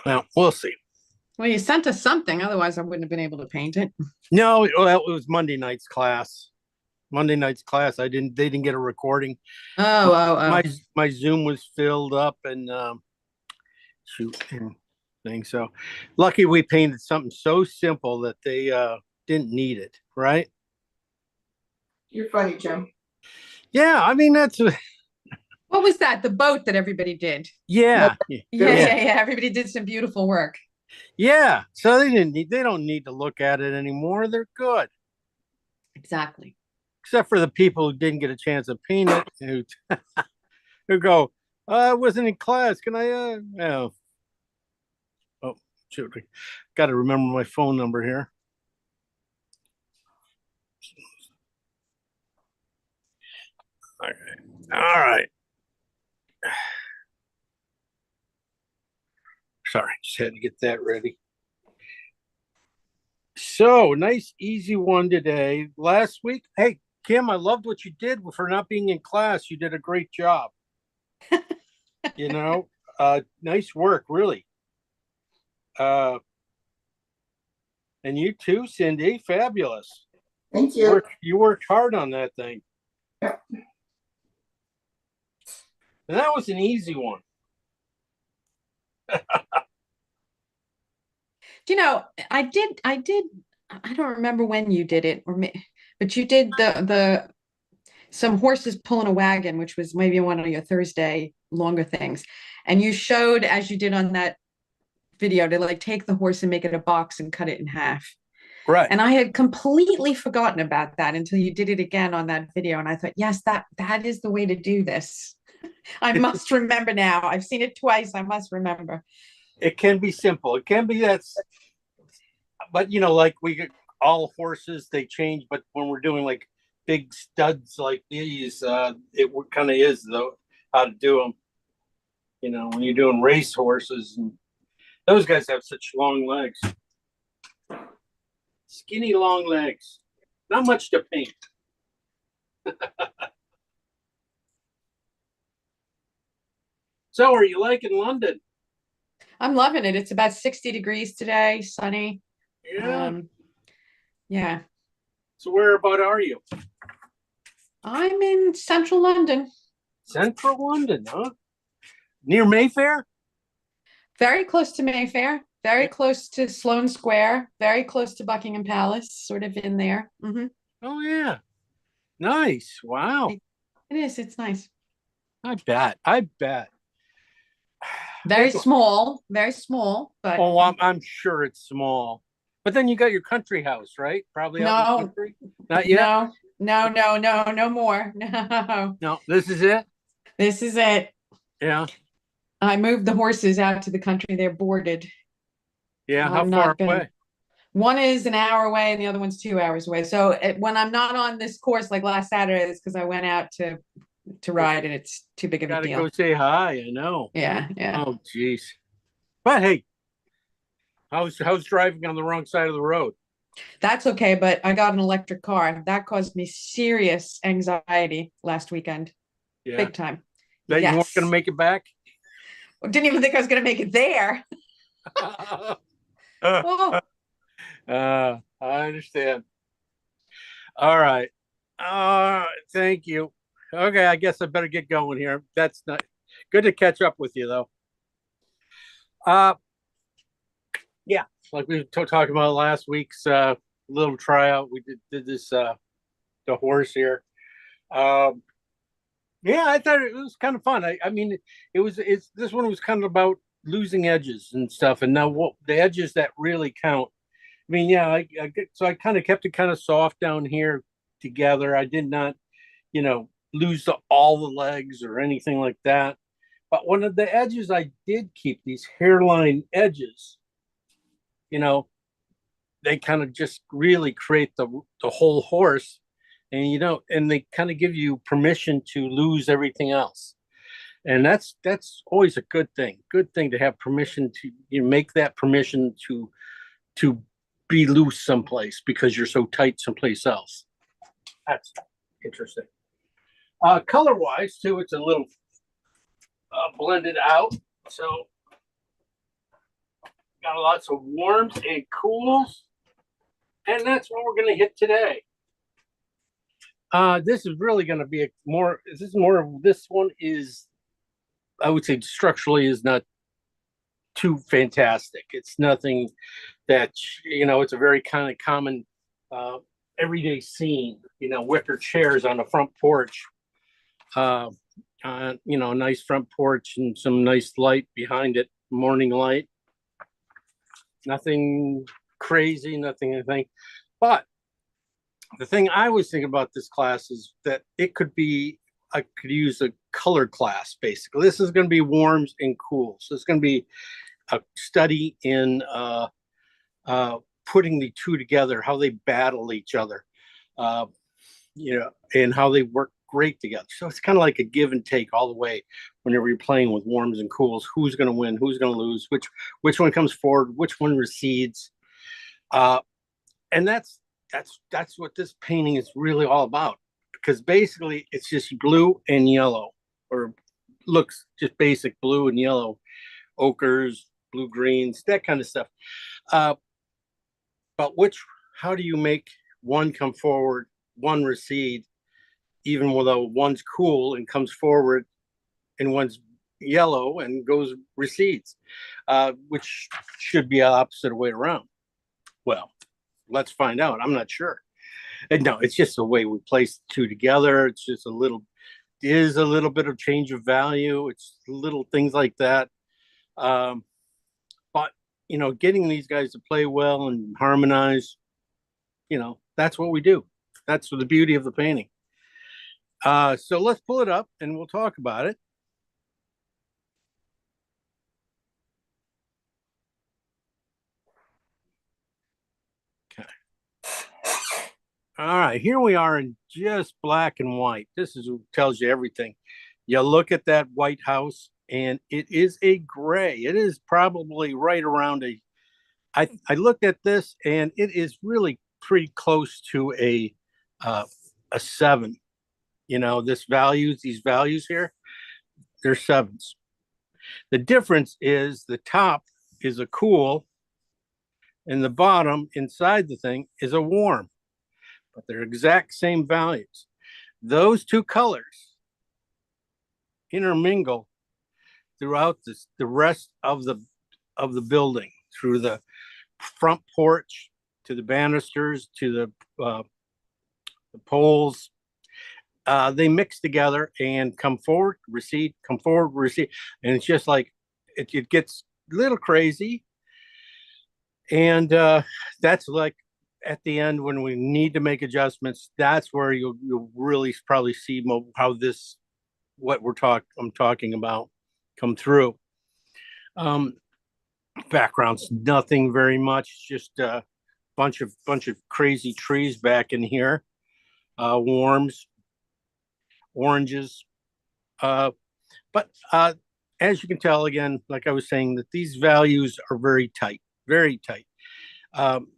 Well, we'll see. Well, you sent us something, otherwise I wouldn't have been able to paint it. No, well, it was Monday night's class. Monday night's class. I didn't. They didn't get a recording. Oh, oh, My oh. my Zoom was filled up and shoot and thing. So lucky we painted something so simple that they didn't need it. Right? You're funny, Jim. Yeah. I mean that's What was that? The boat that everybody did. No, yeah Yeah, beautiful. yeah, yeah. Everybody did some beautiful work. yeah. So they didn't need. They don't need to look at it anymore. They're good. Exactly. Except for the people who didn't get a chance to paint it, who go, I wasn't in class. Can I? No. Oh, shoot. I got to remember my phone number here. All right. All right. Sorry, just had to get that ready. So nice, easy one today. Last week, hey, Kim, I loved what you did for not being in class. You did a great job. You know, nice work, really. Uh, and you too, Cindy, fabulous. Thank you. You worked hard on that thing. Yeah. And that was an easy one. You know, I don't remember when you did it, but you did the some horses pulling a wagon, which was maybe one of your Thursday longer things. And you showed, as you did on that video, to like take the horse and make it a box and cut it in half. Right. And I had completely forgotten about that until you did it again on that video. And I thought, yes, that is the way to do this. I must remember now. I've seen it twice. I must remember. It can be simple. It can be that's, but you know, like we get all horses, they change. But when we're doing like big studs like these, it kind of is though how to do them. You know, when you're doing race horses, and those guys have such long legs, skinny long legs, not much to paint. So, are you liking London? I'm loving it. It's about 60 degrees today, sunny. Yeah. Um, yeah. So, where about are you? I'm in central London, Central London, huh? Near Mayfair? very close to Mayfair, very Yeah. close to Sloane Square, very close to Buckingham Palace, sort of in there. Oh, yeah. Nice. Wow. It, it is. It's nice. I bet. I bet. Very small, but Oh, I'm sure it's small. But then you got your country house, right? Probably out in the no, country. Not yet. no, no, no, no, no more. No, No, this is it. this is it. Yeah. I moved the horses out to the country. They're boarded. Yeah. How I'm far not gonna. away? One is an hour away and the other one's 2 hours away. So when I'm not on this course like last Saturday, it's because I went out to ride and it's too big of a Got to go deal. say hi. I know. Yeah, yeah. Oh, geez. But hey, how's driving on the wrong side of the road? That's okay, but I got an electric car. That caused me serious anxiety last weekend. Yeah. Big time. That you weren't Yes. going to make it back? Didn't even think I was going to make it there. Oh, I understand. All right. Thank you. Okay, I guess I better get going here. That's not good to catch up with you though. Uh yeah, like we were talking about last week's little tryout. We did this the horse here. Um yeah, I thought it was kind of fun. I mean it's this one was kind of about losing edges and stuff, and now what the edges that really count. I mean, yeah, so I kind of kept it kind of soft down here together. I did not, lose all the legs or anything like that. But one of the edges I did keep, these hairline edges, you know, they kind of just really create the whole horse, and and they kind of give you permission to lose everything else. And that's always a good thing. Good thing to have permission to make that permission to be loose someplace because you're so tight someplace else. That's interesting. Color wise, too, it's a little blended out. So got lots of warms and cools, and that's what we're going to hit today. This is really going to be this one is, I would say, structurally is not too fantastic. It's nothing that, it's a very kind of common everyday scene, wicker chairs on the front porch, a nice front porch and some nice light behind it, morning light. Nothing crazy, nothing anything. But the thing I was thinking about this class is that I could use a color class, basically. This is going to be warms and cools. So it's going to be a study in putting the two together, how they battle each other, and how they work great together. So it's kind of like a give and take all the way whenever you're playing with warms and cools. Who's going to win? Who's going to lose? Which one comes forward? Which one recedes? And that's what this painting is really all about, because basically it's just blue and yellow, or looks just basic blue and yellow, ochres, blue greens, that kind of stuff. But how do you make one come forward, one recede, even though one's cool and comes forward and one's yellow and recedes, which should be the opposite way around. Well, let's find out. I'm not sure. And no, it's just the way we place the two together. It's just a little bit of change of value. It's little things like that. But, getting these guys to play well and harmonize, that's what we do. That's the beauty of the painting. So let's pull it up and we'll talk about it. Okay. All right, here we are in just black and white. This tells you everything. You look at that White House and it is a gray. It is probably right around I looked at this and it is really pretty close to a 7. These values here, they're 7s. The difference is the top is a cool and the bottom inside the thing is a warm, but they're exact same values. Those two colors intermingle throughout the rest of the building, through the front porch to the banisters to the poles. They mix together and come forward, recede, come forward, recede, and it's just like it gets a little crazy. And that's like at the end when we need to make adjustments. That's where you'll really probably see how what I'm talking about come through. Background's nothing very much, just a bunch of crazy trees back in here. Warms, oranges, but as you can tell, again, like I was saying, that these values are very tight.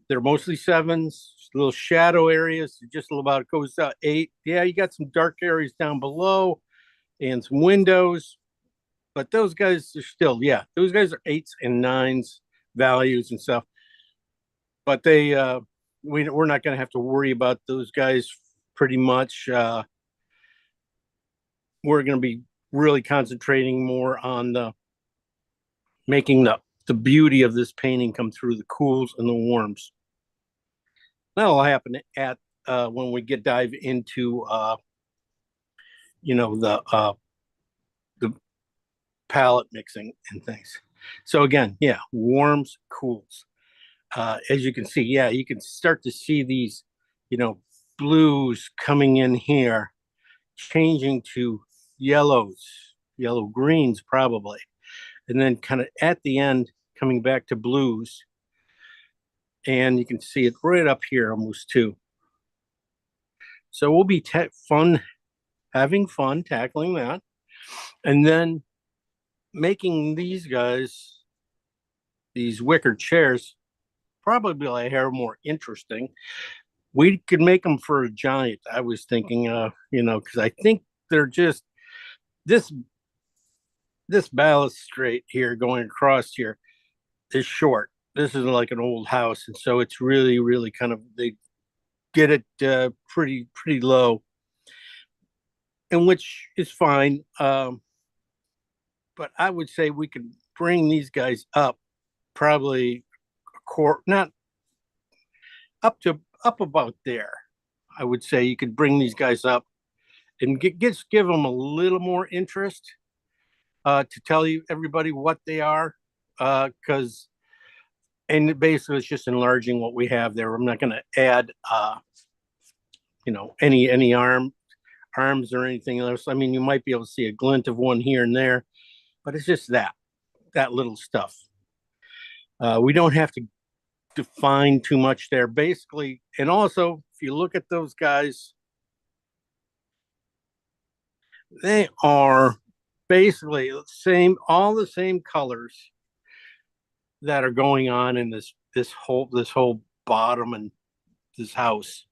They're mostly 7s, little shadow areas, just about it goes 8. Yeah, you got some dark areas down below and some windows, but those guys are still, those guys are 8s and 9s values and stuff. But we're not going to have to worry about those guys pretty much. We're going to be really concentrating more on making the beauty of this painting come through the cools and the warms. That'll happen at when we dive into the palette mixing and things. So again, warms, cools. As you can see, you can start to see these, blues coming in here, changing to yellows, yellow greens probably, and then kind of at the end coming back to blues. And you can see it right up here almost too. So we'll be having fun tackling that, and then making these guys, these wicker chairs, probably a hair more interesting. We could make them for a giant. I was thinking, because I think they're just this balustrade here going across here is short. this is like an old house, and so it's really, really kind of they get it pretty low, and which is fine. But I would say we could bring these guys up probably a quarter, not up about there. I would say you could bring these guys up and give them a little more interest to tell you everybody what they are, because and basically it's just enlarging what we have there. I'm not going to add any arms or anything else. I mean, you might be able to see a glint of one here and there, but it's just that little stuff. We don't have to define too much there, basically. And also, if you look at those guys, they are basically all the same colors that are going on in this whole bottom and this house.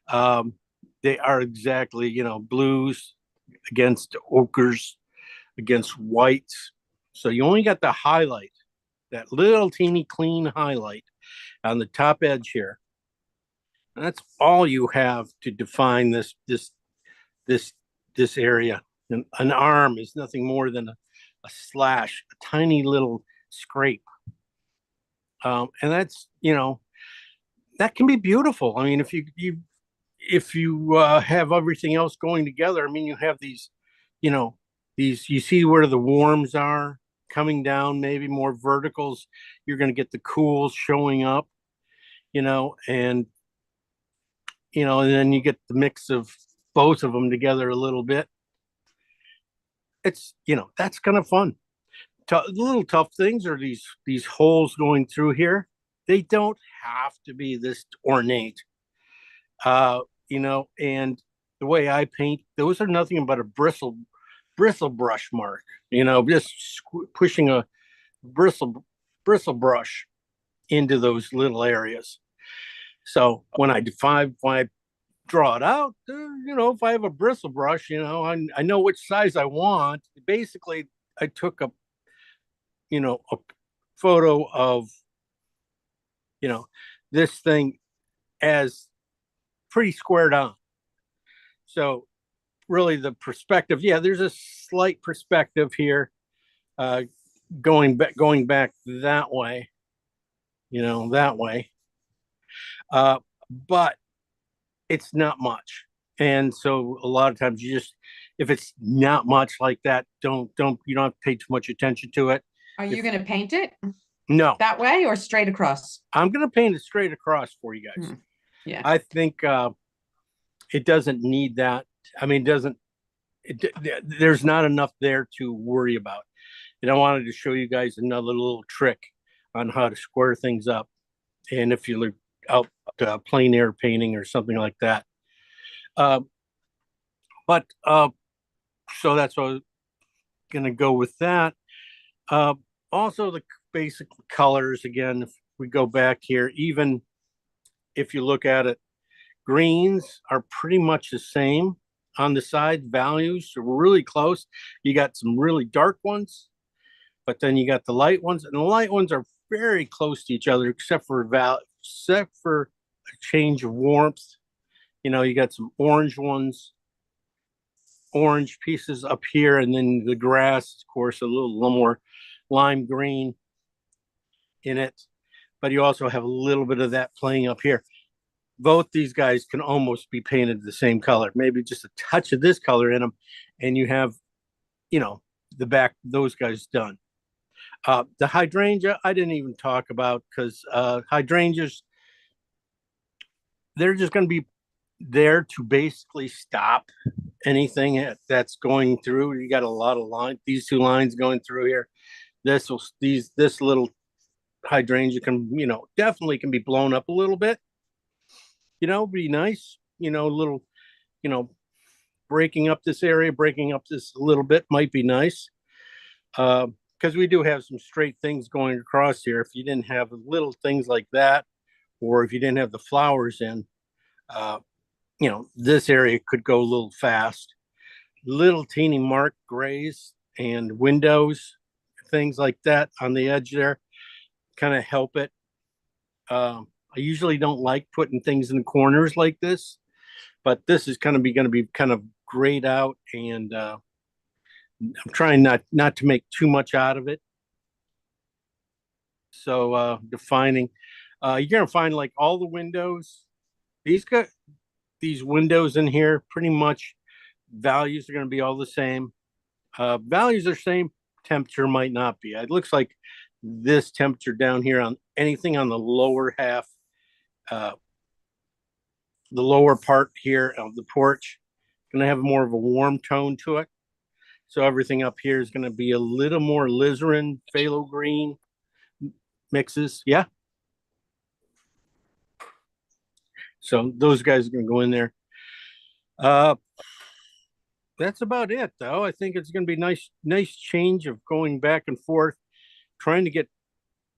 They are exactly, blues against ochres against whites. So you only got the highlight, that little teeny clean highlight on the top edge here. And that's all you have to define this area. An arm is nothing more than a slash, a tiny little scrape. And that's, that can be beautiful. I mean, if you have everything else going together, I mean, you have these, you see where the warms are coming down, maybe more verticals. You're going to get the cools showing up, and then you get the mix of both of them together a little bit. It's, that's kind of fun. Little tough things are these holes going through here. They don't have to be this ornate, and the way I paint, those are nothing but a bristle brush mark, just pushing a bristle brush into those little areas. So when I draw it out, if I have a bristle brush, I know which size I want. Basically, I took a photo of, this thing as pretty squared on. So really the perspective, there's a slight perspective here, going back that way, that way. But it's not much. And so a lot of times if it's not much like that, you don't have to pay too much attention to it. Are you going to paint it No, that way or straight across? I'm going to paint it straight across for you guys. Yeah. I think it doesn't need that. I mean, there's not enough there to worry about. And I wanted to show you guys another little trick on how to square things up. And if you look out plein air painting or something like that. So that's what I was going to go with that. Also, the basic colors, again, if we go back here, even if you look at it, greens are pretty much the same on the side. Values are really close. You got some really dark ones, but then you got the light ones, and the light ones are very close to each other, except for a change of warmth. You got some orange ones, orange pieces up here, and then the grass, of course, a little more lime green in it. But you also have a little bit of that playing up here. Both these guys can almost be painted the same color, maybe just a touch of this color in them, and you have, the back, those guys done. The hydrangea, I didn't even talk about, because hydrangeas, they're just going to be there to basically stop anything that's going through. You got a lot of lines, these two lines going through here. This little hydrangea can, definitely can be blown up a little bit. Be nice, little, breaking up this area, breaking up this a little bit might be nice. Because we do have some straight things going across here. If you didn't have little things like that, or if you didn't have the flowers in, this area could go a little fast. Little teeny marked grays and windows, things like that on the edge there. kind of help it. I usually don't like putting things in the corners like this, but this is going to be kind of grayed out, and I'm trying not to make too much out of it. So defining, you're gonna find like all the windows. These windows in here, pretty much values are gonna be all the same. Values are same, temperature might not be. It looks like this temperature down here on anything on the lower half, the lower part here of the porch, gonna have more of a warm tone to it. So everything up here is gonna be a little more alizarin, phthalo green mixes. Yeah. So those guys are gonna go in there. That's about it though. I think it's gonna be nice change of going back and forth, trying to get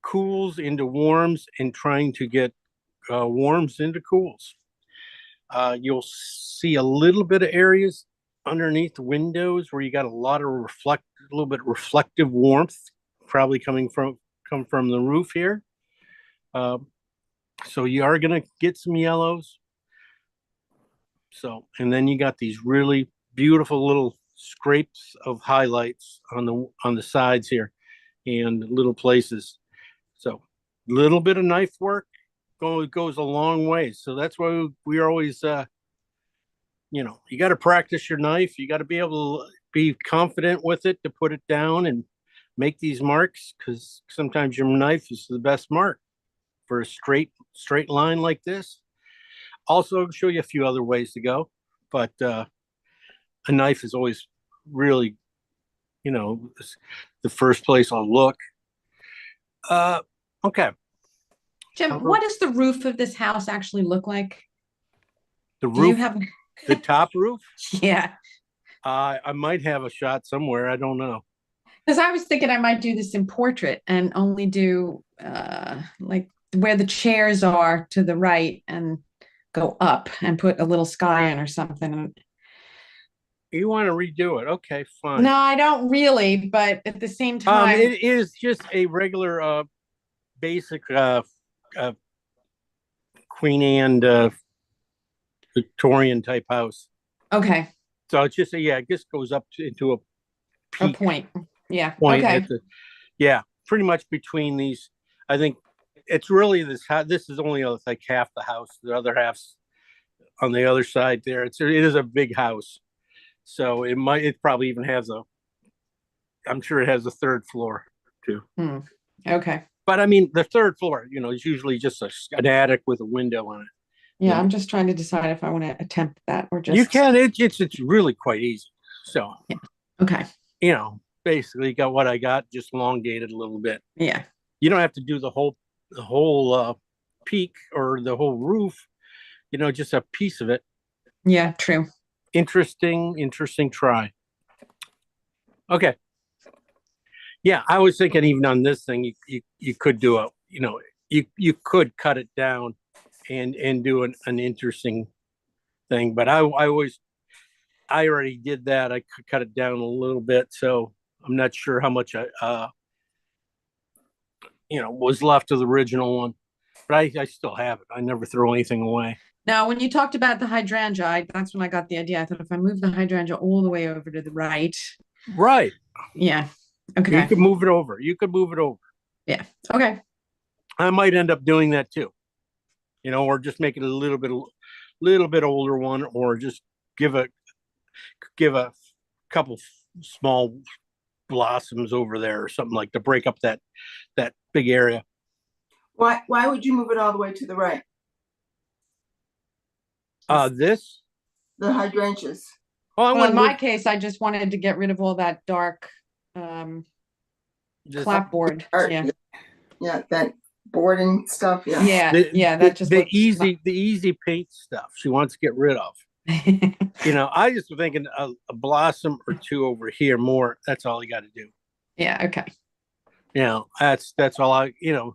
cools into warms and trying to get warms into cools. You'll see a little bit of areas underneath the windows where you got a little bit reflective warmth, probably come from the roof here. So you are gonna get some yellows. So, and then you got these really beautiful little scrapes of highlights on the sides here and little places. So, little bit of knife work goes a long way. So that's why we're always, you got to practice your knife. You got to be able to be confident with it to put it down and make these marks, because sometimes your knife is the best mark for a straight line like this. Also, show you a few other ways to go, but a knife is always really, the first place I'll look. Okay. Jim, what does the roof of this house actually look like? The Do you roof, have? the top roof. Yeah, I might have a shot somewhere. I don't know. because I was thinking I might do this in portrait and only do like where the chairs are to the right and go up and put a little sky in or something. You want to redo it? Okay, fine. No, I don't really, but at the same time, it is just a regular, basic, Queen Anne, Victorian type house. okay, So it's just it just goes up into a a peak point. Yeah, point okay. at pretty much between these. I think it's really this. This is only like half the house. The other half's on the other side there. It is a big house, so it probably even has I'm sure it has a third floor too. Okay. But I mean, the third floor, is usually just an attic with a window on it. Yeah, I'm just trying to decide if I want to attempt that or just. You can. It's really quite easy. So Yeah. Okay. Basically got what I got, just elongated a little bit. Yeah. You don't have to do the whole peak or the whole roof. Just a piece of it. Yeah. True. Interesting try. Okay. Yeah, I was thinking even on this thing, you could do you could cut it down and do an interesting thing, but I already did that. I could cut it down a little bit, so I'm not sure how much was left of the original one, but I still have it. I never throw anything away. Now, when you talked about the hydrangea, that's when I got the idea. I thought if I move the hydrangea all the way over to the right. Right. Yeah. Okay. You could move it over. Yeah. Okay. I might end up doing that too. Or just make it a little bit older one, or just give a couple small blossoms over there or something, like to break up that big area. Why would you move it all the way to the right? This? The hydrangeas. Oh, Well, in my case, I just wanted to get rid of all that dark clapboard. Yeah. Yeah, that boarding stuff. Yeah. Yeah. That just the looks easy paint stuff she wants to get rid of. I just was thinking a blossom or two over here more. That's all you got to do. Yeah. Okay. That's all you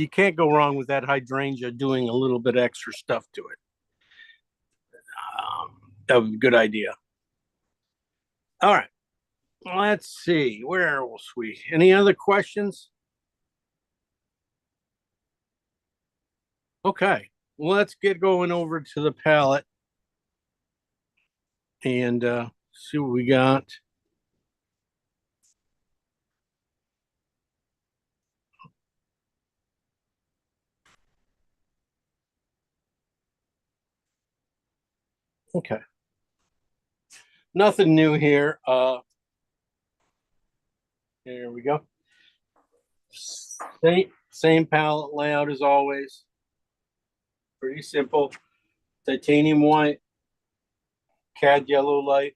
can't go wrong with that hydrangea doing a little bit extra stuff to it. That was a good idea. All right. Let's see. Where else any other questions? Okay, let's get going over to the palette and see what we got. Okay. Nothing new here. Here we go. Same palette layout as always. Pretty simple. Titanium white, CAD yellow light,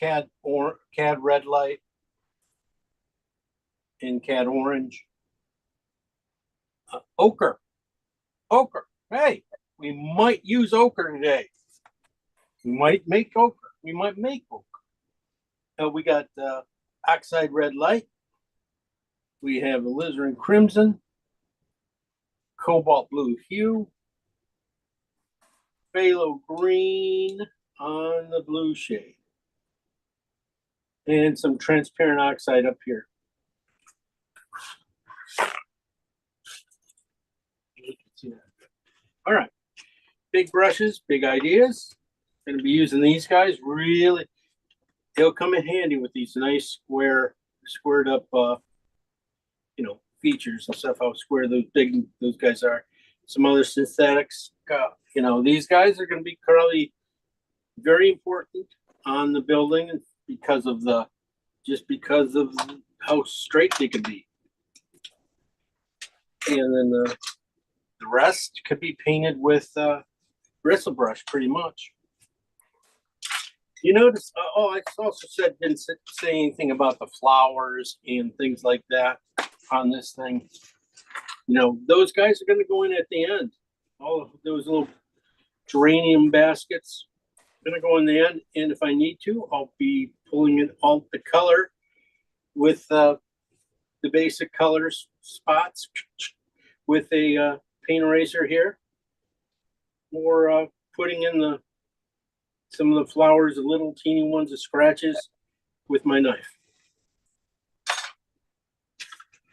CAD red light, and CAD orange. Ochre. Ochre. Hey, we might use ochre today. We might make ochre. We might make ochre. We got oxide red light. We have alizarin crimson, cobalt blue hue, phthalo green on the blue shade, and some transparent oxide up here. You can see that. All right, big brushes, big ideas. Going to be using these guys. Really, they'll come in handy with these nice squared up, features and stuff. How square those guys are. Some other synthetics. These guys are going to be probably very important on the building because of how straight they can be. And then the rest could be painted with bristle brush, pretty much. You notice? I also didn't say anything about the flowers and things like that on this thing. Those guys are going to go in at the end. All of those little geranium baskets are going to go in the end. And if I need to, I'll be pulling in all the color with the basic colors spots with a paint eraser here, or putting in some of the flowers, the little teeny ones, the scratches with my knife.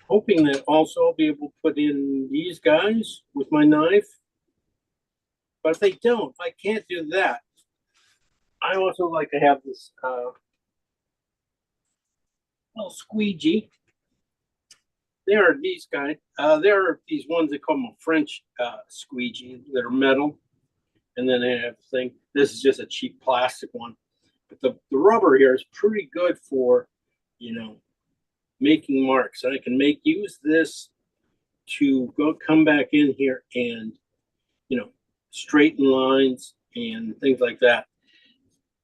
Hoping that also I'll be able to put in these guys with my knife. But if I can't do that, I also like to have this little squeegee. There are these guys. There are these ones that call them a French squeegee that are metal. And then they have the thing. This is just a cheap plastic one. But the rubber here is pretty good for, making marks. And I can use this to come back in here and, straighten lines and things like that.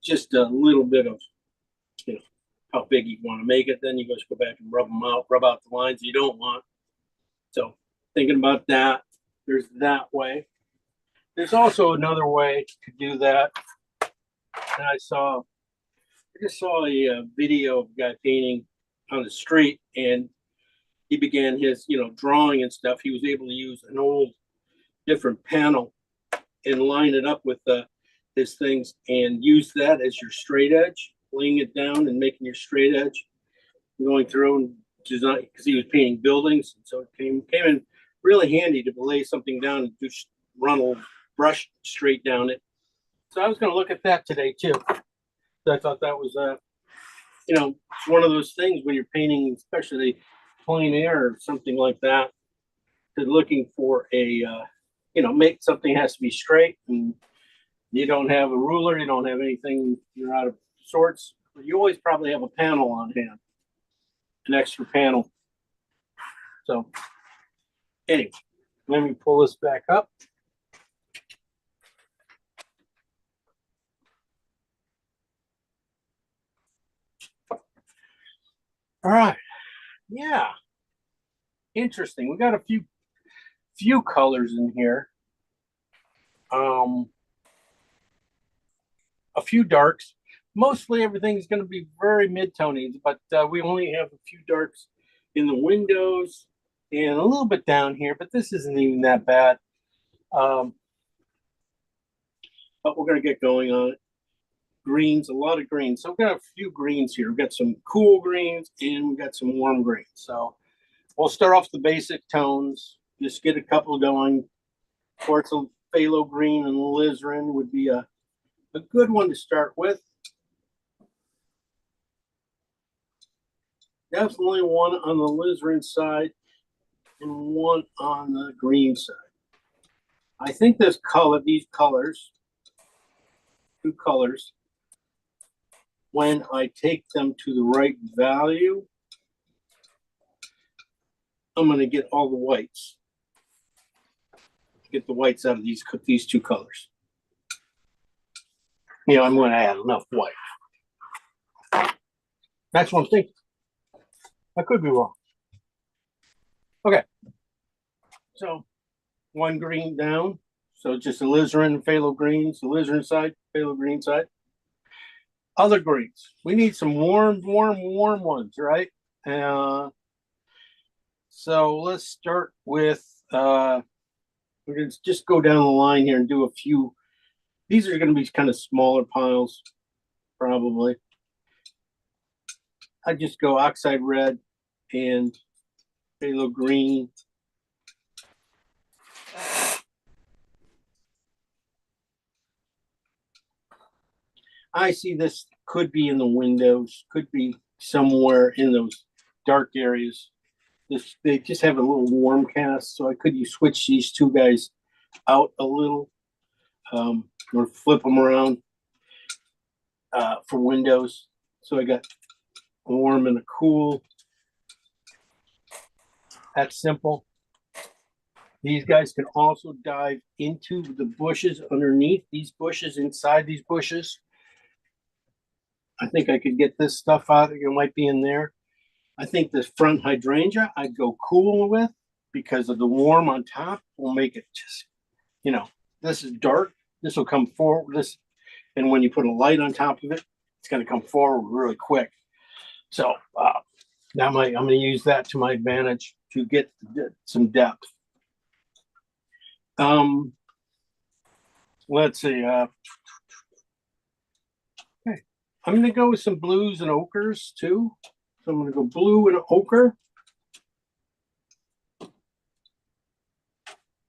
Just a little bit of, how big you want to make it. Then you just go back and rub out the lines you don't want. So thinking about that, there's that way. There's also another way to do that. And I just saw a video of a guy painting on the street, and he began his, drawing and stuff. He was able to use an old different panel and line it up with his things and use that as your straight edge, laying it down and making your straight edge, going through and design, because he was painting buildings. And so it came in really handy to lay something down and just run a brush straight down it. So I was going to look at that today too. So I thought that was it's one of those things when you're painting, especially plein air or something like that, to looking for a make something has to be straight, and you don't have a ruler, you don't have anything, you're out of sorts. You always probably have a panel on hand, an extra panel. So anyway, let me pull this back up. All right. Yeah. Interesting. We got a few colors in here. A few darks. Mostly everything's going to be very mid-tony, but we only have a few darks in the windows and a little bit down here, but this isn't even that bad. But we're going to get going on it. Greens, a lot of greens. So we've got a few greens here. We've got some cool greens and we've got some warm greens. So we'll start off the basic tones just get a couple going. Quartz of phthalo green and alizarin would be a good one to start with. Definitely one on the alizarin side and one on the green side. I think these colors, two colors, when I take them to the right value, I'm going to get all the whites. Get the whites out of these two colors. You know, I'm going to add enough white. That's what I'm thinking. I could be wrong. Okay. So one green down. So just alizarin, phthalo greens, alizarin side, phthalo green side. Other greens. We need some warm ones, right? So let's start with we're going to just go down the line here and do a few. These are going to be kind of smaller piles, probably. I just go oxide red and phthalo green. I see this could be in the windows, could be somewhere in those dark areas. They just have a little warm cast, so I could switch these two guys out a little, or flip them around for windows. So I got a warm and a cool. That's simple. These guys can also dive into the bushes underneath these bushes, inside these bushes. I think I could get this stuff out. It might be in there. I think this front hydrangea I'd go cool with because of the warm on top will make it just, you know, this is dark. This will come forward. And when you put a light on top of it, it's going to come forward really quick. So I'm going to use that to my advantage to get some depth. Let's see. Okay, I'm going to go with some blues and ochres too. So I'm going to go blue and ochre. A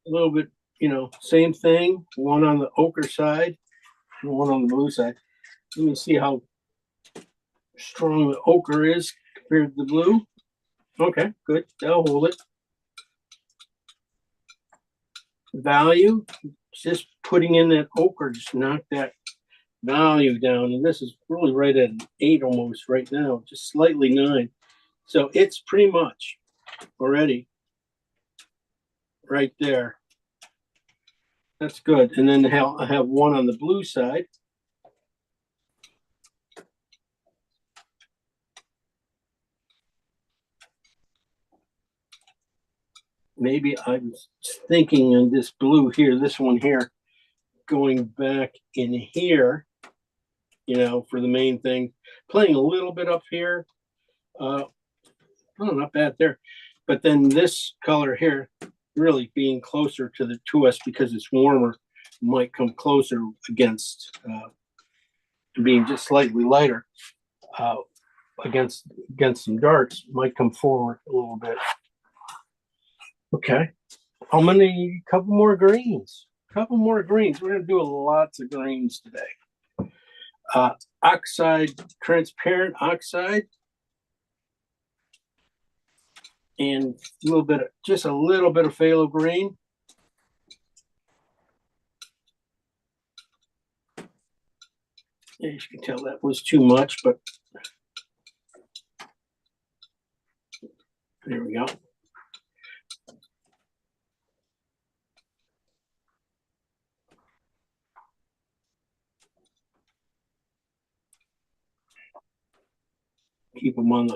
little bit, you know, same thing. One on the ochre side and one on the blue side. Let me see how strong the ochre is compared to the blue. Okay, good. That'll hold it. Value, just putting in that ochre just knocked that value down. And this is really right at an 8 almost right now, just slightly 9. So it's pretty much already right there. That's good. And then I have one on the blue side. Maybe I was thinking in this blue here, this one here, going back in here, you know, for the main thing, playing a little bit up here. Oh, not bad there. But then this color here, really being closer to us because it's warmer, might come closer against being just slightly lighter against some darks, might come forward a little bit. Okay, I'm gonna need a couple more greens. We're gonna do lots of greens today. Oxide, transparent oxide, and just a little bit of phthalo green. As you can tell, that was too much, but there we go. Keep them on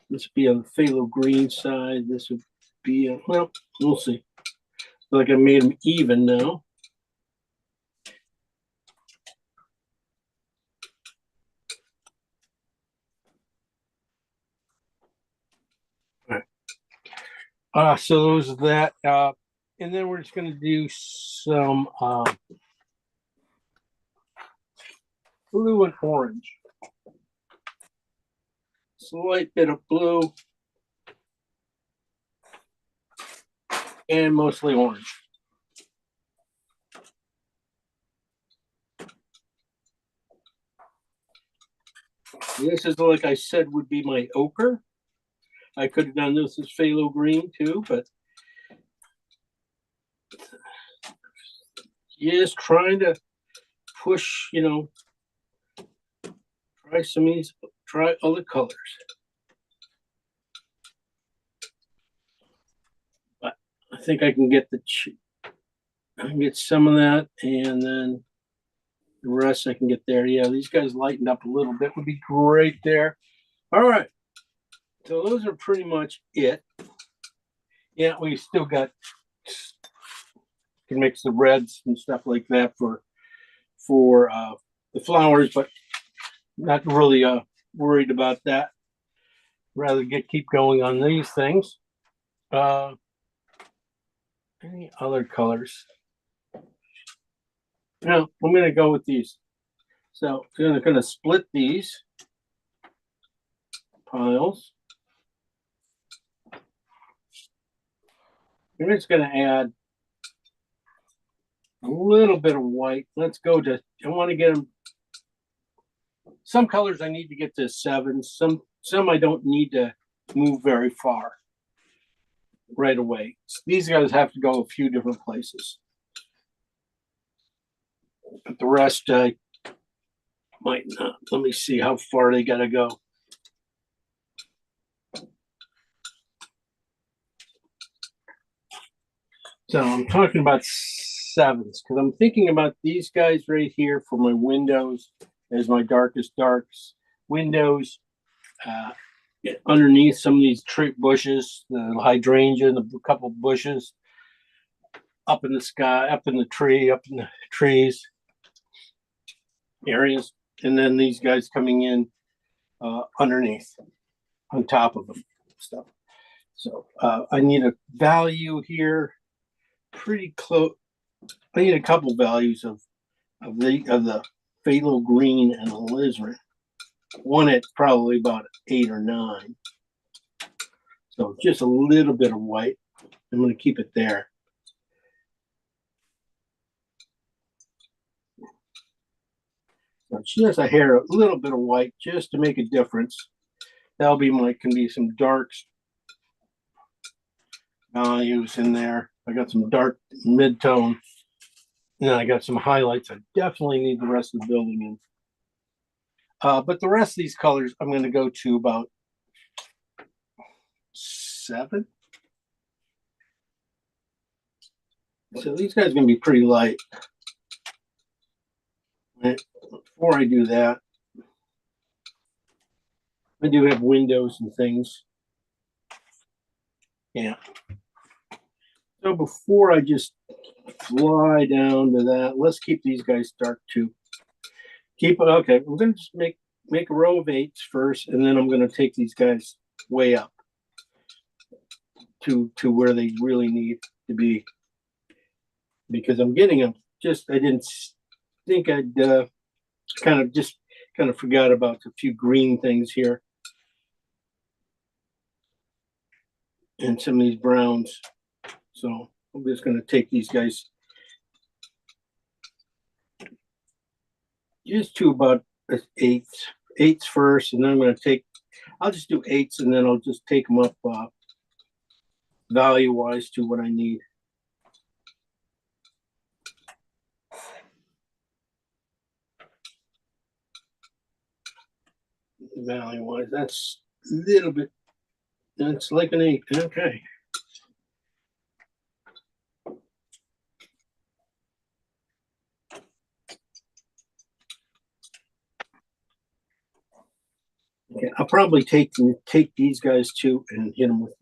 this would be on the phthalo green side. This would be, well, we'll see. Like I made them even now. All right. So those are that. And then we're just going to do some blue and orange. Slight bit of blue and mostly orange. This is, like I said, would be my ochre. I could have done this as phthalo green too, but just trying to push, you know, try some of these, try other colors. But I think I can get I can get some of that, and then the rest I can get there. Yeah, these guys lightened up a little bit, would be great there. All right. So those are pretty much it. Yeah, we still got, can mix the reds and stuff like that for the flowers, but not really worried about that. Rather keep going on these things. Any other colors? No, I'm going to go with these. So I'm going to split these piles. I'm just going to add a little bit of white. Let's go to, I want to get them, some colors I need to get to 7. Some I don't need to move very far right away. These guys have to go a few different places. But the rest I might not. Let me see how far they got to go. So I'm talking about 7s because I'm thinking about these guys right here for my windows as my darkest darks. Windows underneath some of these tree bushes, the hydrangea and a couple of bushes up in the sky, up in the trees areas, and then these guys coming in underneath, on top of them stuff. So I need a value here, pretty close. I need a couple values of the phthalo green and alizarin. One at probably about 8 or 9. So just a little bit of white. I'm going to keep it there. So just a hair, a little bit of white, just to make a difference. That'll be can be some darks values in there. I got some dark mid-tone. And then I got some highlights. I definitely need the rest of the building in. But the rest of these colors, I'm going to go to about 7. So these guys are going to be pretty light. And before I do that, I do have windows and things. Yeah. So before I just fly down to that, let's keep these guys dark too. Okay, we're going to just make a row of 8s first, and then I'm going to take these guys way up to where they really need to be, because I'm getting them. I didn't think I'd kind of forgot about a few green things here and some of these browns. So I'm just going to take these guys just to about 8s first, and then I'm going to I'll just do 8s, and then I'll just take them up value-wise to what I need. Value-wise, that's a little bit, that's like an 8. Okay. Okay, I'll probably take these guys too and hit them with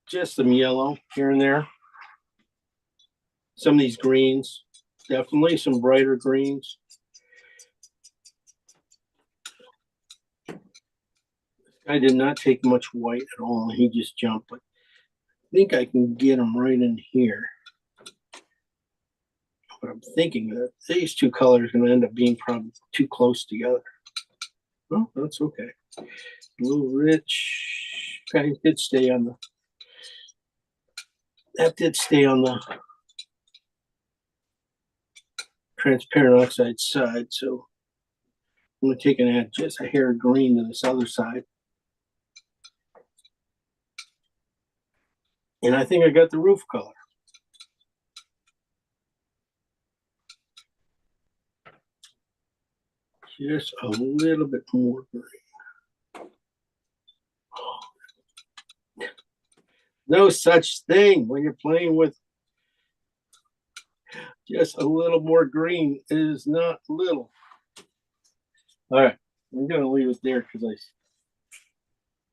just some yellow here and there. Some of these greens, definitely some brighter greens. This guy did not take much white at all. He just jumped, but I think I can get him right in here. But I'm thinking that these two colors are going to end up being probably too close together. Oh, that's okay. A little rich. Okay, did stay on that did stay on the transparent oxide side, so I'm gonna take and add just a hair of green to this other side. And I think I got the roof color. Just a little bit more green. No such thing when you're playing with just a little more green. It is not little. All right, I'm gonna leave it there because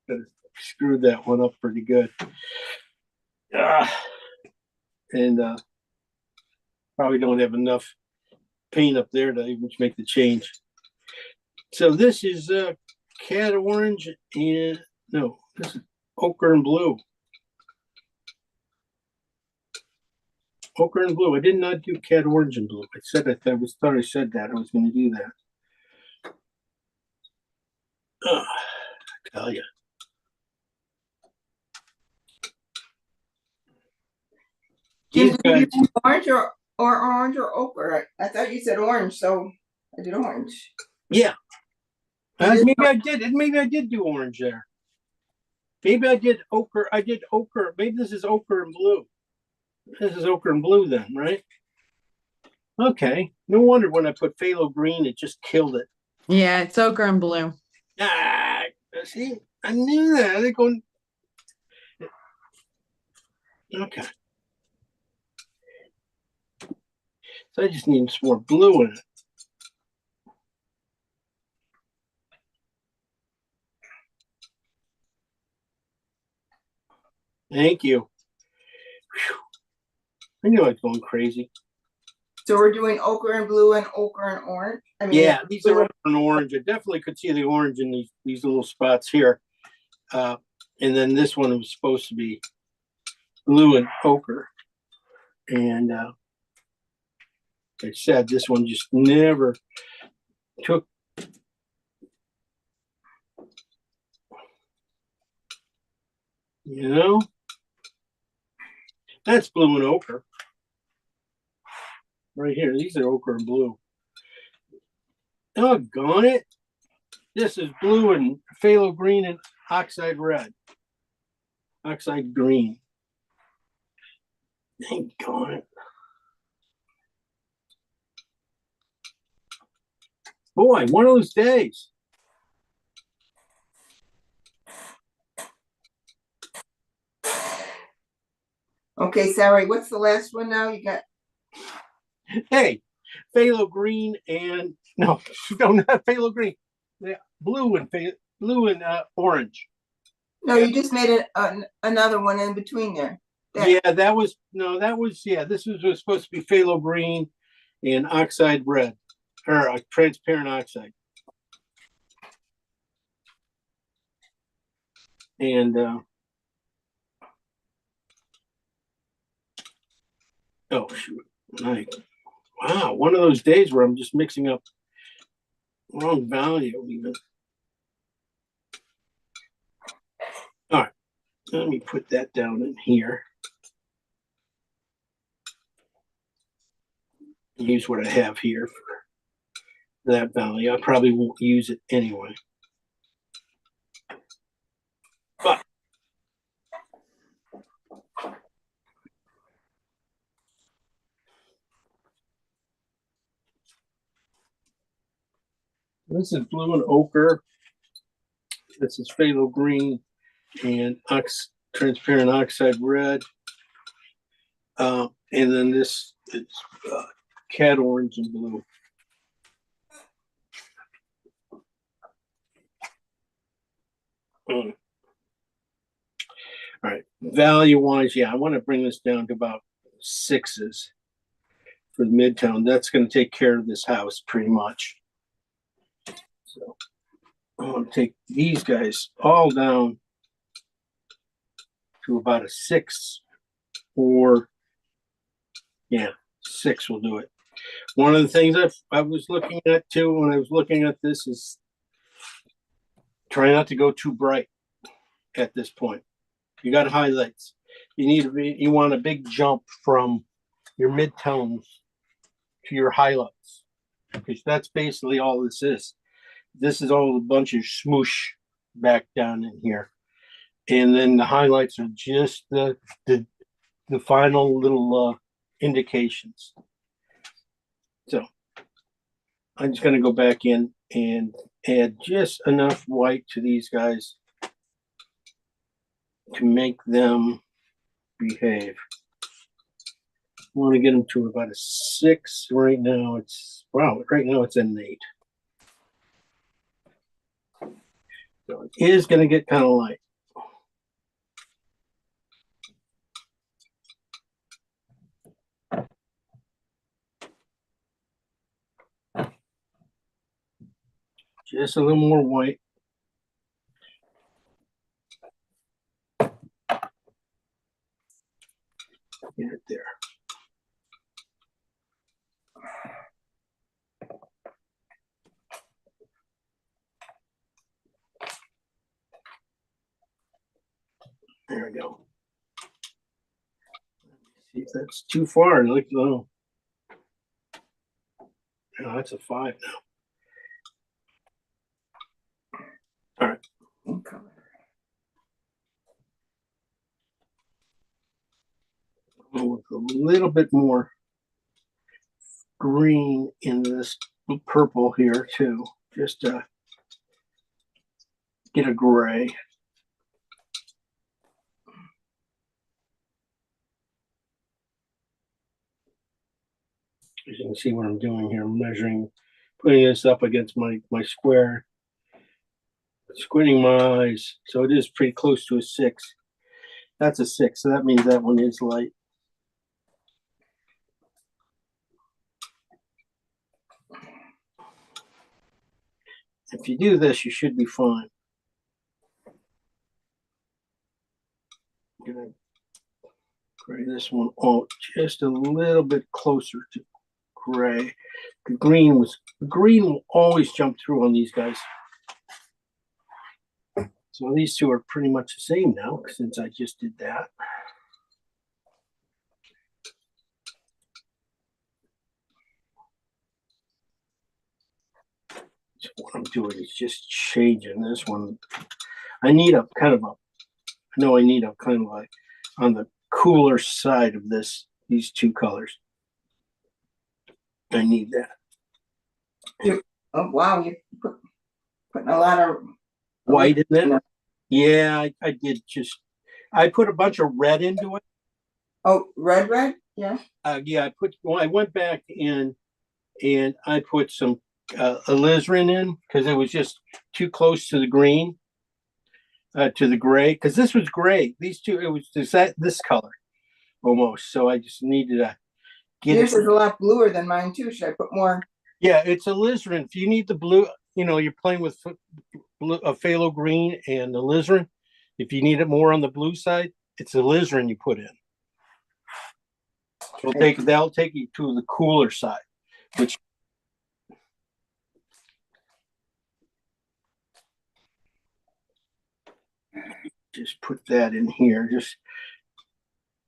I screwed that one up pretty good. And probably don't have enough paint up there to even make the change. So this is cat orange and no, this is ochre and blue. Ochre and blue. I did not do cat orange and blue. I said thought I said that I was going to do that. I tell you. Jim, did you do orange or orange or ochre? I thought you said orange, so I did orange. Yeah. Maybe I did. Maybe I did do orange there. Maybe I did ochre. I did ochre. Maybe this is ochre and blue. This is ochre and blue then, right? Okay. No wonder when I put phthalo green, it just killed it. Yeah, it's ochre and blue. Ah, see, I knew that. They're going. Okay. So I just need some more blue in it. Thank you. Whew. I knew I was going crazy. So we're doing ochre and blue and ochre and orange. I mean, Yeah, these are ochre and orange. I definitely could see the orange in these little spots here. And then this one was supposed to be blue and ochre. And like I said, this one just never took. You know, that's blue and ochre. Right here, these are ochre and blue. Doggone it. This is blue and phthalo green and oxide red. Oxide green. Doggone it. Boy, one of those days. Okay, Sari, what's the last one now? You got Hey, phthalo green and no, not phthalo green. Yeah, blue and orange. no, you just made another one in between there. Yeah, that was this was supposed to be phthalo green and oxide red or transparent oxide. And oh shoot. Wow, one of those days where I'm just mixing up wrong value even. All right, let me put that down in here. Use what I have here for that value. I probably won't use it anyway. But this is blue and ochre. This is phthalo green and transparent oxide red. And then this is cat orange and blue. All right, value-wise, yeah, I want to bring this down to about 6s for the Midtown. That's going to take care of this house pretty much. So I'm going to take these guys all down to about a 6 or, yeah, 6 will do it. One of the things I was looking at too when I was looking at this is try not to go too bright at this point. You got highlights. you want a big jump from your midtones to your highlights, because that's basically all this is. This is all a bunch of smoosh back down in here, and then the highlights are just the final little indications. So I'm just going to go back in and add just enough white to these guys to make them behave. I want to get them to about a 6 right now. Right now it's an 8. So it is going to get kind of light. Just a little more white. Get it there. There we go. See if that's too far. Look, no, that's a 5 now. All right. Okay. With a little bit more green in this purple here too, just to get a gray. As you can see what I'm doing here, I'm measuring, putting this up against my square, squinting my eyes. So it is pretty close to a 6. That's a 6, so that means that one is light. If you do this, you should be fine. I'm gonna gray this one out just a little bit closer to gray. The green will always jump through on these guys. So these two are pretty much the same now since I just did that. So what I'm doing is just changing this one. I need a kind of like on the cooler side of these two colors. I need that. Oh wow, you putting a lot of White in it? Yeah, I did I put a bunch of red into it. Oh, red? Yeah. Yeah, I went back in and I put some alizarin in because it was just too close to the green, to the gray. Because this was gray. These two, it was this color almost. So I just needed to get Yours is a lot bluer than mine too. Should I put more? Yeah, it's alizarin. If you need the blue, you're playing with a phthalo green and alizarin. If you need it more on the blue side, it's alizarin you put in. That'll take you to the cooler side, which just put that in here. Just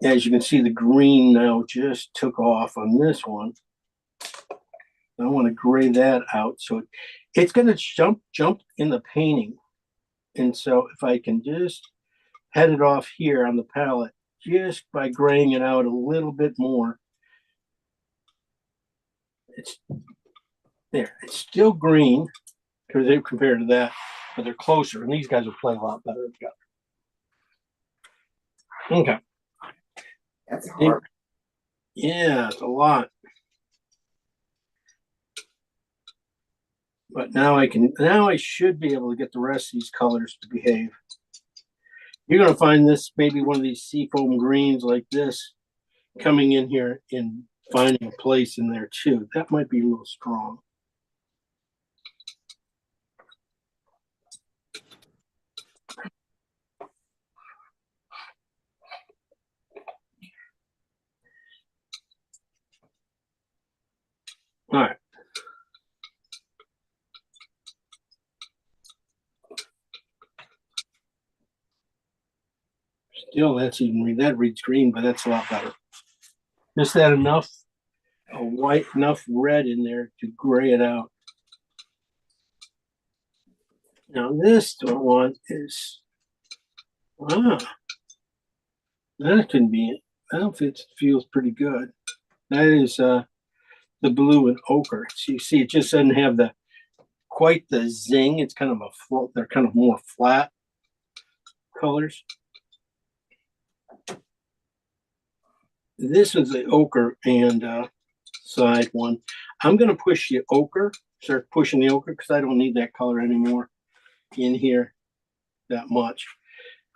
as you can see, the green now just took off on this one. I want to gray that out, so it's going to jump in the painting. And so if I can just head it off here on the palette, just by graying it out a little bit more, it's there. It's still green compared to that, but they're closer, and these guys will play a lot better together. Okay. That's hard. Yeah, it's a lot. But now I should be able to get the rest of these colors to behave. You're going to find this, maybe one of these seafoam greens like this, coming in here and finding a place in there too. That might be a little strong. All right. Still, that's even read that reads green, but that's a lot better. Just that enough white, enough red in there to gray it out. Now this one is that can be. That feels pretty good. That is the blue and ochre. So you see, it just doesn't have quite the zing. It's kind of they're kind of more flat colors. This is the ochre and side one. I'm going to push the ochre, start pushing the ochre because I don't need that color anymore in here that much.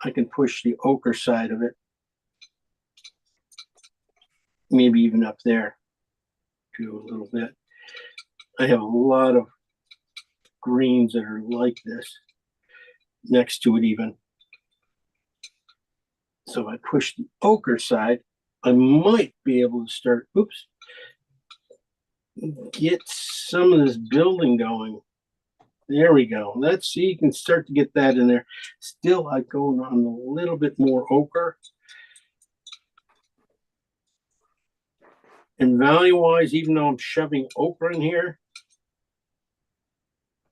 I can push the ochre side of it, maybe even up there too a little bit. I have a lot of greens that are like this next to it even. So I push the ochre side. I might be able to start, get some of this building going. There we go. Let's see, you can start to get that in there. Still, I go on a little bit more ochre. And value-wise, even though I'm shoving ochre in here,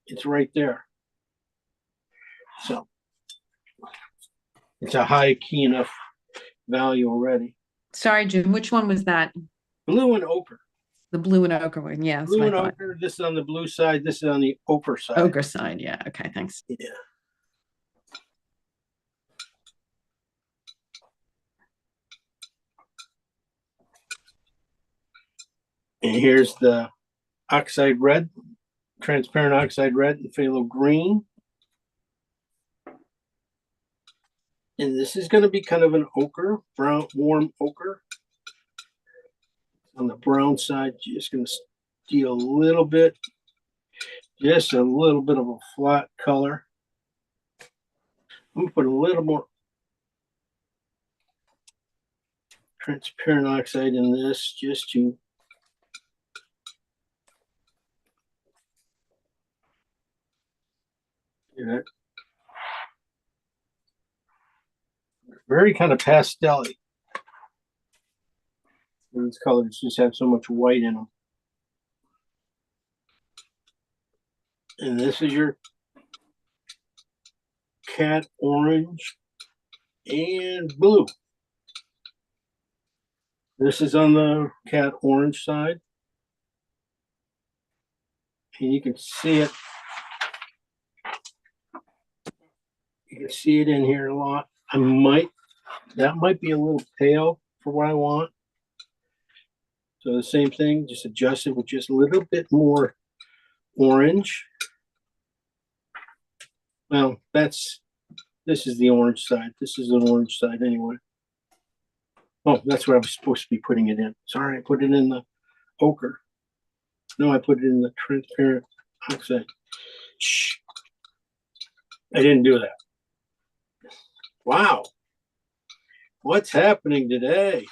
it's right there. So it's a high key enough value already. Sorry, Jim, which one was that? Blue and ochre. The blue and ochre one, yeah. That's Blue what and I thought. ochre. This is on the blue side. This is on the ochre side. Ochre side, yeah. Okay, thanks. Yeah. And here's the oxide red, transparent oxide red, and phthalo green. And this is going to be kind of an ochre, brown, warm ochre. On the brown side, just going to steal a little bit, just a little bit of a flat color. I'm going to put a little more transparent oxide in this just to get it. Very kind of pastel-y. These colors just have so much white in them. And this is your cat orange and blue. This is on the cat orange side. And you can see it. You can see it in here a lot. That might be a little pale for what I want. So the same thing, just adjust it with just a little bit more orange. Well, this is the orange side. This is an orange side anyway. Oh, that's where I was supposed to be putting it in. Sorry, I put it in the ochre. No, I put it in the transparent oxide. Shh. I didn't do that. Wow. What's happening today?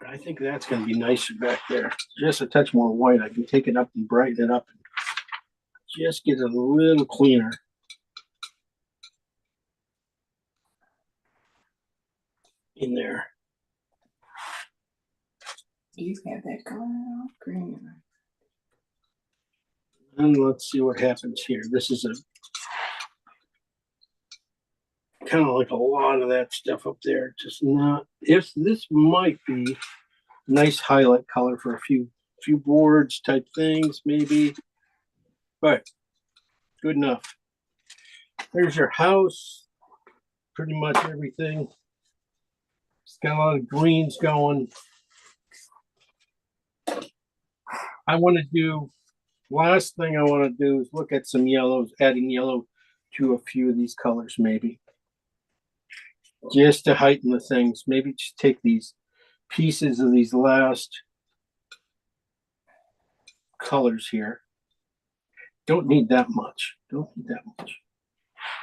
I think that's going to be nicer back there. Just a touch more white. I can take it up and brighten it up and just get it a little cleaner. In there. These got that color green. And let's see what happens here. This is kind of like a lot of that stuff up there. Just not. If this might be nice highlight color for a few boards type things, maybe. But good enough. There's your house. Pretty much everything. It's got a lot of greens going. I want to do, last thing I want to do is look at some yellows, adding yellow to a few of these colors maybe. Just to heighten the things. Maybe just take these pieces of these last colors here. Don't need that much. Don't need that much.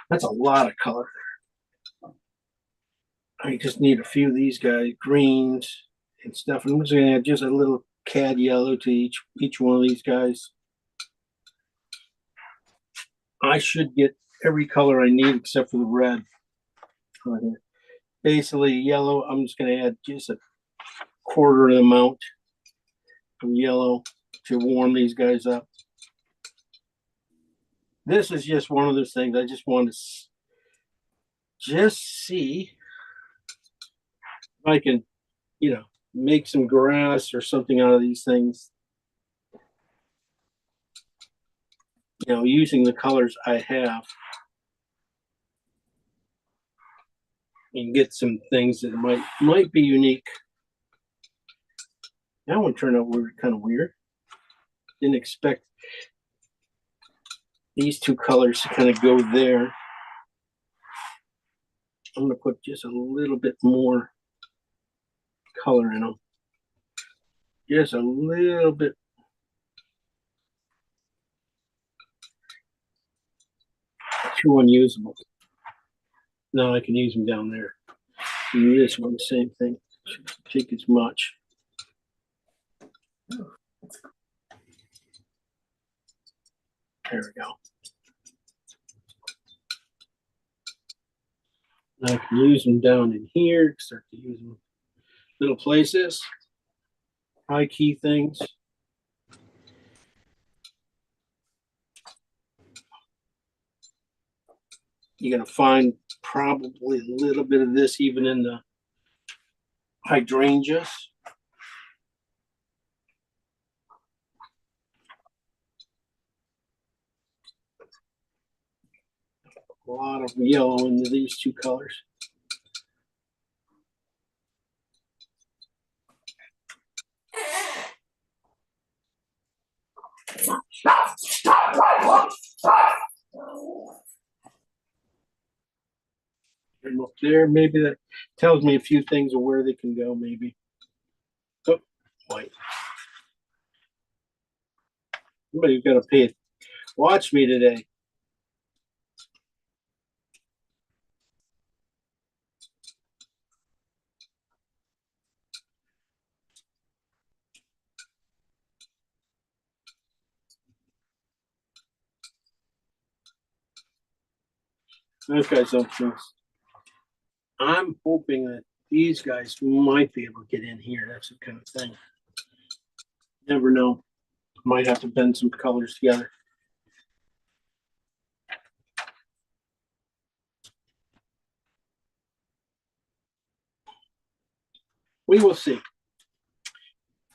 That's a lot of color there. I just need a few of these guys, greens and stuff. I'm just gonna add just a little cad yellow to each one of these guys. I should get every color I need except for the red on here. Basically yellow, I'm just gonna add just a quarter of the amount of yellow to warm these guys up. This is just one of those things I just want to just see if I can, you know, make some grass or something out of these things. You know, using the colors I have. And get some things that might be unique. That one turned out kind of weird. Didn't expect these two colors to kind of go there. I'm going to put just a little bit more color in them. Just a little bit. Too unusable. Now I can use them down there. And this one, the same thing. Shouldn't take as much. There we go. Now I can use them down in here. Start to use them little places. High key things. You're going to find probably a little bit of this even in the hydrangeas. A lot of yellow into these two colors. And up there, maybe that tells me a few things of where they can go, maybe. Oh, white. Somebody's got to pay it. Watch me today. Okay, so I'm hoping that these guys might be able to get in here. That's the kind of thing. Never know. Might have to bend some colors together. We will see.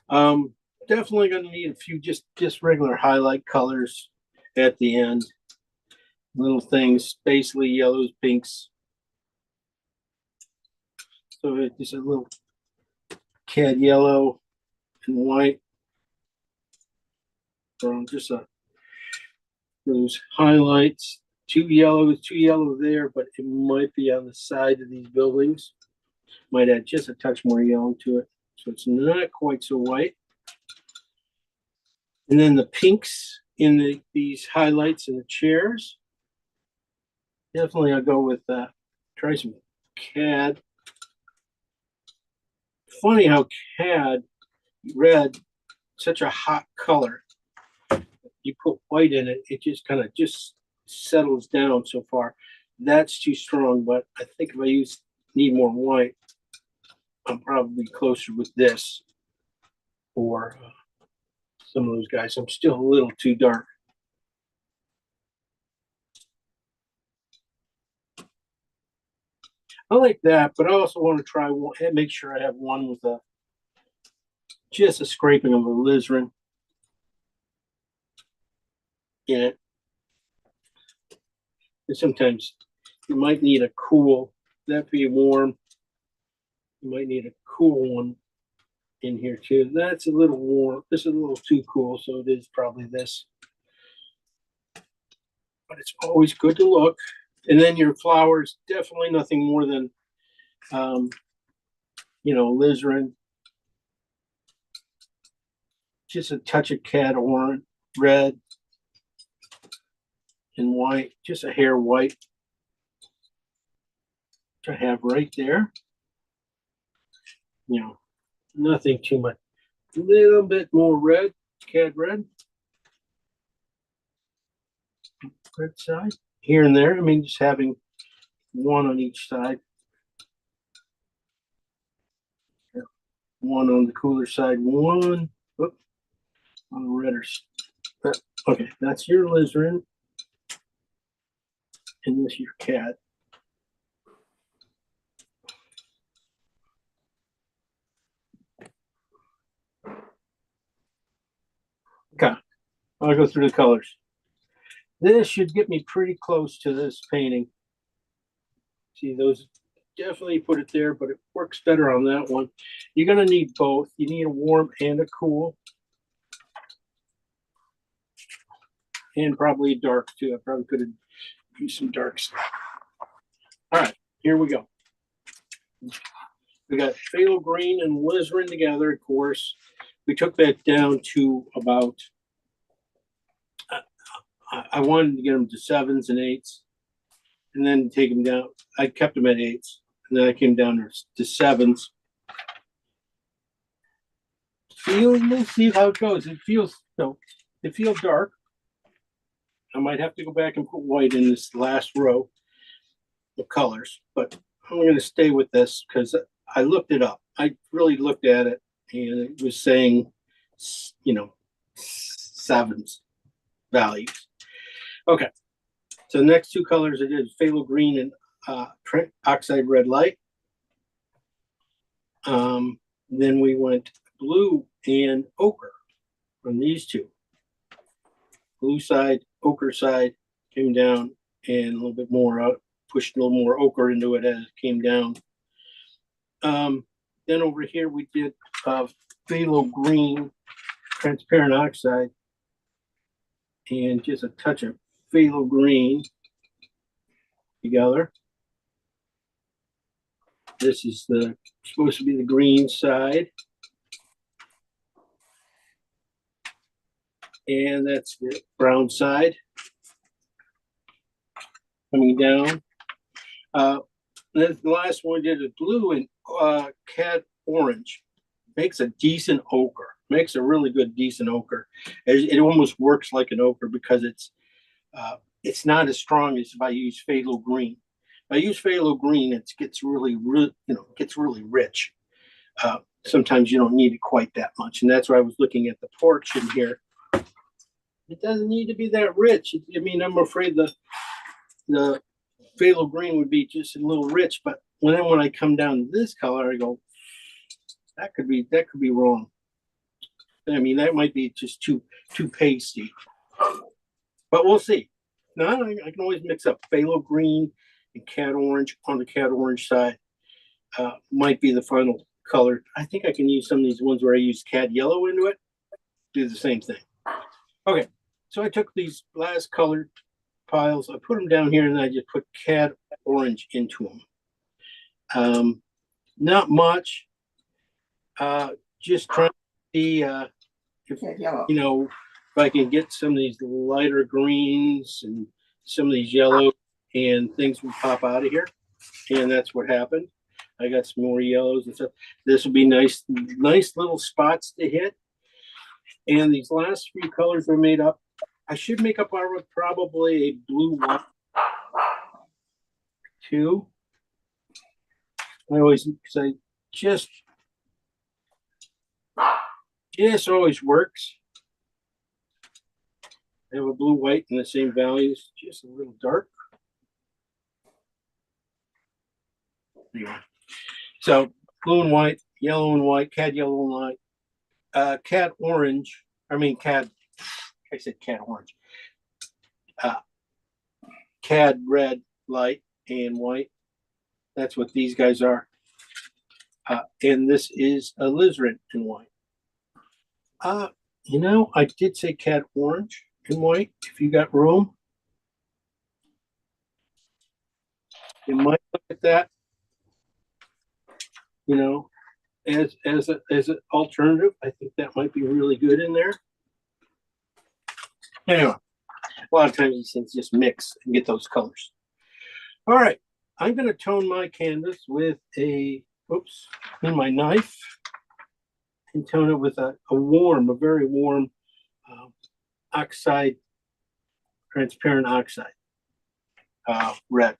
Definitely going to need a few just regular highlight colors at the end. Little things, basically yellows, pinks. So it's just a little cad yellow and white. From just those highlights. Two yellow there, but it might be on the side of these buildings. Might add just a touch more yellow to it, so it's not quite so white. And then the pinks in these highlights in the chairs. Definitely I'll go with try some cad. Funny how cad red, such a hot color. You put white in it, it just kind of just settles down so far. That's too strong, but I think if I need more white, I'm probably closer with this or some of those guys. I'm still a little too dark. I like that, but I also want to try one, make sure I have one with just a scraping of alizarin in it. And sometimes you might need a cool, that be warm. You might need a cool one in here too. That's a little warm. This is a little too cool, so it is probably this. But it's always good to look. And then your flowers, definitely nothing more than, alizarin. Just a touch of cad orange, red, and white. Just a hair white. To have right there. Nothing too much. A little bit more red, cad red. Red side. here and there. I mean, just having one on each side. One on the cooler side, one whoop, on the redder. Okay, that's your alizarin. And this your cat. Okay, I'll go through the colors. This should get me pretty close to this painting. See, those definitely put it there, but it works better on that one. You're gonna need both. You need a warm and a cool. And probably dark too. I probably could have used some darks. All right, here we go. We got phthalo green and alizarin together, of course. We took that down to about, I wanted to get them to 7s and 8s and then take them down. I kept them at 8s and then I came down to 7s. We'll see how it goes. It feels, it feels dark. I might have to go back and put white in this last row of colors, but I'm going to stay with this because I looked it up. I really looked at it and it was saying, 7s values. Okay. So the next two colors I did phthalo green and oxide red light. Then we went blue and ochre on these two. Blue side, ochre side came down and a little bit more out, pushed a little more ochre into it as it came down. Then over here we did phthalo green transparent oxide and just a touch of phthalo green together. This is supposed to be the green side. And that's the brown side coming down. The last one did a blue and cad orange. Makes a decent ochre. Makes a really good, decent ochre. It almost works like an ochre because it's not as strong as if I use phthalo green. If I use phthalo green, it gets really rich. Sometimes you don't need it quite that much, and that's why I was looking at the porch in here. It doesn't need to be that rich. I mean, I'm afraid the phthalo green would be just a little rich, but when I come down to this color, I go, that could be wrong. I mean, that might be just too pasty, but we'll see. Now I can always mix up phthalo green and cad orange on the cad orange side. Might be the final color. I think I can use some of these ones where I use cad yellow into it. Do the same thing. Okay, so I took these last colored piles, I put them down here, and I just put cad orange into them. Not much. Just trying to see if I can get some of these lighter greens and some of these yellows, and things will pop out of here. And that's what happened. I got some more yellows and stuff. This will be nice little spots to hit. And these last few colors are made up. I should make up probably a blue one too. I always say just always works. I have a blue white in the same values, just a little dark. Anyway, so blue and white, yellow and white, cad yellow and white, cad orange. I said cad orange. Cad red, light, and white. That's what these guys are. And this is alizarin in white. I did say cad orange and white. If you got room, you might look at that. As an alternative, I think that might be really good in there. Anyway, a lot of times these things just mix and get those colors. All right, I'm going to tone my canvas with in my knife, and tone it with a very warm oxide, transparent oxide. red.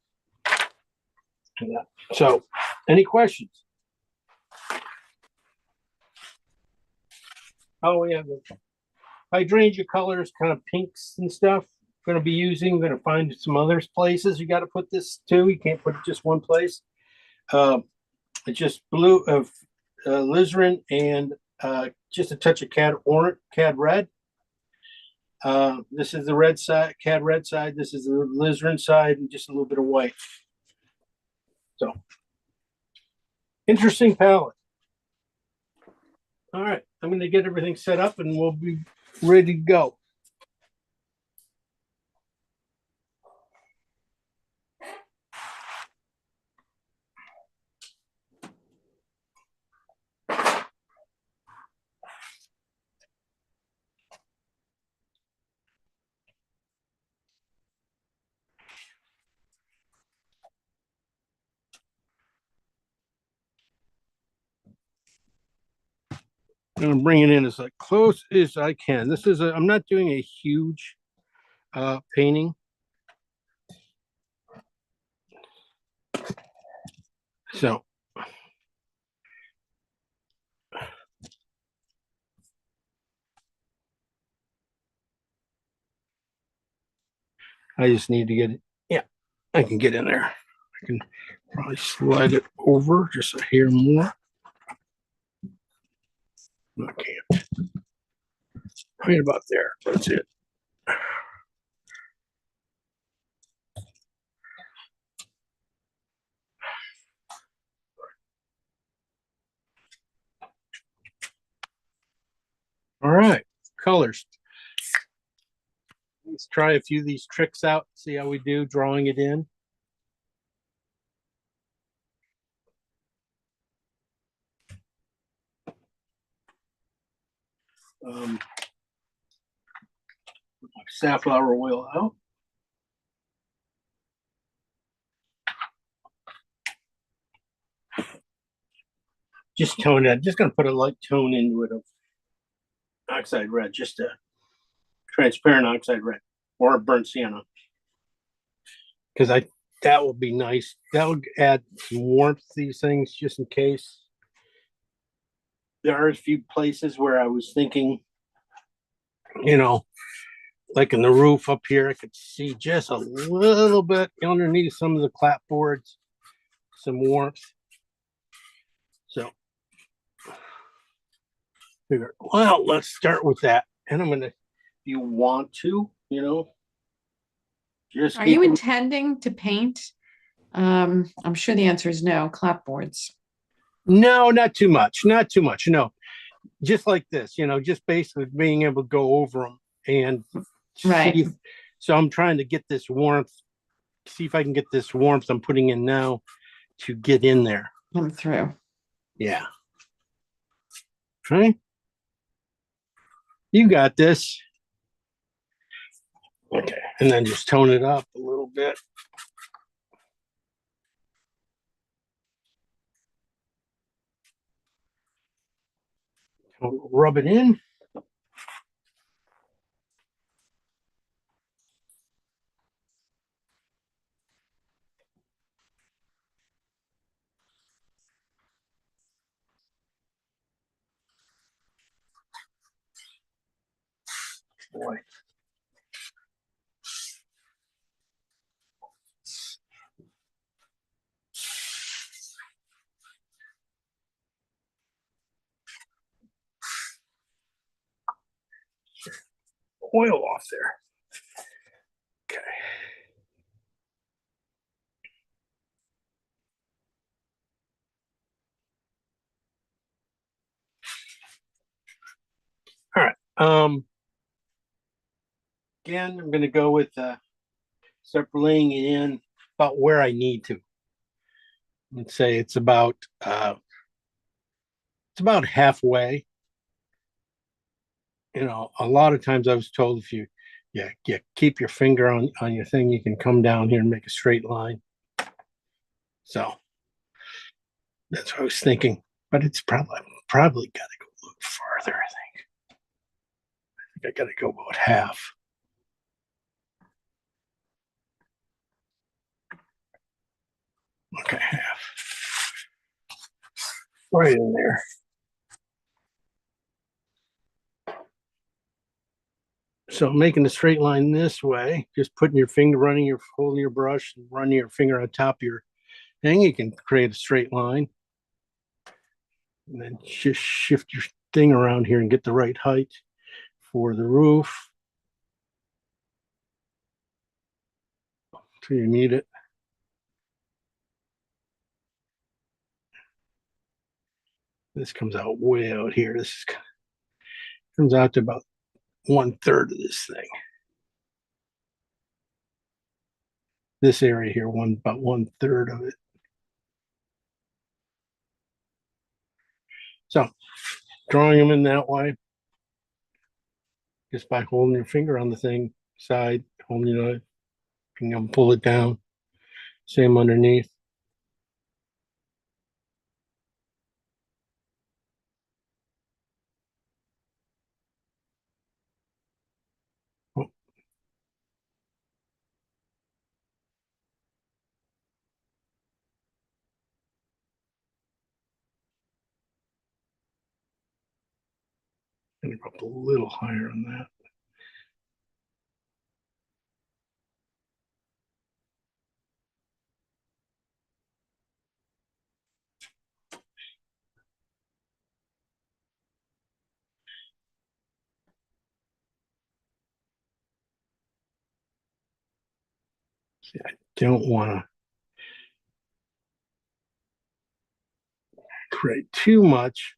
So, any questions? Oh, yeah, the hydrangea colors, kind of pinks and stuff. Going to be using. Going to find some other places. You got to put this too. You can't put it just one place. It's just blue of alizarin and just a touch of cad red. This is the red side, cad red side. This is the alizarin side, and just a little bit of white. So, interesting palette. All right, I'm going to get everything set up, and we'll be ready to go. I'm going to bring it in as close as I can. This is I'm not doing a huge painting. So I just need to get it. Yeah, I can get in there. I can probably slide it over just a hair more. I can't. Right about there. That's it. All right, colors. Let's try a few of these tricks out, see how we do drawing it in. Put my safflower oil out. Just tone it. Just going to put a light tone into it of oxide red, just a transparent oxide red or a burnt sienna. Because that will be nice. That will add some warmth to these things just in case. There are a few places where I was thinking, you know, like in the roof up here, I could see just a little bit underneath some of the clapboards, some warmth. So, figure, well, let's start with that. And I'm gonna, if you want to, just Are you intending to paint? I'm sure the answer is no, clapboards. No, not too much. Not too much. No, just like this, just basically being able to go over them and Right. see. So I'm trying to get this warmth, see if I can get this warmth I'm putting in now to get in there. Come through. Yeah. Okay. You got this. Okay. And then just tone it up a little bit. Rub it in. Boy. Oil off there. Okay. All right. Again, I'm going to go with start laying it in about where I need to. Let's say it's about halfway. A lot of times I was told if you keep your finger on your thing, you can come down here and make a straight line. So that's what I was thinking, but it's probably got to go a little farther. I think I got to go about half. right in there. So making a straight line this way, just putting your finger, holding your brush, and running your finger on top of your thing, you can create a straight line. And then just shift your thing around here and get the right height for the roof. So you need it. This comes out way out here. Comes out to about 1/3 of this thing. This area here, about 1/3 of it. So drawing them in that way, just by holding your finger on the thing side, holding it, you can pull it down. Same underneath. Oh. And up a little higher on that. See, I don't want to create too much.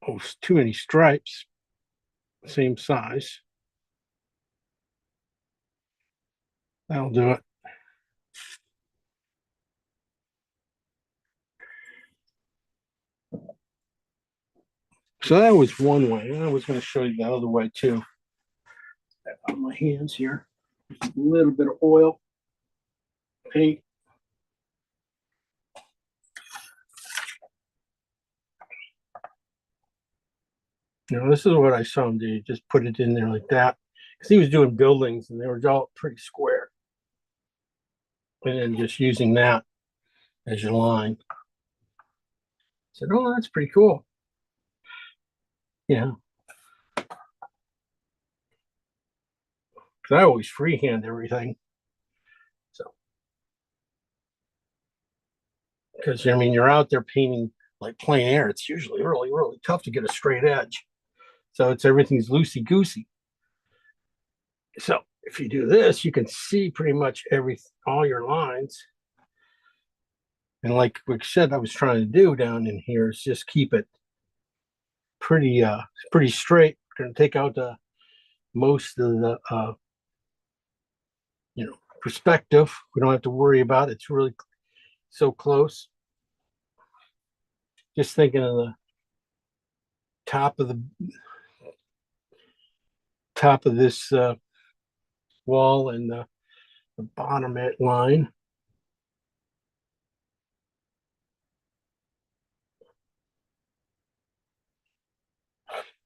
Oh, too many stripes, same size. That'll do it. So that was one way. I was going to show you the other way too. On my hands here, just a little bit of oil, paint. Now this is what I saw him do. Just put it in there like that, because he was doing buildings and they were all pretty square. And then just using that as your line. I said, oh, that's pretty cool. Yeah. Because I always freehand everything. So, because I mean, you're out there painting like plein air. It's usually really, really tough to get a straight edge. So everything's loosey goosey. So if you do this, you can see pretty much all your lines. And like we said, I was trying to do down in here is just keep it pretty straight. We're going to take out most of the perspective. We don't have to worry about it. It's really so close. Just thinking of the top of this wall and the bottom line.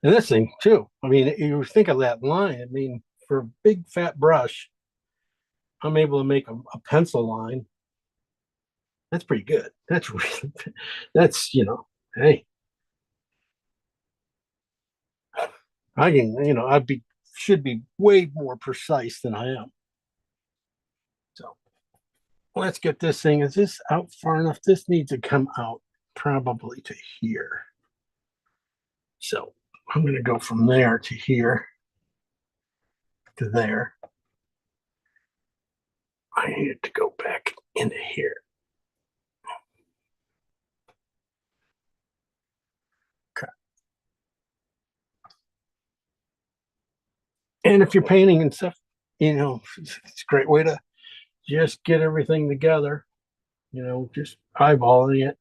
And this thing too. I mean, you think of that line. I mean, for a big fat brush, I'm able to make a pencil line. That's pretty good. That's really, hey, I can, should be way more precise than I am. So let's get this thing. Is this out far enough? This needs to come out probably to here. So I'm going to go from there to here to there. I need to go back into here. Okay. And if you're painting and stuff, it's a great way to just get everything together, just eyeballing it,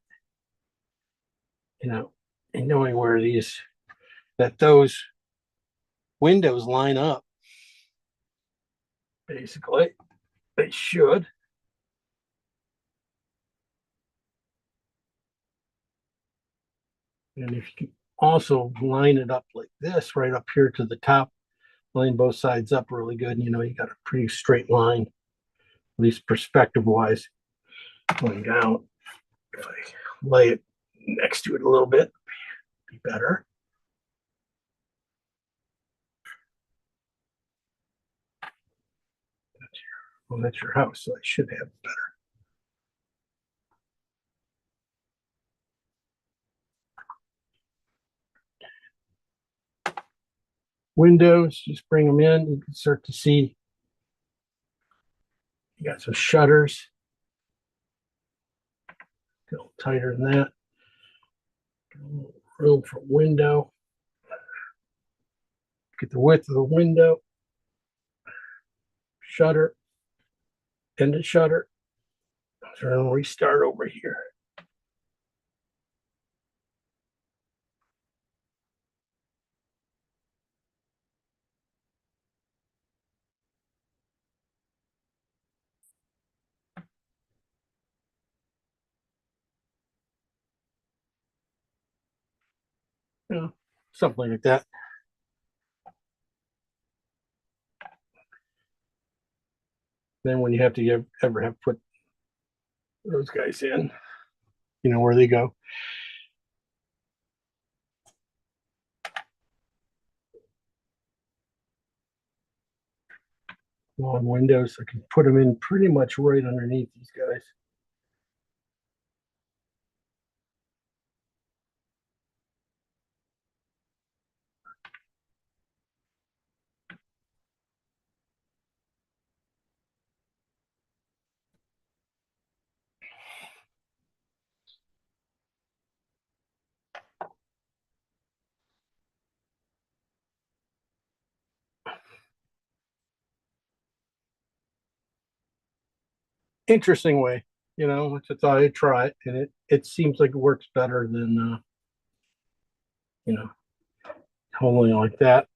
and knowing where those windows line up. Basically, they should. And if you can also line it up like this, right up here to the top, line both sides up really good, you got a pretty straight line, at least perspective wise, going down. If I lay it next to it a little bit, be better. Well, that's your house, so I should have better. Windows, just bring them in. You can start to see you got some shutters. A little tighter than that. Room for window. Get the width of the window. Shutter. End of shutter. So I'll restart over here. Yeah, something like that. Then when you have to ever have put those guys in, you know where they go. Long windows, I can put them in pretty much right underneath these guys. Interesting way, you know. I just thought I'd try it, and it seems like it works better than you know, holding like that.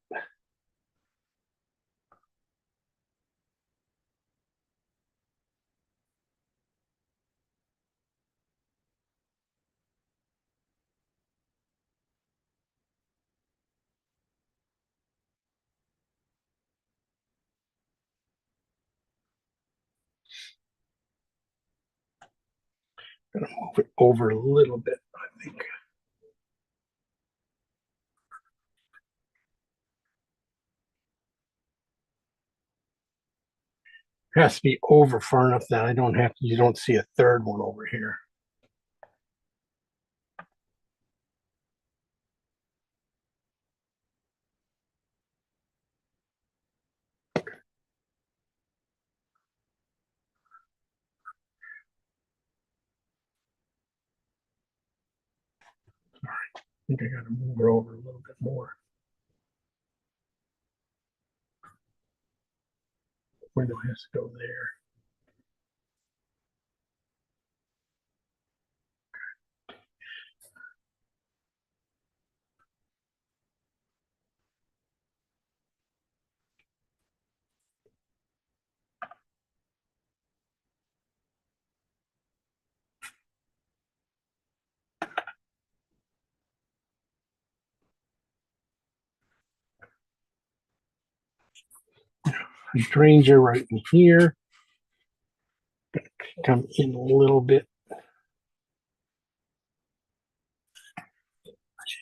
Gonna move it over a little bit, I think. It has to be over far enough that I don't have to, you don't see a third one over here. I think I gotta move her over a little bit more. Window has to go there. Hydrangea right in here. Come in a little bit.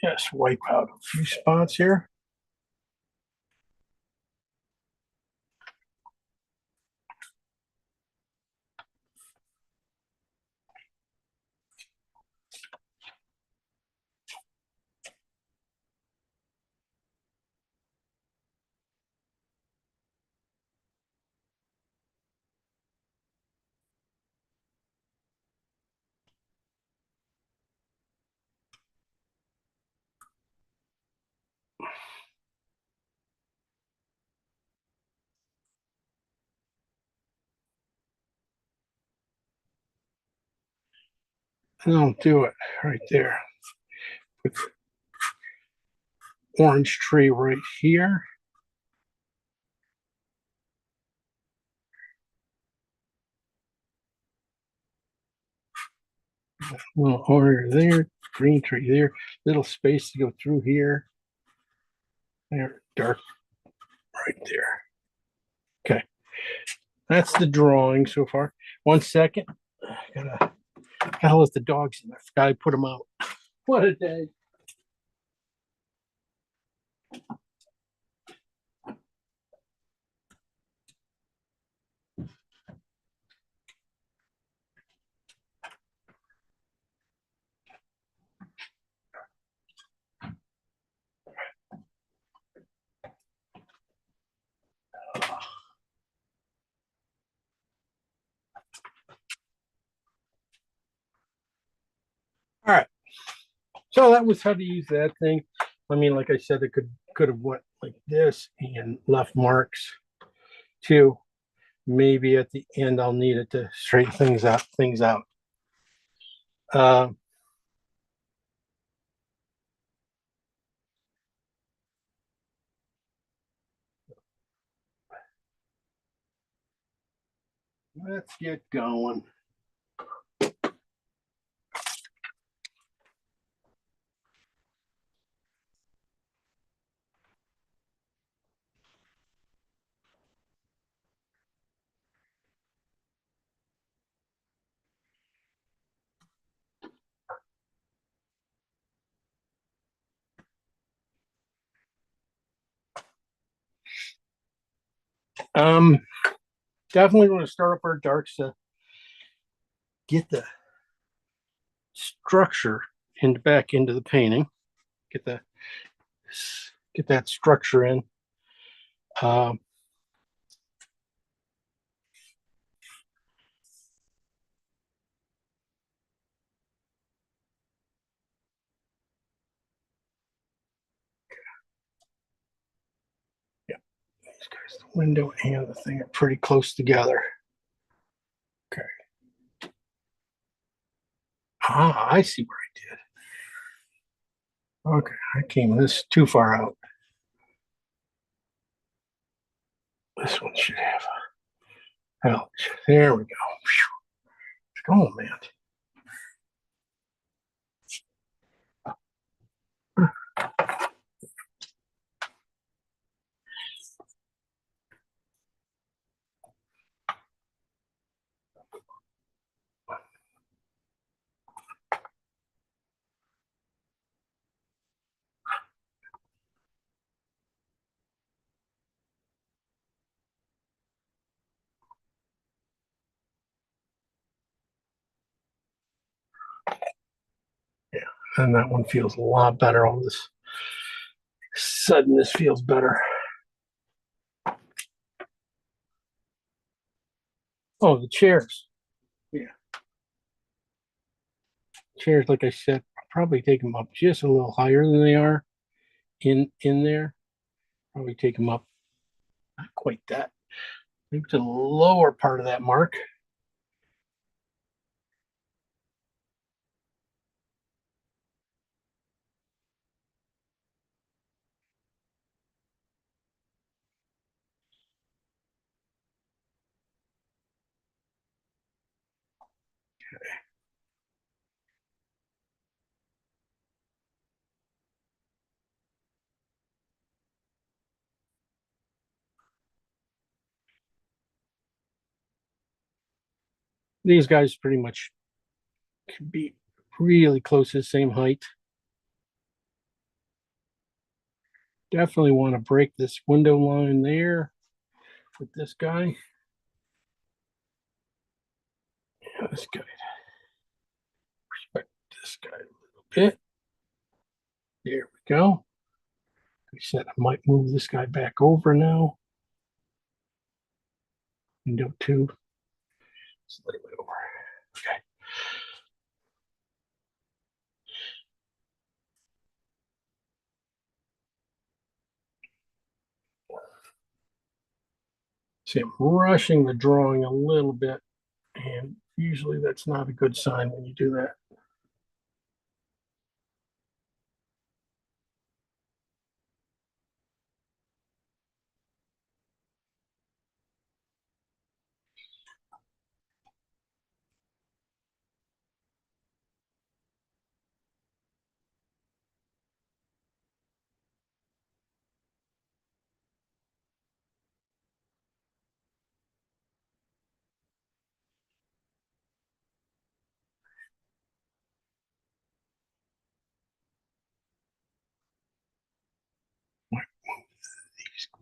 Just wipe out a few spots here. And I'll do it right there. Put orange tree right here. Little orange there, green tree there, little space to go through here. There, dark right there. Okay, that's the drawing so far. 1 second. I gotta Hell is the dogs in there? I forgot I put them out. What a day. All right. So that was how to use that thing. I mean, like I said, it could have went like this and left marks too. Maybe at the end I'll need it to straighten things out. Uh, let's get going. Um, Definitely want to start up our darks to get the structure back into the painting. Get the get that structure in. Um, yeah, these guys, the window and the thing are pretty close together. Okay. Ah, I see where I did. Okay, I came this too far out. This one should have a ouch. There we go. Oh man. Yeah, and that one feels a lot better. All this suddenness feels better. Oh, the chairs. Yeah, chairs. Like I said, I'll probably take them up just a little higher than they are in there. Probably take them up, not quite that, maybe to the lower part of that mark. These guys pretty much can be really close to the same height. Definitely want to break this window line there with this guy. Yeah, this guy. Respect this guy a little bit. There we go. I said I might move this guy back over now. Window two. Slightly over. Okay. See, I'm rushing the drawing a little bit, and usually that's not a good sign when you do that.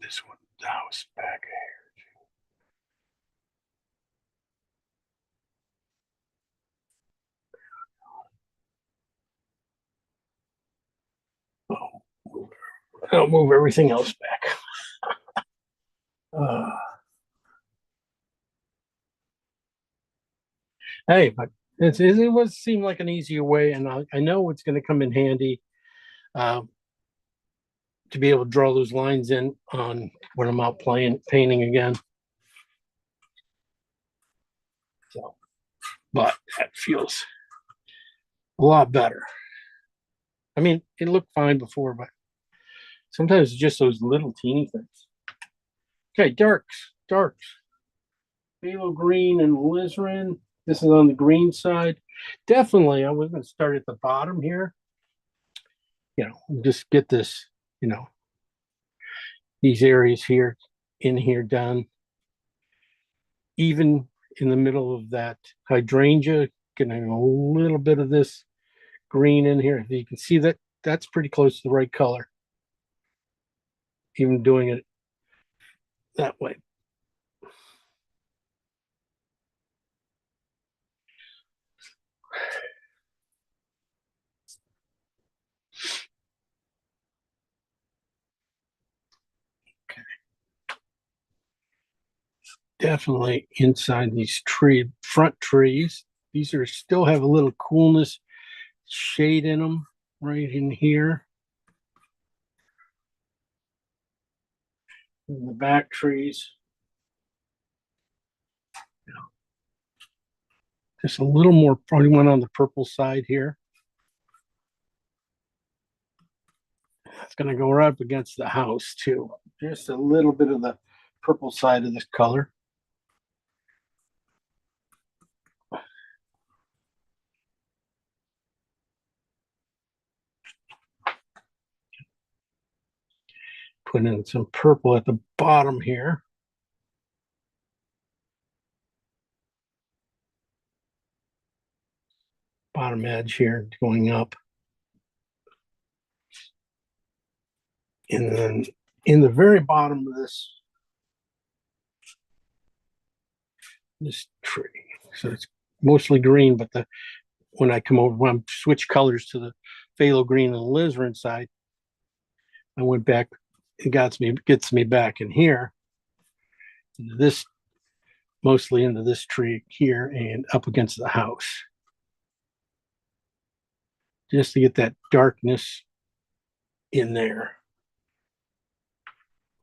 this one, the house back here. I'll move everything else back. Hey, but it was seem like an easier way, and I know it's going to come in handy uh, to be able to draw those lines in on when I'm out painting again. So, but that feels a lot better. I mean, it looked fine before, but sometimes it's just those little teeny things. Okay, darks. Phthalo green and alizarin. This is on the green side. Definitely, I was going to start at the bottom here. Just get this, these areas here, in here done. Even in the middle of that hydrangea, getting a little bit of this green in here. You can see that that's pretty close to the right color. Even doing it that way. Definitely inside these front trees. These are still have a little coolness shade in them right in here. In the back trees. Just a little more, probably one on the purple side here. It's going to go right up against the house too. Just a little bit of the purple side of this color. Put in some purple at the bottom here. Bottom edge here going up. And then in the very bottom of this tree, so it's mostly green, but when I switch colors to the phthalo green and alizarin side, I went back. It gets me back in here. This mostly into this tree here and up against the house, just to get that darkness in there.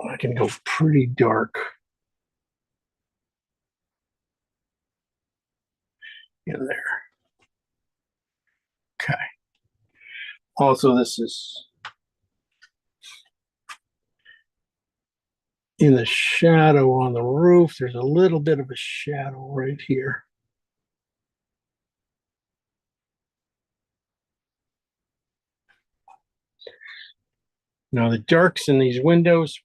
I can go pretty dark in there. Okay. Also, this is in the shadow on the roof. There's a little bit of a shadow right here. Now the darks in these windows,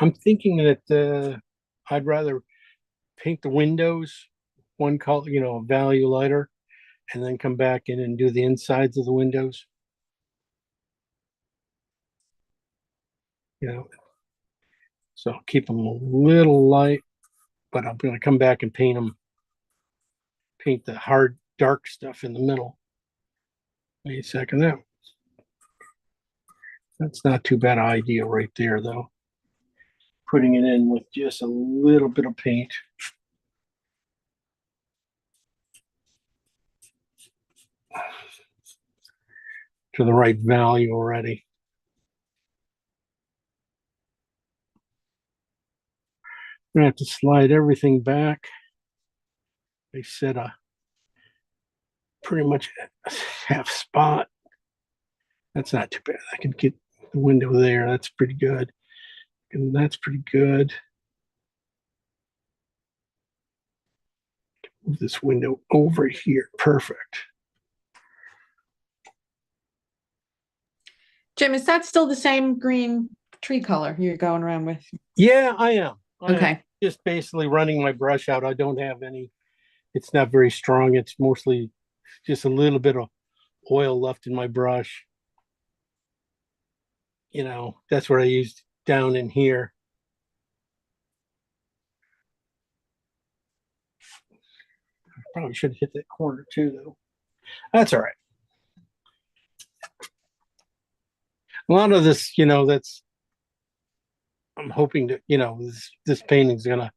I'm thinking that I'd rather paint the windows one color, a value lighter, and then come back in and do the insides of the windows. So I'll keep them a little light, but I'm going to come back and paint the hard dark stuff in the middle. Wait a second. That's not too bad idea right there, though. Putting it in with just a little bit of paint. To the right value already. I'm gonna have to slide everything back. They set a pretty much half spot. That's not too bad. I can get the window there. That's pretty good. And that's pretty good. Move this window over here. Perfect. Jim, is that still the same green tree color you're going around with? Yeah, I am. Okay. Just basically running my brush out. I don't have any, it's not very strong. It's mostly just a little bit of oil left in my brush. You know, that's what I used down in here. Probably should have hit that corner too, though. That's all right. A lot of this, you know, that's, I'm hoping that, you know, this painting's gonna,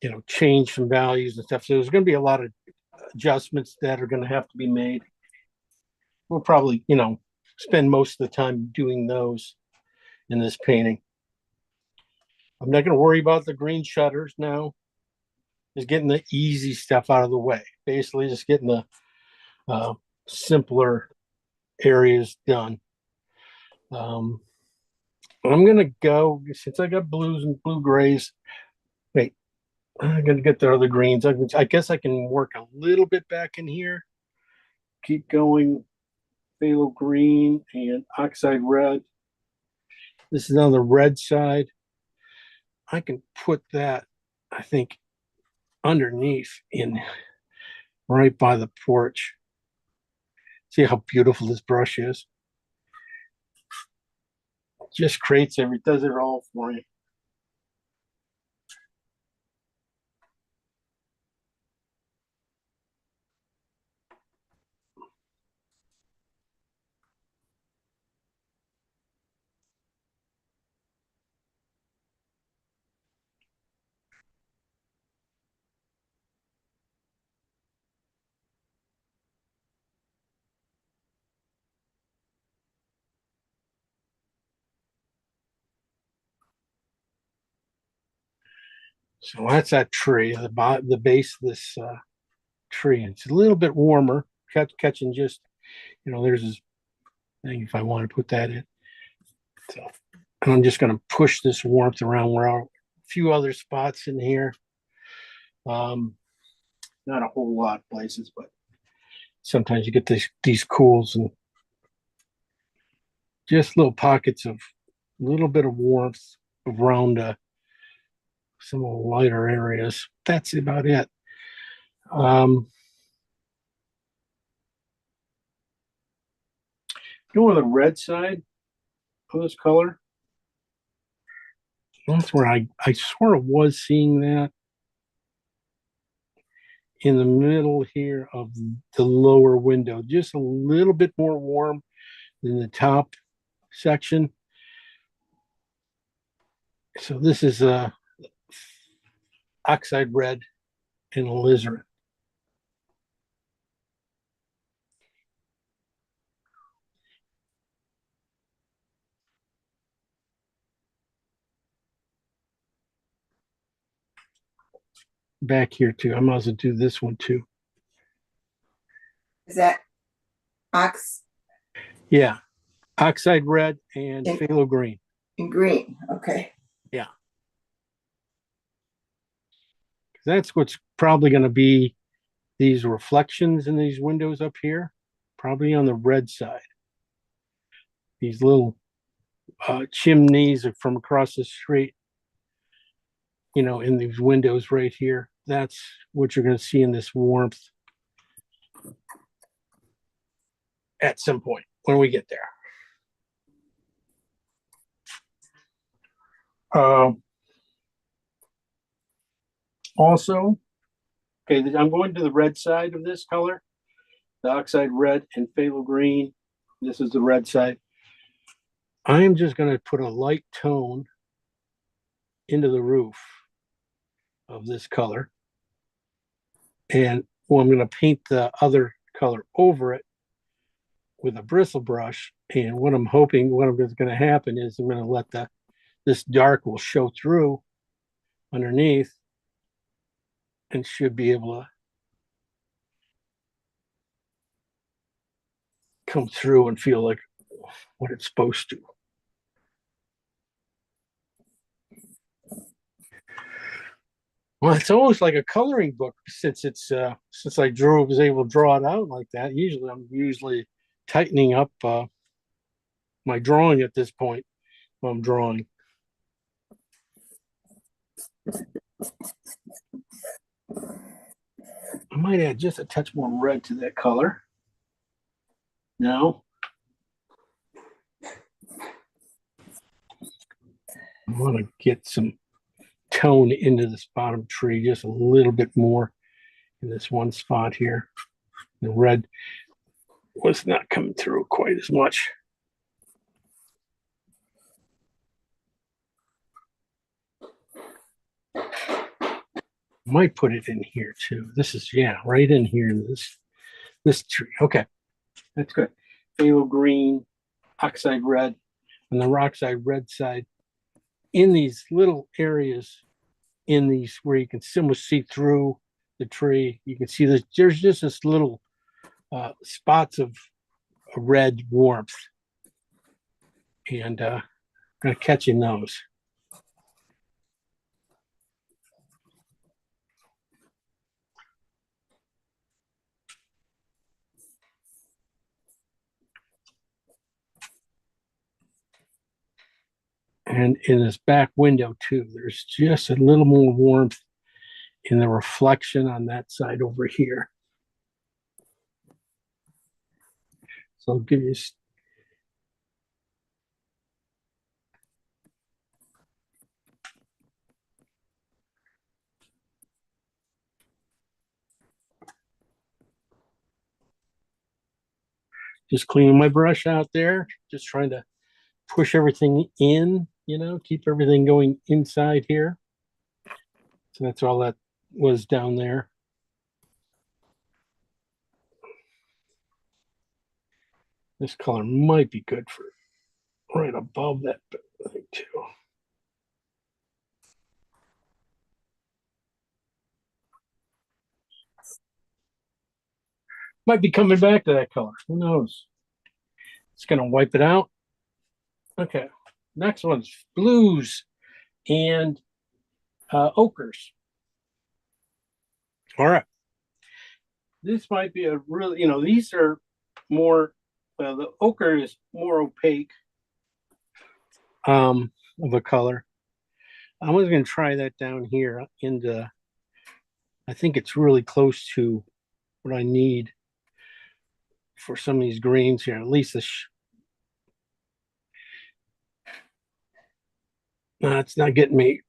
you know, change some values and stuff. So there's gonna be a lot of adjustments that are gonna have to be made. We'll probably, you know, spend most of the time doing those in this painting. I'm not gonna worry about the green shutters now. Just getting the easy stuff out of the way. Basically, just getting the simpler areas done. I'm gonna go, since I got blues and blue grays. Wait, I'm gonna get the other greens. I guess I can work a little bit back in here. Keep going. Phthalo green and oxide red. This is on the red side. I can put that, I think, underneath in right by the porch. See how beautiful this brush is. Just creates does it all for you. So that's that tree, the base of this tree. It's a little bit warmer, catching just, you know, there's this thing if I want to put that in. So, and I'm just going to push this warmth around where a few other spots in here. Not a whole lot of places, but sometimes you get these cools and just little pockets of a little bit of warmth around some of the lighter areas. That's about it. Go on the red side of this color. That's where I sort of was seeing that in the middle here of the lower window, just a little bit more warm than the top section. So this is a oxide red and alizarin. Back here too. I might as well do this one too. Is that ox Yeah. Oxide red and And- phthalo green. and green? Okay. Yeah. That's what's probably going to be these reflections in these windows up here, probably on the red side. These little chimneys from across the street, you know, in these windows right here. That's what you're going to see in this warmth at some point when we get there. Also, okay, I'm going to the red side of this color, the oxide red and phthalo green. This is the red side. I am just going to put a light tone into the roof of this color. And well, I'm going to paint the other color over it with a bristle brush. And what I'm hoping, what is going to happen is I'm going to let this dark will show through underneath and should be able to come through and feel like what it's supposed to. Well, it's almost like a coloring book since it's since I was able to draw it out like that. Usually I'm tightening up my drawing at this point when I'm drawing. I might add just a touch more red to that color. No. I want to get some tone into this bottom tree just a little bit more in this one spot here. The red was not coming through quite as much. Might put it in here too. This is, yeah, right in here in this tree. Okay, that's good. Phthalo green, oxide red, and the oxide red side in these little areas in these where you can almost see through the tree. You can see there's just this little spots of red warmth, and I'm gonna catch in those. And in this back window too, there's just a little more warmth in the reflection on that side over here. So I'll give you just cleaning my brush out there, just trying to push everything in, keep everything going inside here. So that's all that was down there. This color might be good for right above that thing too. Might be coming back to that color. Who knows? It's going to wipe it out. Okay. Next one's blues and ochres. All right. This might be a really, these are more, the ochre is more opaque of a color. I was going to try that down here into, I think it's really close to what I need for some of these greens here. At least this, it's not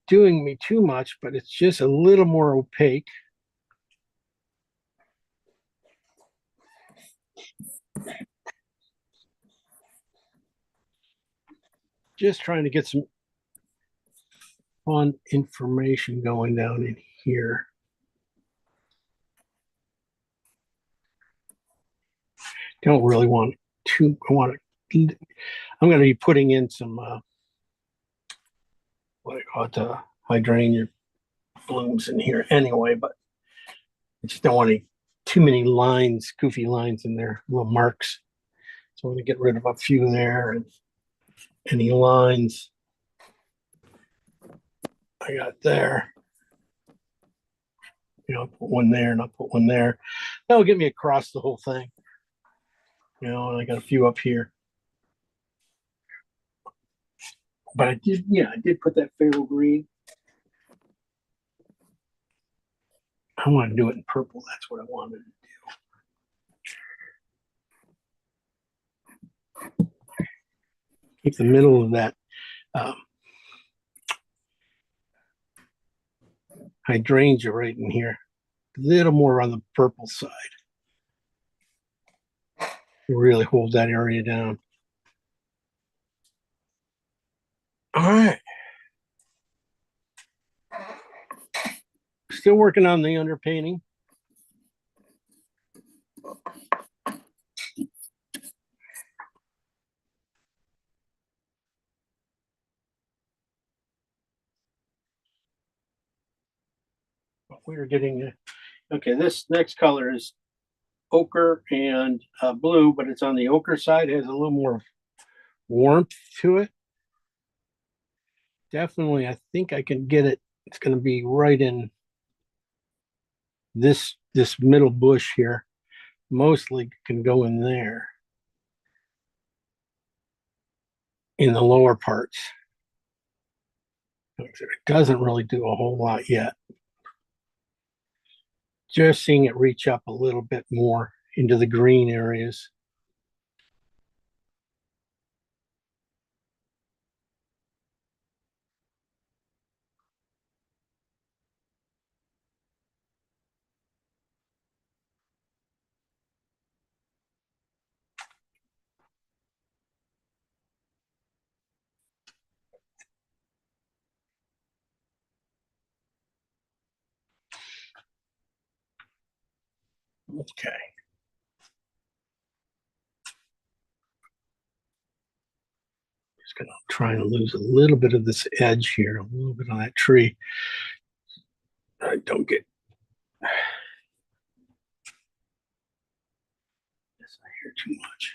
doing me too much, but it's just a little more opaque. Just trying to get some fun information going down in here. Don't really want to, I'm going to be putting in some, what I call it, hydrangea blooms in here anyway, but I just don't want too many lines, goofy lines in there, little marks. So I'm going to get rid of a few there and any lines I got there. I'll put one there and I'll put one there. That'll get me across the whole thing. And I got a few up here. But I did put that phthalo green. I want to do it in purple. That's what I wanted to do. Keep the middle of that hydrangea right in here. A little more on the purple side. Really hold that area down. All right. Still working on the underpainting. We're getting, okay, this next color is ochre and blue, but it's on the ochre side. It has a little more warmth to it. Definitely, I think I can get it. It's going to be right in this middle bush here. Mostly can go in there in the lower parts. It doesn't really do a whole lot yet. Just seeing it reach up a little bit more into the green areas. Okay. Just gonna try and lose a little bit of this edge here, a little bit on that tree. I don't get this here too much.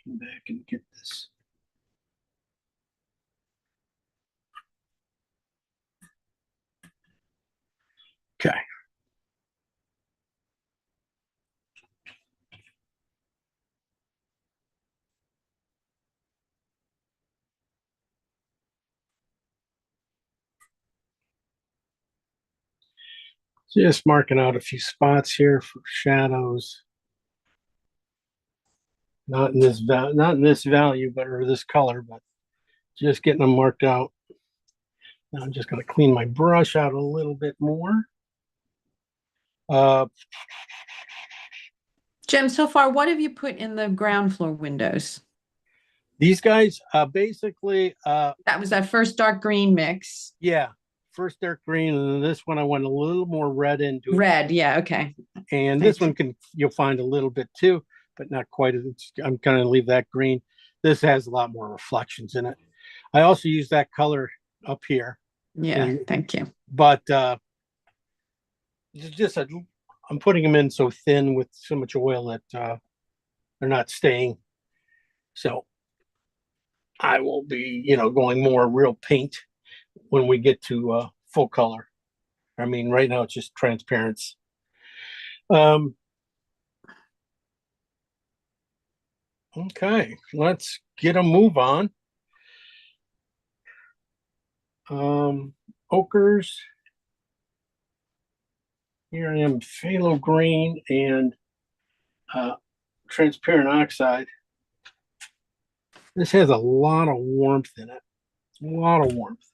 Come back and get this. Okay. Just marking out a few spots here for shadows. Not in this value, but or this color, but just getting them marked out. Now I'm just going to clean my brush out a little bit more. Jim, so far, what have you put in the ground floor windows? These guys, basically, That was that first dark green mix. yeah, first dark green, and then this one I went a little more red into it. Red, yeah, okay. And this one you'll find a little bit too, but not quite as. I'm gonna leave that green. This has a lot more reflections in it. I also use that color up here. Yeah, thank you. But I'm putting them in so thin with so much oil that they're not staying. So I will be, going more real paint when we get to full color. I mean, right now it's just transparency. Okay, let's get a move on. Ochres. Here I am, phthalo green and transparent oxide. This has a lot of warmth in it, a lot of warmth.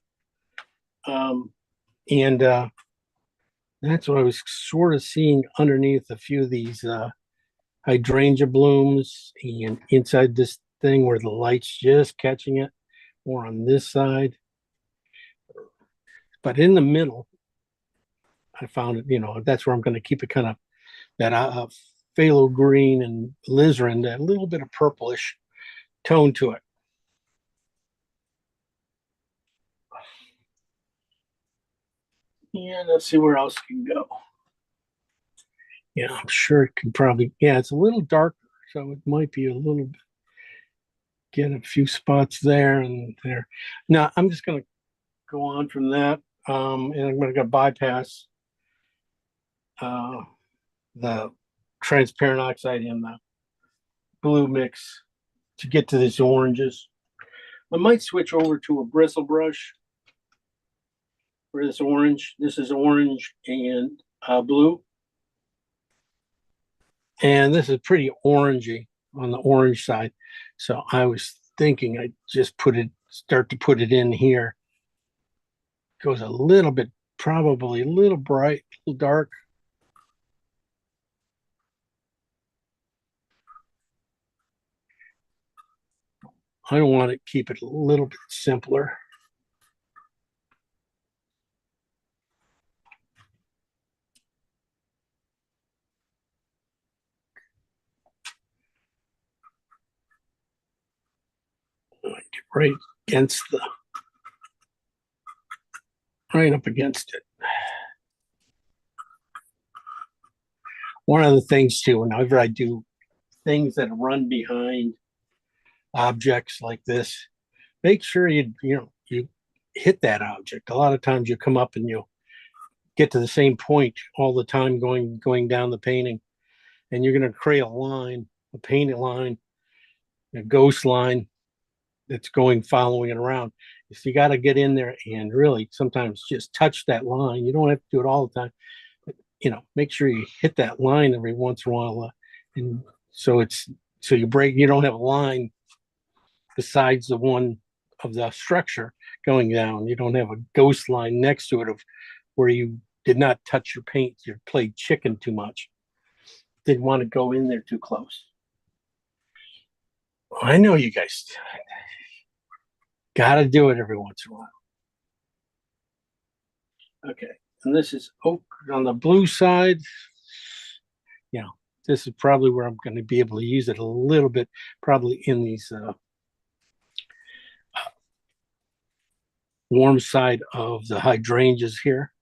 And that's what I was sort of seeing underneath a few of these hydrangea blooms and inside this thing where the light's just catching it, or on this side. But in the middle, I found it, that's where I'm going to keep it kind of that phthalo green and alizarin, that little bit of purplish tone to it. And let's see where else it can go. Yeah, I'm sure it can probably, it's a little darker, so it might be a little bit, get a few spots there and there. Now, I'm just going to go on from that, and I'm going to bypass the transparent oxide in the blue mix to get to these oranges. I might switch over to a bristle brush for this orange. This is orange and blue. And this is pretty orangey on the orange side. So I was thinking I'd just start to put it in here. Goes a little bit, probably a little bright, a little dark. I don't want to keep it a little bit simpler. Get right up against it. One of the things too, whenever I do things that run behind objects like this, make sure you hit that object. A lot of times you come up and you get to the same point all the time going down the painting, and you're going to create a painted line, a ghost line that's following it around. So you got to get in there and really sometimes just touch that line. You don't have to do it all the time, but make sure you hit that line every once in a while, and so you don't have a line besides the one of the structure going down. You don't have a ghost line next to it of where you did not touch your paint. You played chicken too much. Didn't want to go in there too close. I know you guys Gotta do it every once in a while. Okay, and this is oak on the blue side. You know, this is probably where I'm going to be able to use it a little bit, probably in these warm side of the hydrangeas here.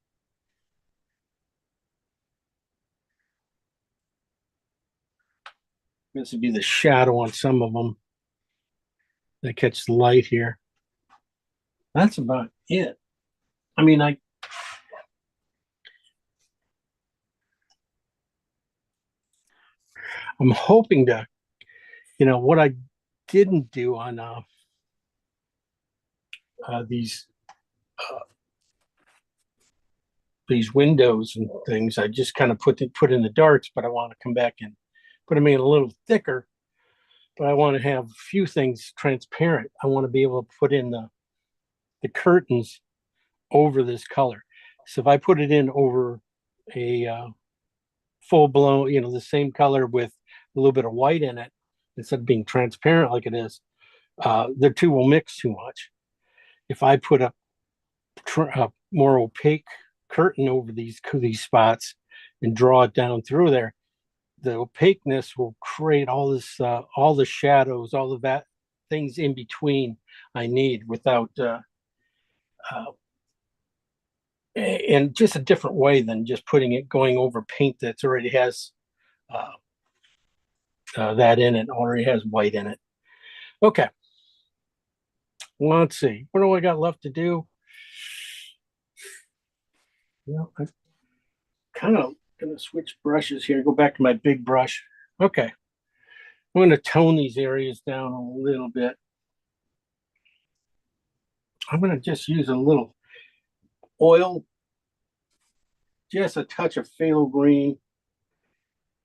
This would be the shadow on some of them that catch the light here. That's about it. I mean, I'm hoping to, what I didn't do on these windows and things, I just kind of put in the darks, but I want to come back and put them in a little thicker. But I want to have a few things transparent. I want to be able to put in the curtains over this color. So if I put it in over a full blown, the same color with a little bit of white in it, instead of being transparent like it is, the two will mix too much. If I put a more opaque curtain over these spots and draw it down through there, the opaqueness will create all this, all the shadows, all of that things in between I need without, and just a different way than just going over paint that's already has that in it, already has white in it. Okay. Let's see. What do I got left to do? I'm kind of going to switch brushes here, go back to my big brush. Okay. I'm going to tone these areas down a little bit. I'm going to just use a little oil, just a touch of phthalo green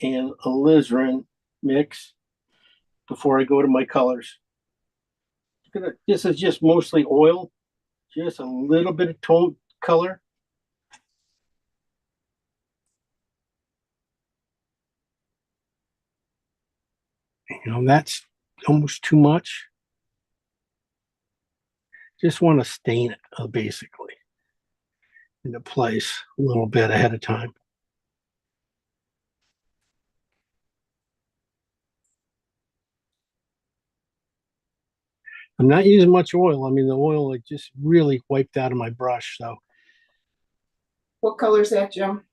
and alizarin mix before I go to my colors. This is just mostly oil, just a little bit of tone color. That's almost too much. Just want to stain it basically into place a little bit ahead of time. I'm not using much oil. I mean, the oil I just really wiped out of my brush. So, What color is that, Jim?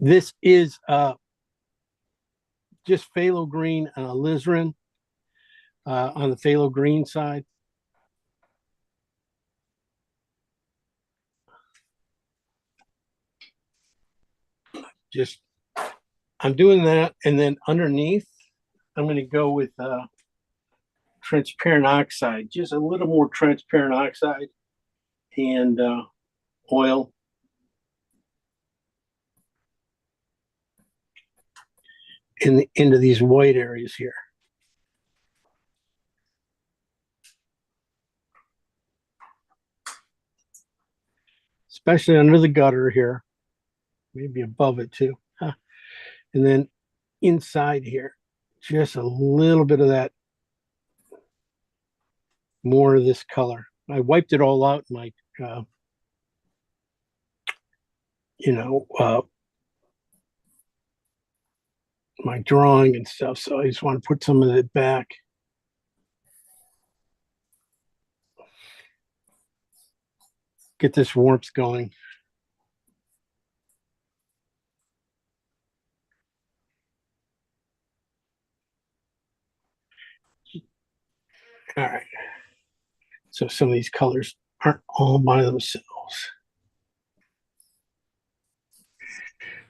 this is just phthalo green and alizarin on the phthalo green side. I'm doing that, and then underneath, I'm going to go with transparent oxide, just a little more transparent oxide and oil. Into these white areas here. Especially under the gutter here, maybe above it too. And then inside here, just a little bit of that, more of this color. I wiped it all out in my, my drawing and stuff. So I just want to put some of it back. Get this warmth going. All right. So some of these colors aren't all by themselves.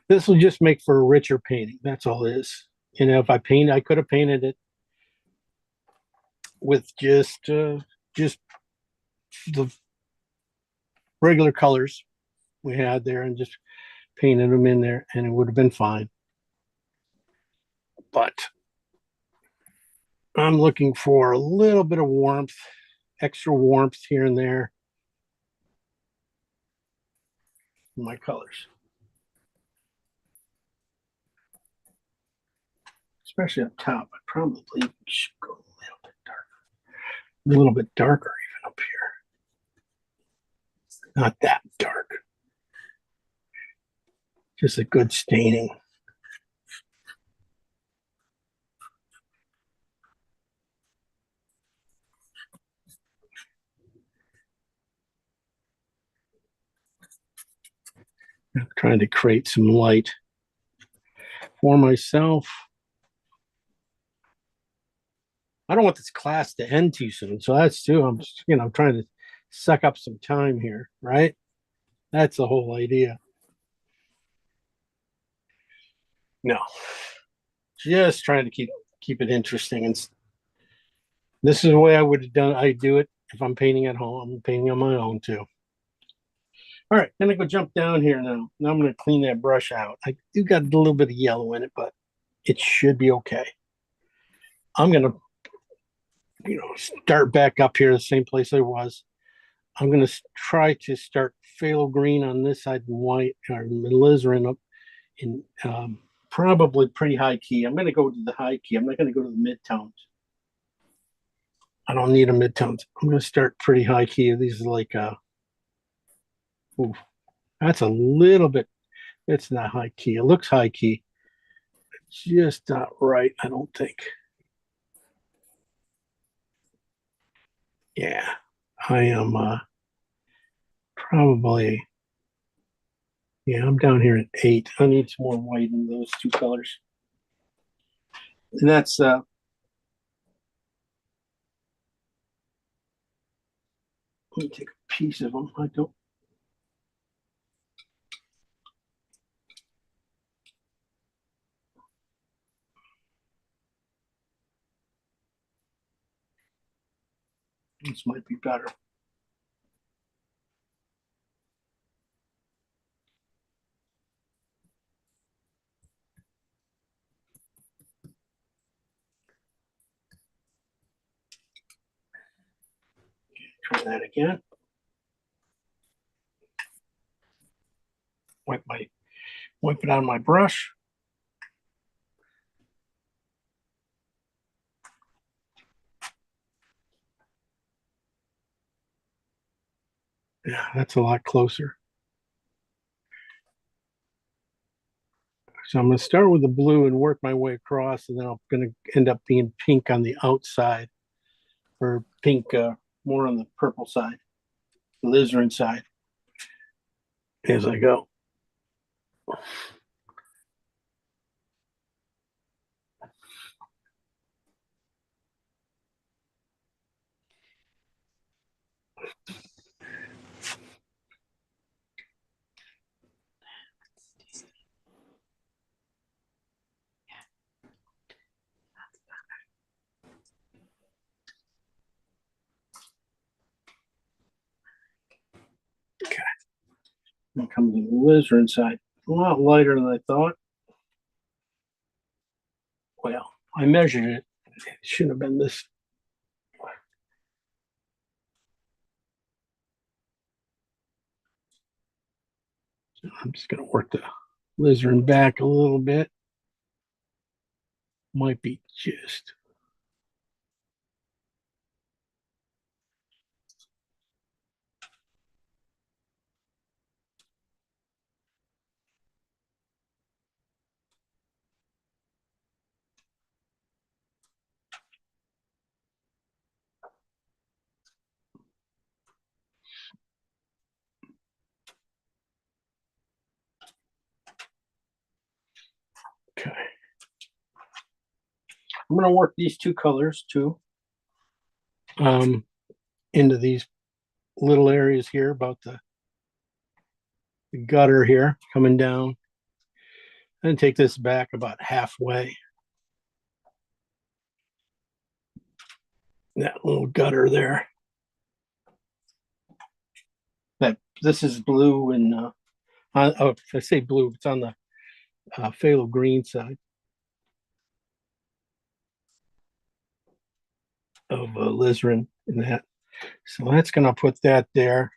This will just make for a richer painting. That's all it is. If I could have painted it with just the regular colors we had there and just painted them in there, and it would have been fine. But I'm looking for a little bit of warmth, extra warmth here and there in my colors. Especially up top, I probably should go a little bit darker, even up here. Not that dark. Just a good staining. I'm trying to create some light for myself. I don't want this class to end too soon, so that's too. I'm just, I'm trying to suck up some time here, right? That's the whole idea. No, just trying to keep it interesting, and this is the way I would have done. I do it if I'm painting at home. I'm painting on my own too. All right, then I go jump down here now. Now I'm going to clean that brush out. I do got a little bit of yellow in it, but it should be okay. I'm going to, start back up here, the same place I was. I'm going to try to start phthalo green on this side and white, or alizarin up in probably pretty high key. I'm going to go to the high key. I'm not going to go to the midtones. I don't need a midtones. I'm going to start pretty high key. These are like, ooh, that's a little bit, it's not high key. It looks high key. It's just not right, I don't think. Yeah, I am probably, yeah, I'm down here at 8. I need some more white in those two colors. And that's let me take a piece of them. I don't. This might be better. Try that again. Wipe it on my brush. Yeah, that's a lot closer. So I'm going to start with the blue and work my way across, and then I'm going to end up being pink on the outside, or pink more on the purple side, the alizarin side, as I go. Okay. Now comes the alizarin side. A lot lighter than I thought. Well, I measured it. It shouldn't have been this. So I'm just going to work the alizarin back a little bit. Might be just. Okay. I'm going to work these two colors too into these little areas here about the gutter here coming down, and take this back about halfway. That little gutter there. That this is blue, and if I say blue, it's on the phthalo green side of alizarin in that. So that's going to put that there.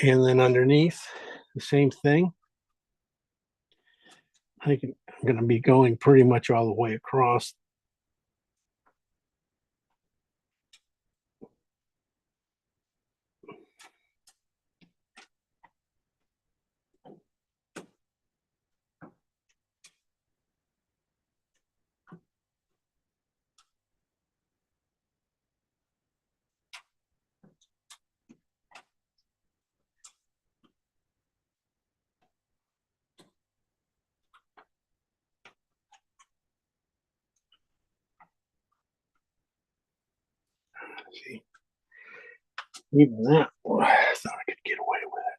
And then underneath, the same thing. I'm going to be going pretty much all the way across. See, even that, I thought I could get away with it.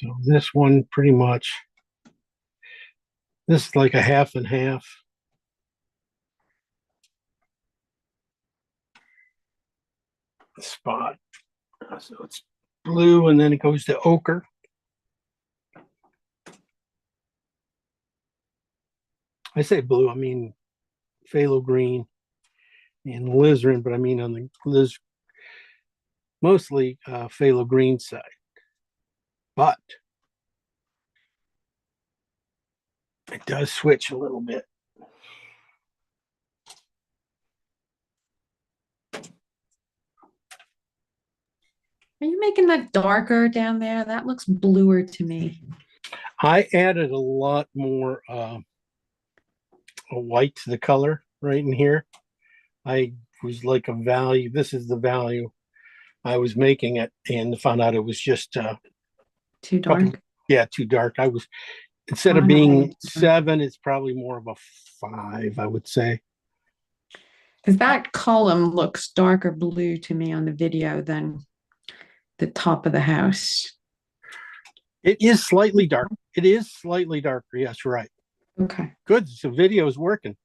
So this one pretty much, this is like a half and half. Spot. So it's blue and then it goes to ochre. I say blue, I mean phthalo green and alizarin, but I mean on the mostly phthalo green side. But it does switch a little bit. Are you making that darker down there? That looks bluer to me. I added a lot more a white to the color right in here. I was like a value. This is the value I was making it, and found out it was just Too dark. too dark. I was instead of Oh, being no. 7, it's probably more of a 5, I would say. Because that column looks darker blue to me on the video than the top of the house. It is slightly dark. It is slightly darker. Yes, right. Okay. Good. So video is working.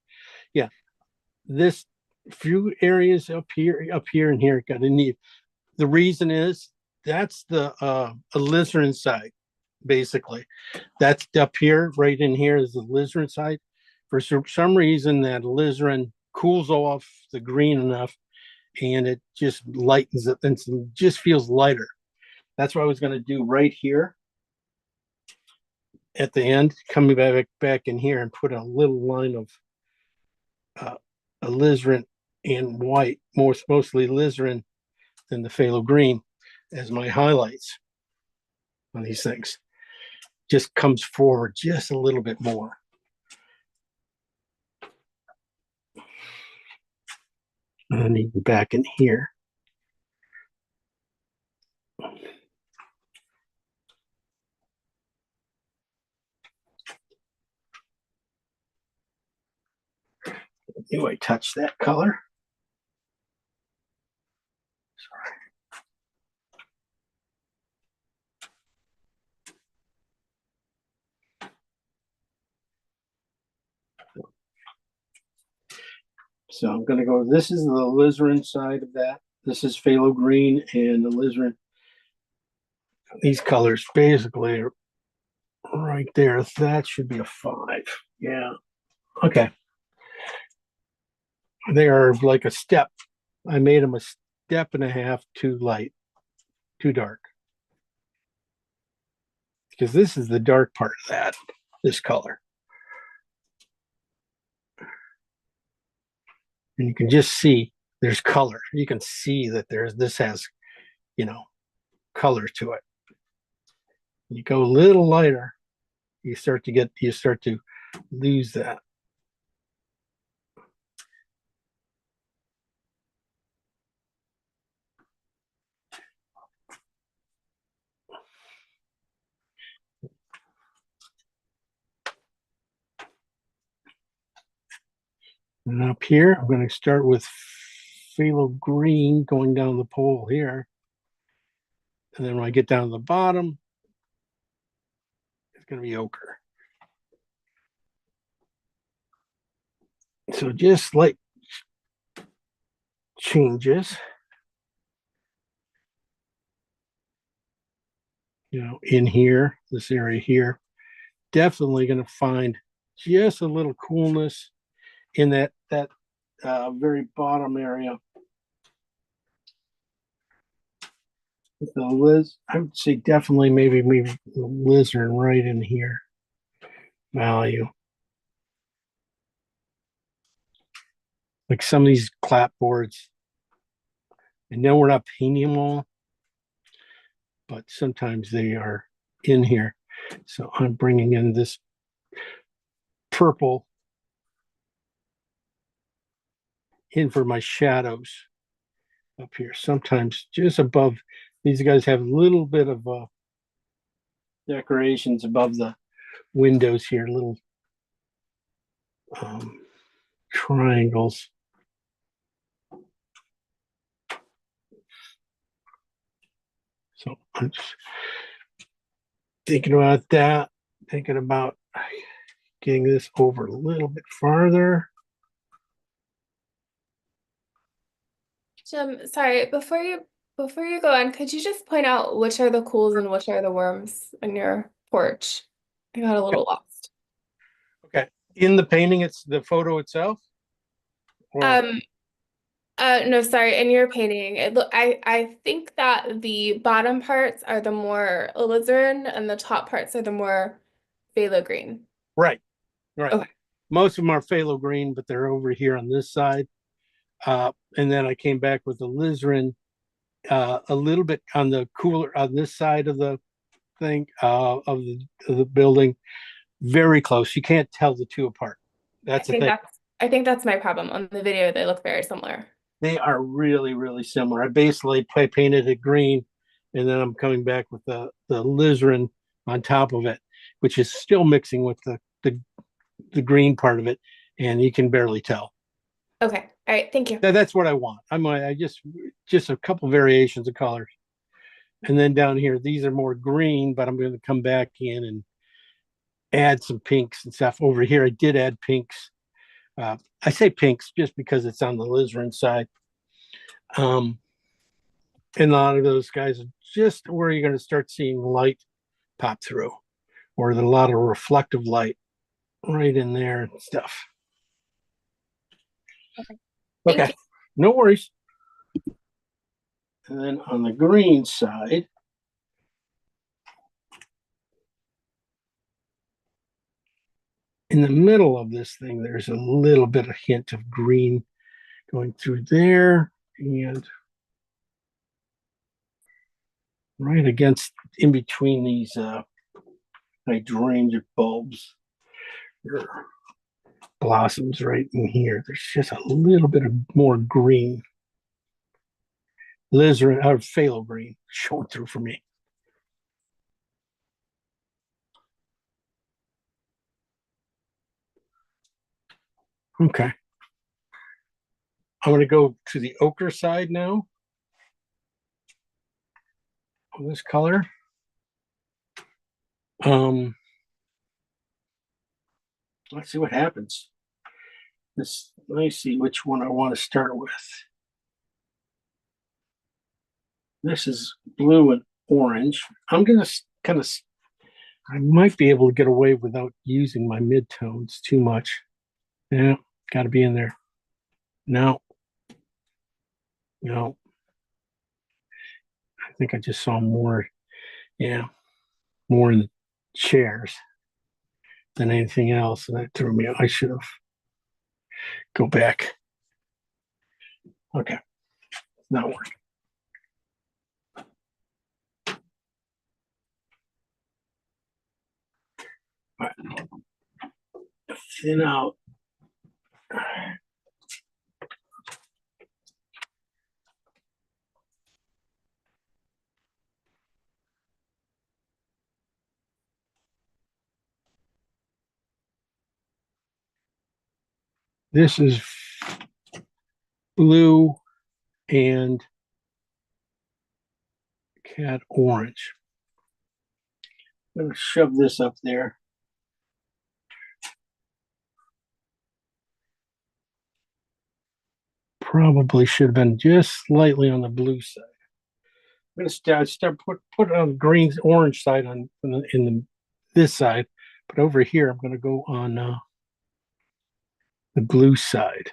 Yeah. This few areas up here, and here got a need. The reason is that's the alizarin side, basically. That's up here, right in here is the alizarin side. For some reason, that alizarin cools off the green enough, and it just lightens it and just feels lighter. That's what I was going to do right here at the end, coming back in here and put a little line of alizarin and white, mostly alizarin than the phthalo green as my highlights on these things. Just comes forward just a little bit more. And even back in here. Do I touch that color? Sorry. So I'm going to go, this is the alizarin side of that. This is phthalo green and alizarin. These colors basically are right there. That should be a 5. Yeah. Okay. They are like a step. I made them a step and a half too light, too dark. Because this is the dark part of that, this color. And you can just see there's color. You can see that this has, color to it. You go a little lighter, you start to lose that. And up here, I'm going to start with phthalo green going down the pole here. And then when I get down to the bottom, it's going to be ochre. So just slight changes. In here, this area here, definitely going to find just a little coolness in that very bottom area. With the I would say definitely maybe alizarin right in here. Value. Like some of these clapboards. I know we're not painting them all, but sometimes they are in here. So I'm bringing in this purple in for my shadows. up here. Sometimes just above. These guys have a little bit of decorations above the windows here, little triangles. So I'm just thinking about that, thinking about getting this over a little bit farther. Jim, sorry, before you go on, could you just point out which are the cools and which are the worms on your porch? I got a little lost. Okay. In the painting, it's the photo itself? Or No, sorry, in your painting, I think that the bottom parts are the more alizarin and the top parts are the more phthalo green. right. Okay. Most of them are phthalo green, but they're over here on this side. And then I came back with alizarin a little bit on the cooler on this side of the thing of the building. Very close. You can't tell the two apart. That's the thing. I think that's my problem. On the video, they look very similar. They are really, really similar. I basically painted it green, and then I'm coming back with the alizarin on top of it, which is still mixing with the green part of it, and you can barely tell. Okay. All right. Thank you. That's what I want. I just a couple variations of colors. And then down here, these are more green, but I'm going to come back in and add some pinks and stuff. Over here, I did add pinks. I say pinks just because it's on the alizarin side. And a lot of those guys are just where you're going to start seeing light pop through, or a lot of reflective light right in there and stuff. Thank Okay, you. no worries. And then on the green side, in the middle of this thing, there's a little bit of hint of green going through there, and right against in between these hydrangea bulbs, there are blossoms right in here. There's just a little bit of more green, alizarin out of phthalo green showing through for me. Okay. I'm going to go to the ochre side now of this color. Let's see what happens. Let me see which one I want to start with. This is blue and orange. I'm going to kind of, I might be able to get away without using my midtones too much. Yeah, got to be in there. No. I think I just saw more, more in the chairs than anything else. And that threw me. I should have go back. Okay. Not working. All right. Thin out. This is blue and cat orange. I'm going to shove this up there. Probably should have been just slightly on the blue side. I'm going to start put on green orange side on in this side, but over here I'm going to go on the blue side,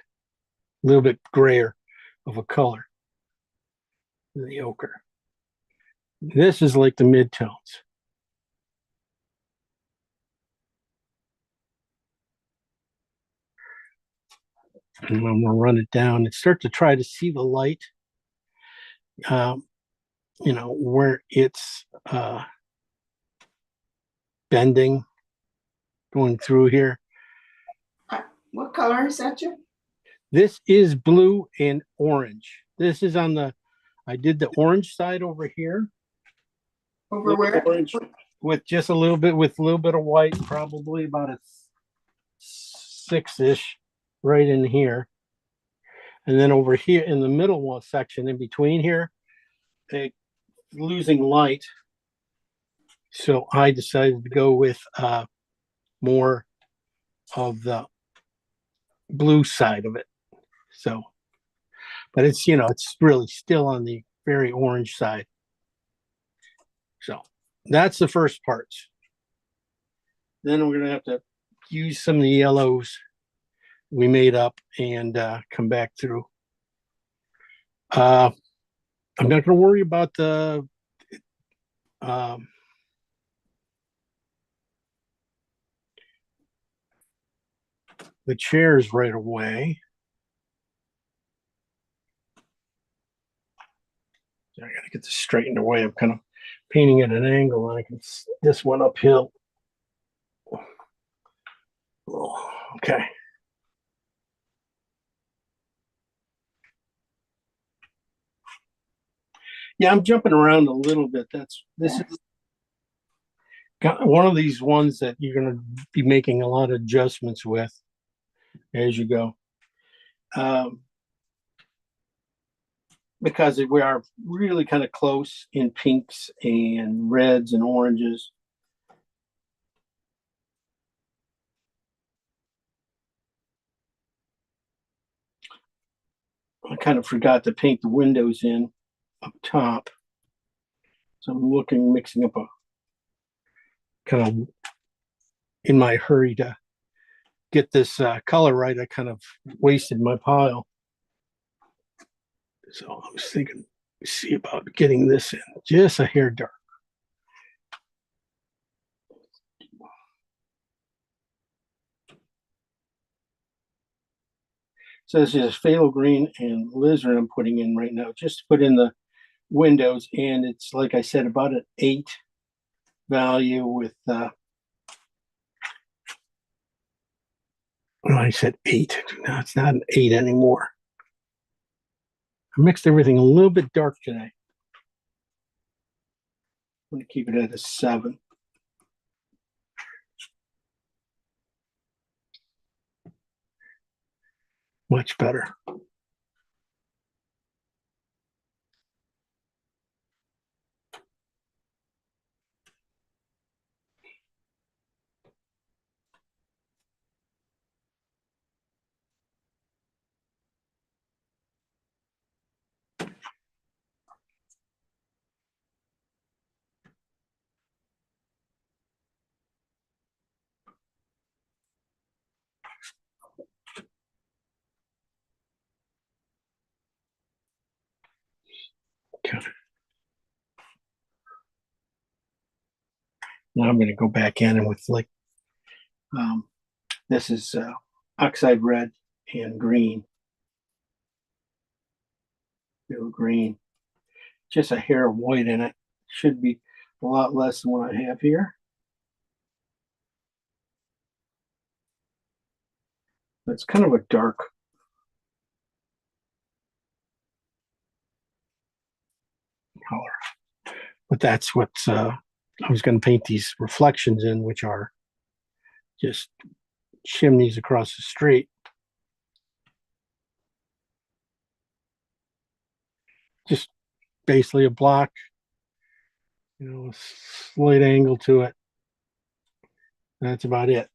a little bit grayer of a color than the ochre. This is like the midtones. And I'm going to run it down and start to try to see the light, where it's bending, going through here. What color is that, Jim? This is blue and orange. This is on the I did the orange side over here. Over where? Orange with just a little bit, with a little bit of white, probably about a 6-ish right in here. And then over here in the middle one section in between here, losing light. So I decided to go with more of the blue side of it. So, but it's, it's really still on the very orange side. So that's the first parts. Then we're going to have to use some of the yellows we made up and come back through. I'm not going to worry about the chairs right away. I got to get this straightened away. I'm kind of painting at an angle, and I can this one uphill. Oh, okay. Yeah, I'm jumping around a little bit. This is one of these ones that you're going to be making a lot of adjustments with as you go. Because we are really kind of close in pinks and reds and oranges. I kind of forgot to paint the windows in up top. So I'm mixing up a kind of in my hurry to get this color right. I kind of wasted my pile. So I was thinking, see about getting this in just a hair dark. So this is phthalo green and alizarin I'm putting in right now, just to put in the windows. And it's, like I said, about an 8 value with, I said 8. No, it's not an 8 anymore. I mixed everything a little bit dark today. I'm going to keep it at a 7. Much better. Okay. Now I'm going to go back in and with this is oxide red and green. Little green. Just a hair of white in it. Should be a lot less than what I have here. It's kind of a dark color. But that's what I was going to paint these reflections in, which are just chimneys across the street. Just basically a block, a slight angle to it. That's about it.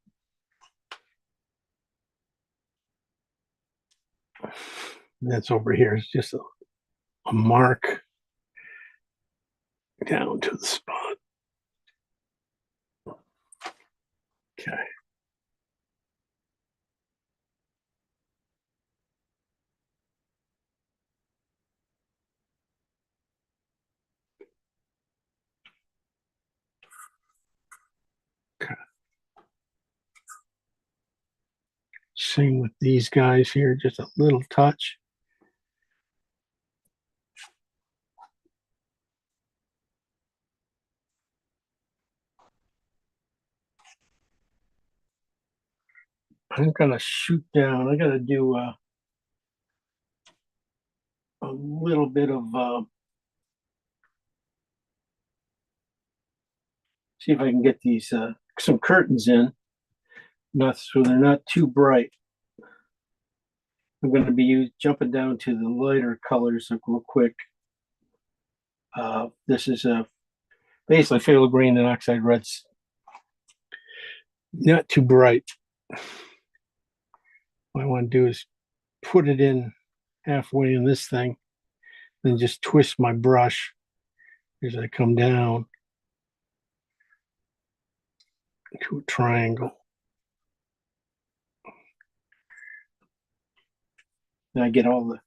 That's over here. It's just a mark down to the spot. Okay. Okay. Same with these guys here, just a little touch. I'm gonna shoot down. I gotta do a little bit of See if I can get these some curtains in, not so they're not too bright. I'm going to be jumping down to the lighter colors real quick. This is basically phthalo green and oxide reds. Not too bright. What I want to do is put it in halfway in this thing, then just twist my brush as I come down into a triangle. Then I get all the.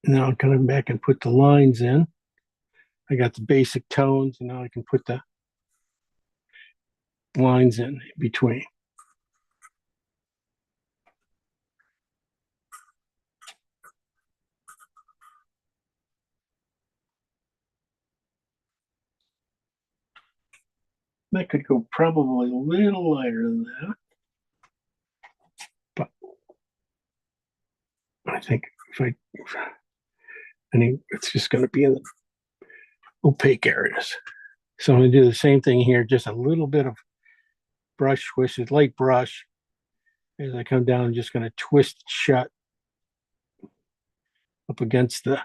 Now I'm coming back and put the lines in. I got the basic tones, and now I can put the lines in between. That could go probably a little lighter than that. But I think I think it's just going to be in the opaque areas. So I'm going to do the same thing here, just a little bit of brush twists, light brush. As I come down, I'm just going to twist it shut up against the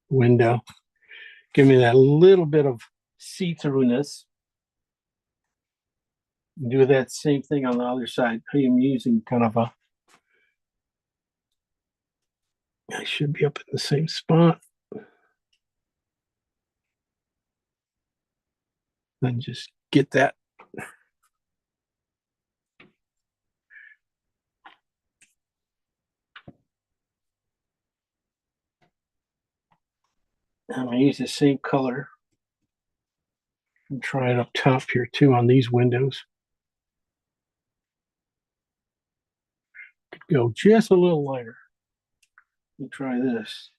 window. Give me that little bit of see-throughness. Do that same thing on the other side. I am using kind of a, I should be up in the same spot. Then just get that. I'm going to use the same color and try it up top here too on these windows. Could go just a little lighter. Let me try this.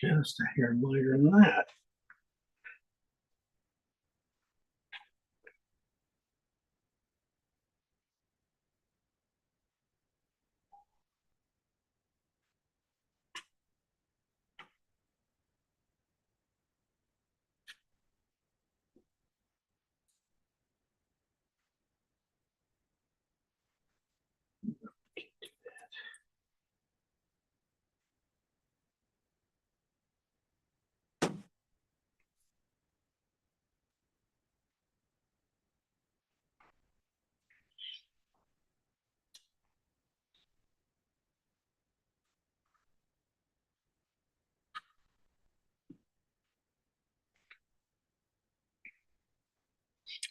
Just a hair lighter than that.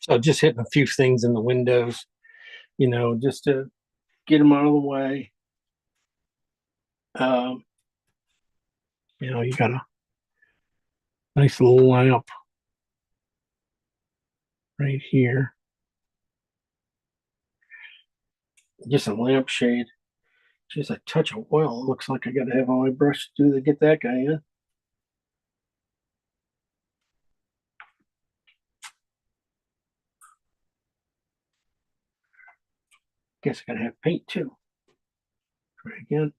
So just hitting a few things in the windows, just to get them out of the way. You got a nice little lamp right here. Just a lampshade. Just a touch of oil. Looks like I got to have on my brush to get that guy in. Guess I got to have paint too. Try again.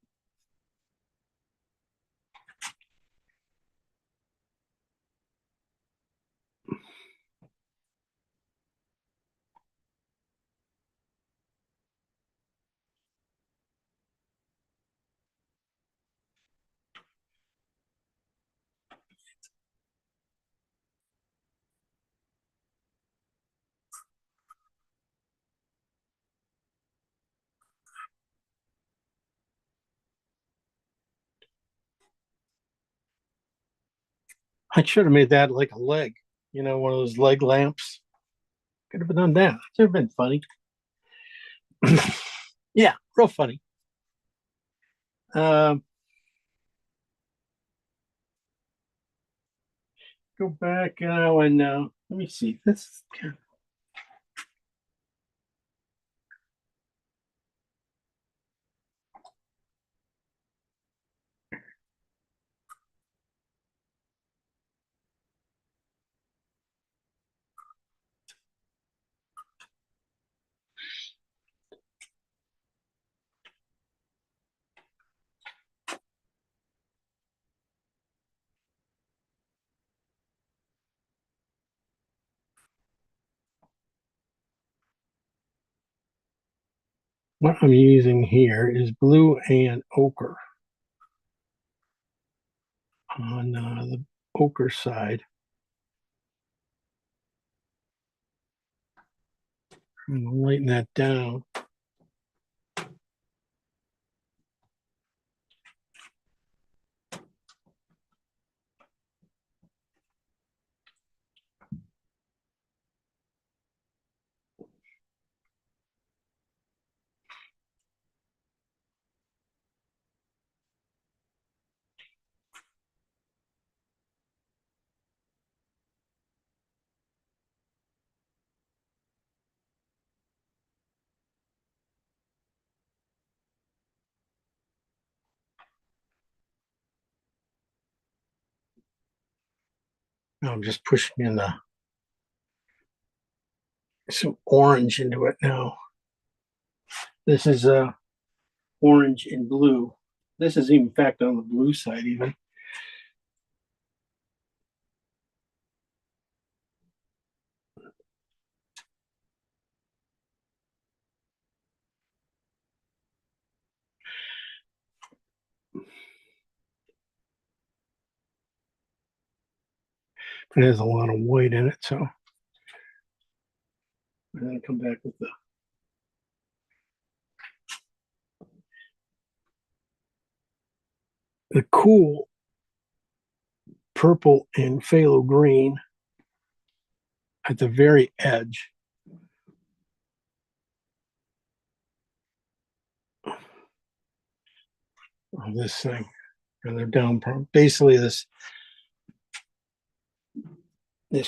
I should have made that like a leg, one of those leg lamps. Could have done that. Should have been funny. Yeah, real funny. Go back now and let me see. This what I'm using here is blue and ochre on the ochre side. I'm gonna lighten that down. Now I'm just pushing in some orange into it now. This is orange and blue. This is in fact on the blue side even. It has a lot of white in it, so I'm gonna come back with the cool purple and phthalo green at the very edge. Of this thing, and they're down. Basically, this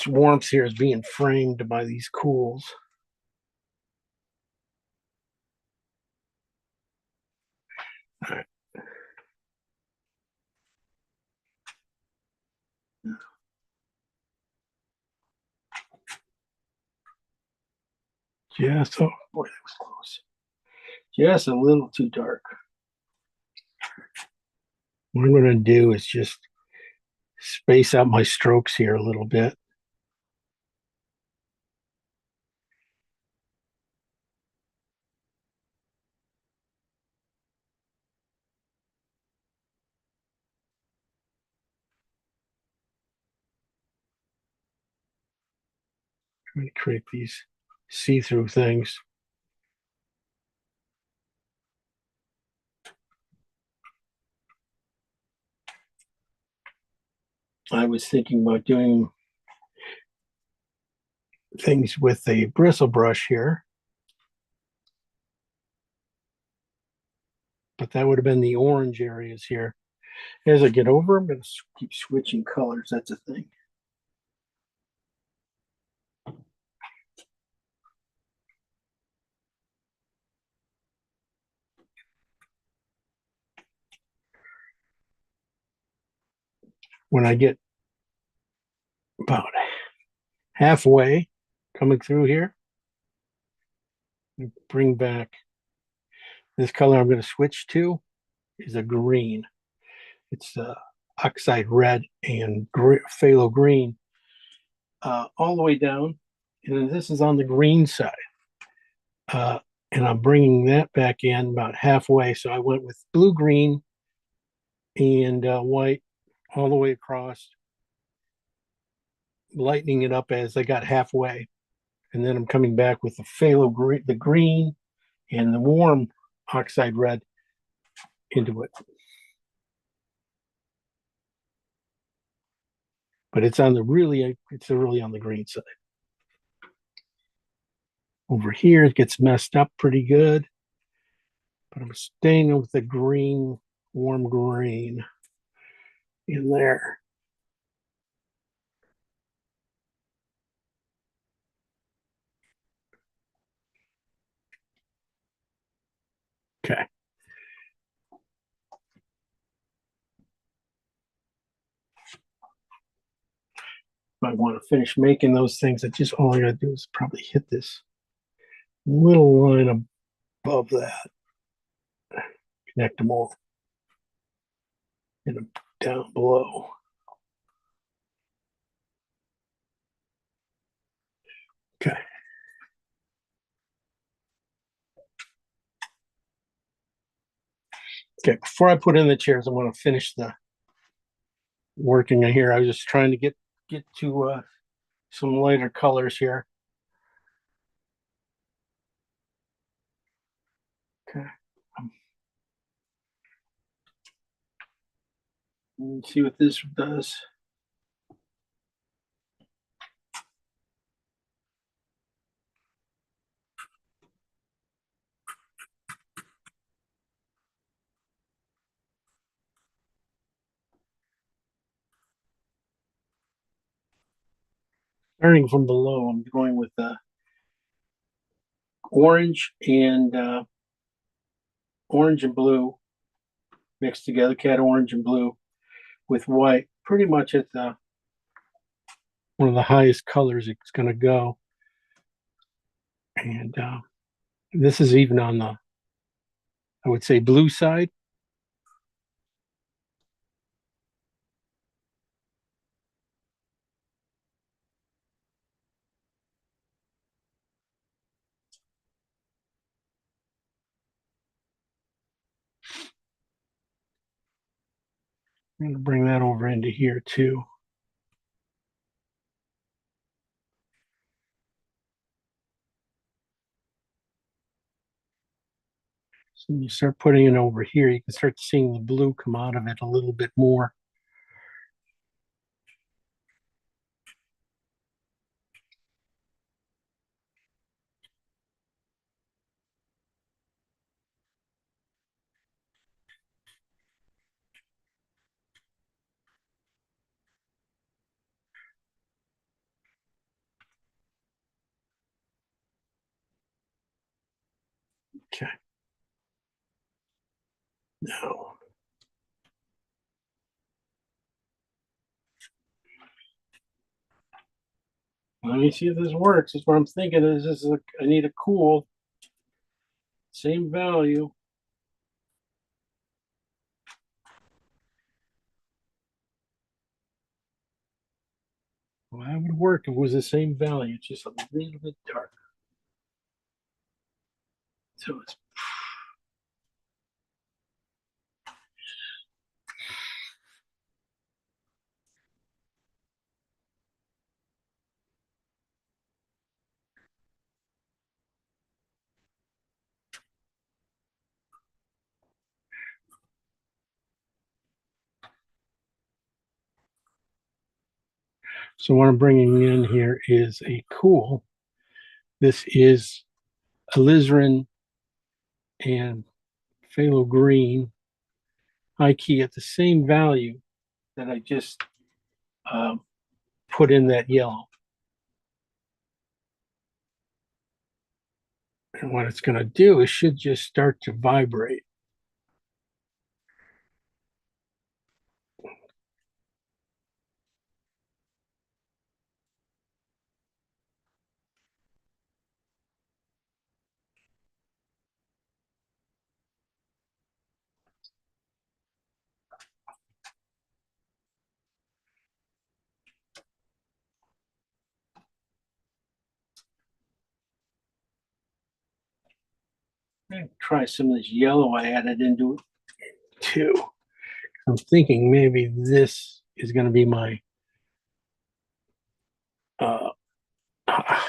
warmth here is being framed by these cools. All right. Just, oh boy, that was close. Just a little too dark. What I'm going to do is just space out my strokes here a little bit. I'm going to create these see-through things. I was thinking about doing things with a bristle brush here, but that would have been the orange areas here. As I get over, I'm going to keep switching colors. That's a thing. When I get about halfway coming through here, bring back this color I'm going to switch to is a green. It's oxide red and phthalo green all the way down. And then this is on the green side. And I'm bringing that back in about halfway. So I went with blue, green, and white all the way across, lightening it up as I got halfway. And then I'm coming back with the phthalo green, the green and the warm oxide red into it. But it's on the really on the green side. Over here, it gets messed up pretty good, but I'm staying with the green, warm green in there. Okay. If I want to finish making those things, all I gotta do is probably hit this little line above that, connect them all, and down below. Okay. Okay, before I put in the chairs, I want to finish the working in here. I was just trying to get to some lighter colors here. Okay. Let's see what this does. Starting from below, I'm going with orange and blue mixed together, cat orange and blue with white, pretty much at the one of the highest colors it's going to go. And this is even on the, I would say, blue side. I'm going to bring that over into here too. So when you start putting it over here, you can start seeing the blue come out of it a little bit more. Okay. Now, let me see if this works. That's what I'm thinking. I need a cool, same value. Well, that would work if it was the same value, it's just a little bit darker. So it's so what I'm bringing in here is a cool. This is alizarin and phthalo green, high key at the same value that I just put in that yellow. And what it's going to do is should just start to vibrate. Try some of this yellow I added into it too. I'm thinking maybe this is going to be my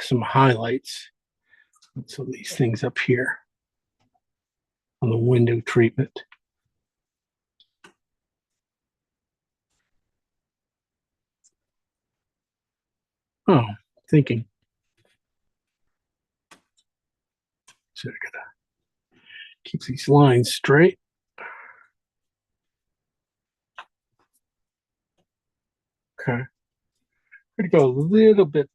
some highlights. Some of these things up here on the window treatment. Oh, thinking. So I gotta keep these lines straight. Okay. I'm gonna go a little bit.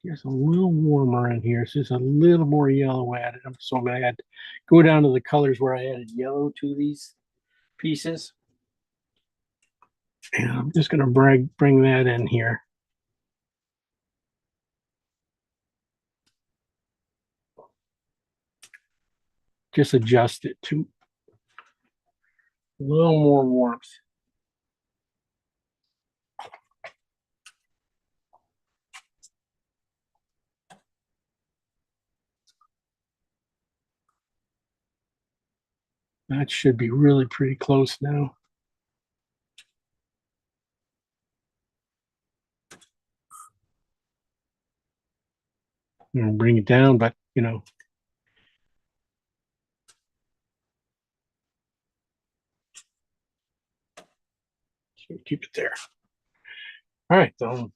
Here's a little warmer in here. So there's a little more yellow added. So I'm gonna go down to the colors where I added yellow to these pieces. And I'm just gonna bring that in here. Just adjust it to a little more warmth. That should be really pretty close now. I'm gonna bring it down, but you know. Keep it there. All right, so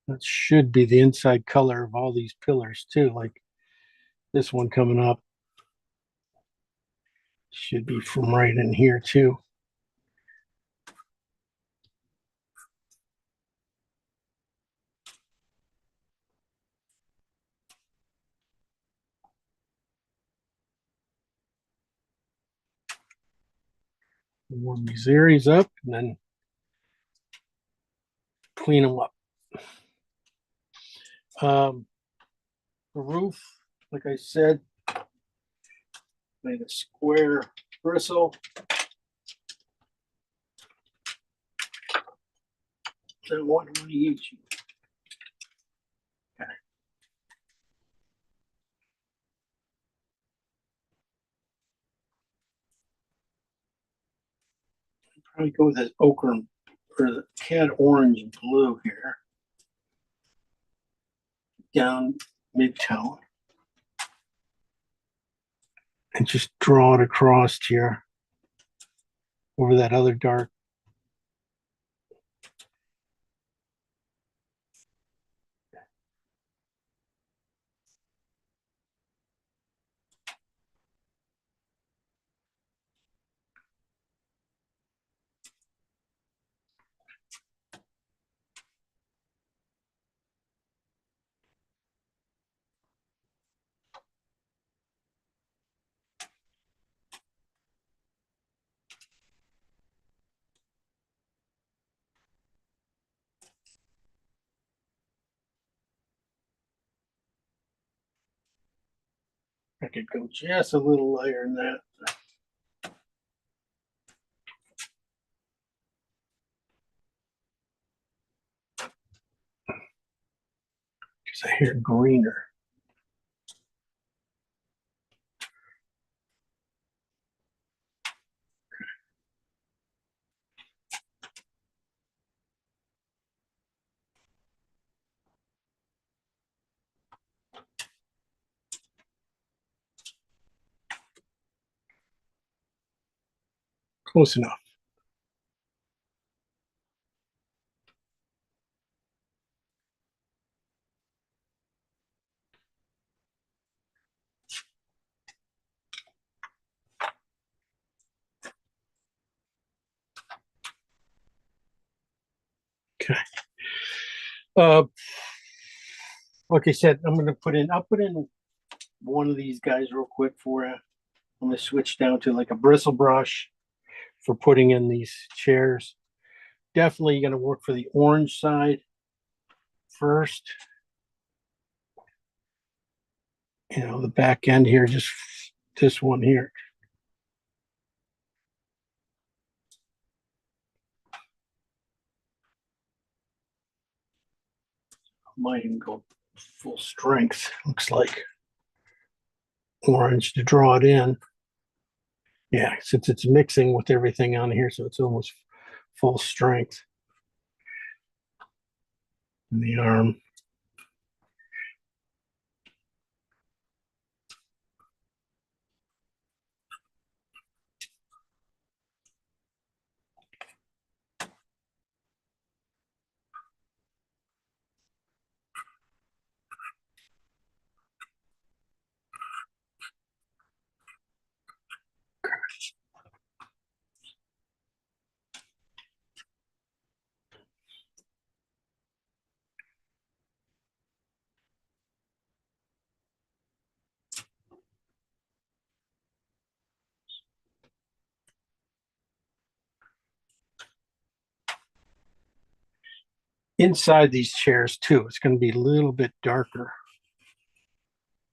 that should be the inside color of all these pillars too, like this one coming up. Should be from right in here too. Warm these areas up and then clean them up. The roof, like I said, made a square bristle. So what do we use? Okay. Probably go with this ochre or the cad orange and blue here. Down mid-tone. And just draw it across here over that other dark. I could go just a little lighter than that. Because I hear greener. Close enough. Okay. Like I said, I'll put in one of these guys real quick for you. I'm gonna switch down to like a bristle brush for putting in these chairs. Definitely gonna work for the orange side first. You know, the back end here, just this one here. Might even go full strength, looks like. Orange to draw it in. Yeah, since it's mixing with everything on here, so it's almost full strength. And the arm. Inside these chairs too, it's going to be a little bit darker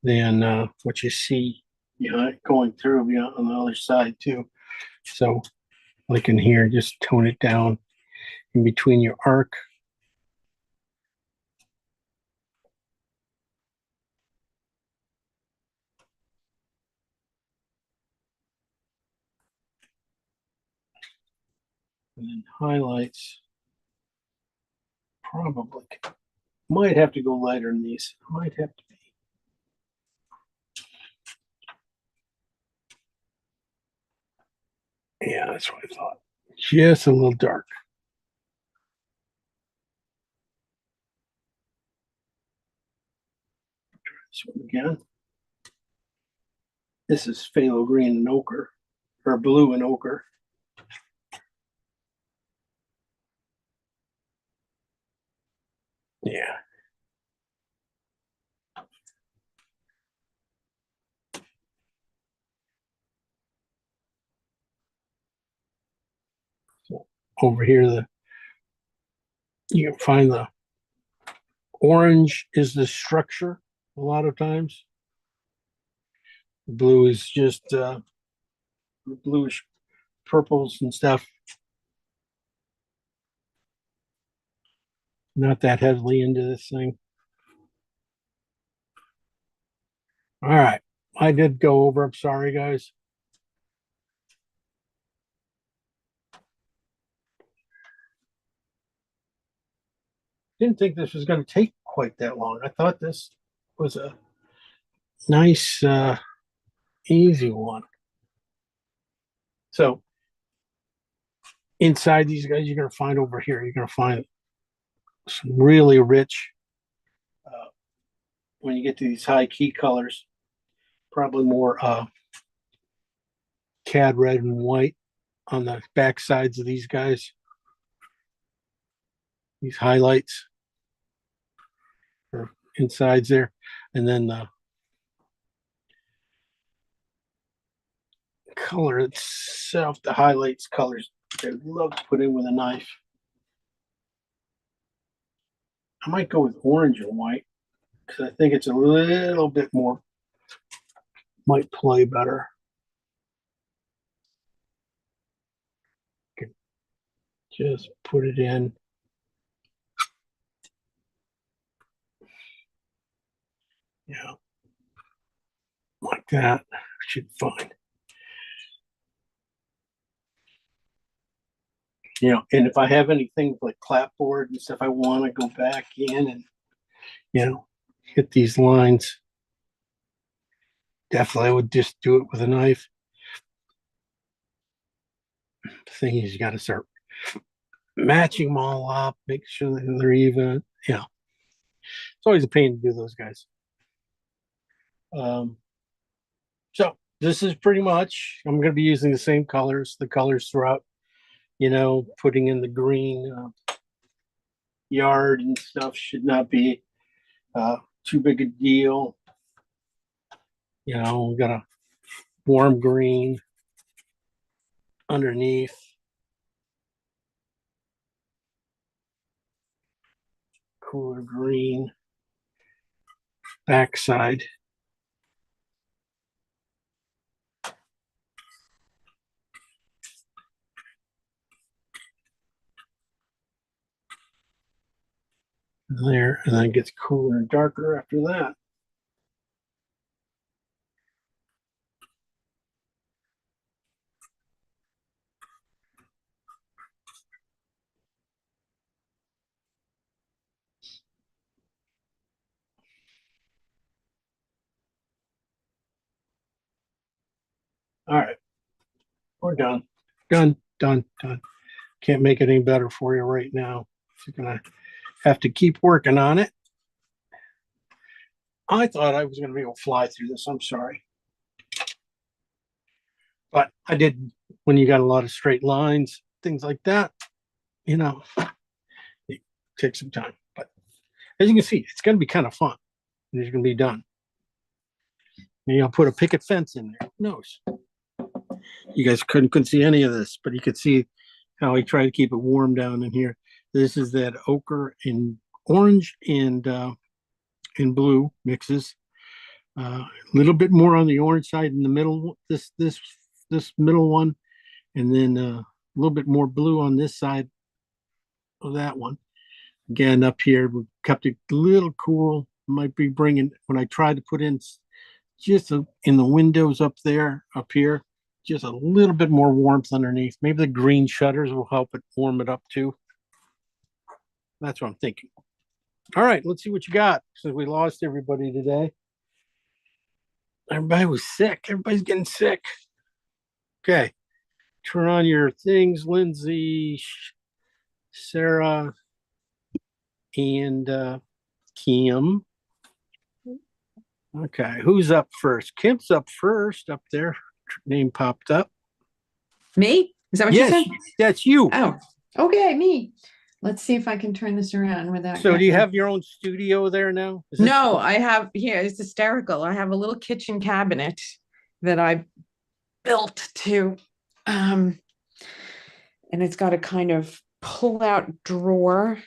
than what you see, you know, going through, you know, on the other side too. So like in here, just tone it down in between your arc And then highlights. Probably. Might have to go lighter than these. Might have to be. Yeah, that's what I thought. Just a little dark. This one again. This is phthalo green and ochre, or blue and ochre. Yeah. So over here, you can find the orange is the structure a lot of times. Blue is just bluish purples and stuff. Not that heavily into this thing. All right. I did go over. I'm sorry, guys. Didn't think this was going to take quite that long. I thought this was a nice, easy one. So inside these guys, you're going to find over here, you're going to find some really rich, when you get to these high key colors, probably more cad red and white on the back sides of these guys. These highlights or insides there. And then the color itself, the highlights colors, I love to put in with a knife. I might go with orange and white because I think it's a little bit more, might play better. Just put it in. Yeah, like that. Should fine. You know, and if I have anything like clapboard and stuff, I want to go back in and, you know, hit these lines. Definitely, I would just do it with a knife. The thing is, you got to start matching them all up, make sure that they're even. You know, it's always a pain to do those guys. So this is pretty much, I'm going to be using the same colors, the colors throughout, you know, putting in the green yard and stuff should not be too big a deal. You know, we got a warm green underneath. Cooler green backside. There, and then it gets cooler and darker after that. All right, we're done. Done. Can't make it any better for you right now. So you're gonna have to keep working on it. I thought I was gonna be able to fly through this. I'm sorry. But I did when you got a lot of straight lines, things like that, you know, it takes some time. But as you can see, it's gonna be kind of fun. And it's gonna be done. Maybe I'll put a picket fence in there. Who knows? You guys couldn't see any of this, but you could see how I try to keep it warm down in here. This is that ochre and orange and blue mixes. A little bit more on the orange side in the middle, this middle one, and then a little bit more blue on this side of that one. Again, up here, we kept it a little cool. Might be bringing, when I tried to put in just in the windows up there, up here, just a little bit more warmth underneath. Maybe the green shutters will help it warm it up too. That's what I'm thinking. All right, let's see what you got. Since we lost everybody today. Everybody was sick. Everybody's getting sick. Okay. Turn on your things, Lindsay, Sarah, and Kim. Okay, who's up first? Kim's up first up there. Name popped up. Me? Is that what you Yes, said? that's you. Oh, okay, me. Let's see if I can turn this around without. So do you getting- have your own studio there now? Is this- No, I have here, it's hysterical. I have a little kitchen cabinet that I built to and it's got a kind of pull-out drawer.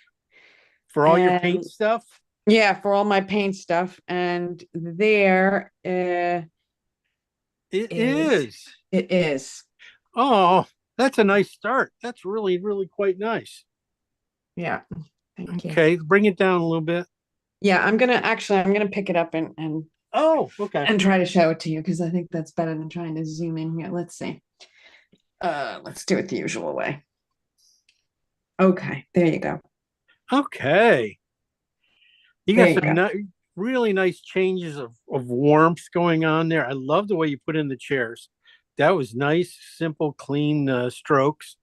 for all your paint and- stuff? Yeah, for all my paint stuff. And there It is. is. it is. Oh, that's a nice start. That's really, really quite nice. Yeah. Thank you. Okay, bring it down a little bit. Yeah, I'm gonna pick it up and Oh, okay. try to show it to you because I think that's better than trying to zoom in here. Let's see. Let's do it the usual way. Okay, there you go. Okay. You There got you some go. really nice changes of warmth going on there. I love the way you put in the chairs. That was nice, simple, clean strokes.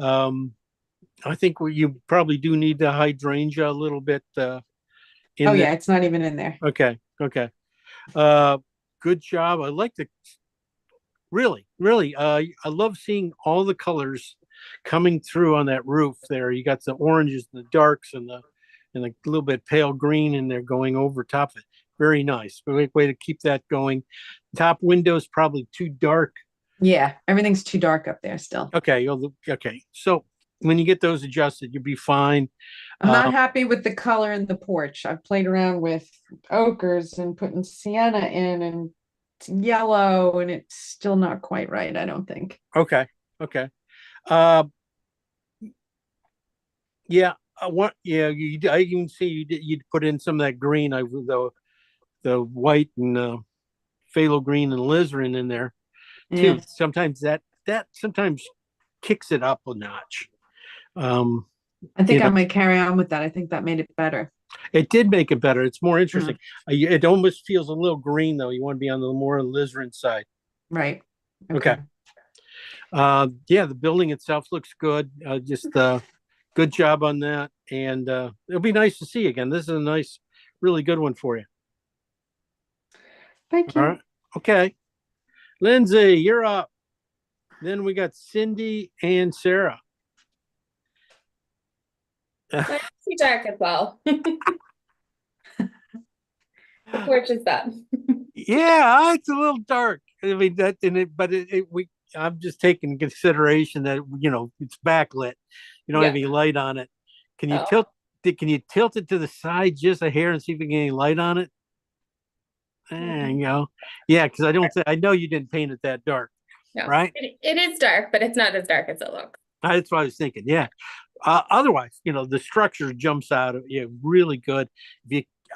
I think you probably do need the hydrangea a little bit in Oh there. yeah, it's not even in there. Okay, okay. Good job. I like the really, really, I love seeing all the colors coming through on that roof there. You got the oranges, the darks, and the little bit pale green in there going over top of it. Very nice. Great way to keep that going. Top window's probably too dark. Yeah, everything's too dark up there still. Okay, okay. So when you get those adjusted, you'll be fine. I'm not happy with the color in the porch. I've played around with ochres and putting sienna in and it's yellow and it's still not quite right, I don't think. Okay, okay. Yeah, I even see you put in some of that green, the white and phthalo green and alizarin in there too. Yeah. Sometimes that sometimes kicks it up a notch. I think you I know. might carry on with that. I think that made it better. It did make it better. It's more interesting. It almost feels a little green though. You want to be on the more alizarin side. Right. Okay. Yeah, the building itself looks good. Just good job on that. And it'll be nice to see you again. This is a nice, really good one for you. Thank All you. right. Okay. Lindsay, you're up. Then we got Cindy and Sarah. Mine's too dark as well. The porch is that. Yeah, it's a little dark. I mean that in it, but I'm just taking consideration that it's backlit. You don't have Yeah. any light on it. Can you Oh. tilt it to the side just a hair and see if we can get any light on it? There you go. Yeah, because I know you didn't paint it that dark, No. right? It is dark, but it's not as dark as it looks. That's what I was thinking. Yeah. Otherwise, the structure jumps out of you really good.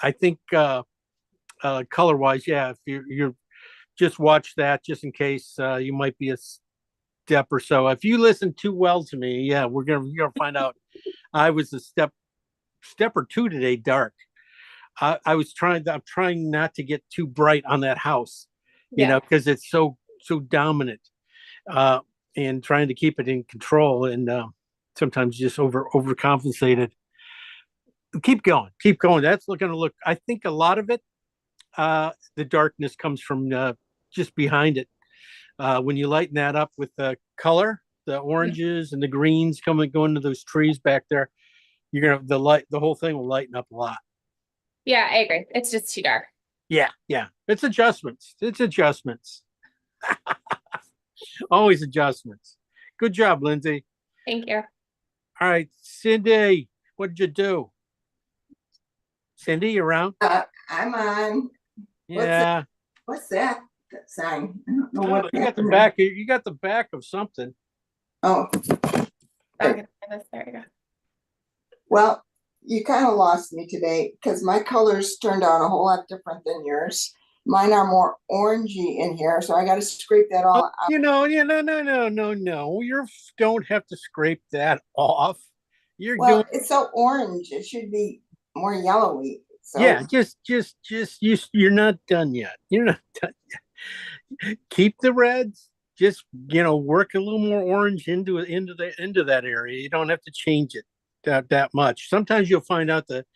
I think color wise, yeah. If you're just watch that just in case you might be a step or so. If you listen too well to me, yeah, you're gonna find out I was a step or two today dark. I'm trying not to get too bright on that house, because it's so dominant, and trying to keep it in control, and sometimes just overcompensated. Keep going. That's going to look. I think a lot of it, the darkness comes from just behind it. When you lighten that up with the color, the oranges and the greens going to those trees back there, you're gonna the whole thing will lighten up a lot. Yeah, I agree. It's just too dark. Yeah. It's adjustments. Always adjustments. Good job, Lindsay. Thank you. All right, Cindy, what did you do? Cindy, you around? I'm on. Yeah. What's that sign? I don't know what. You got the that- back. You got the back of something. Oh, Okay, there you go. well, you kind of lost me today because my colors turned out a whole lot different than yours. mine are more orangey in here, so I gotta scrape that all Oh, out. no, no. Don't have to scrape that off. You're doing, Well, it's so orange, it should be more yellowy, so. yeah, you're not done yet. You're not done yet. Keep the reds. Just, work a little more orange into that area. You don't have to change it that much. Sometimes you'll find out that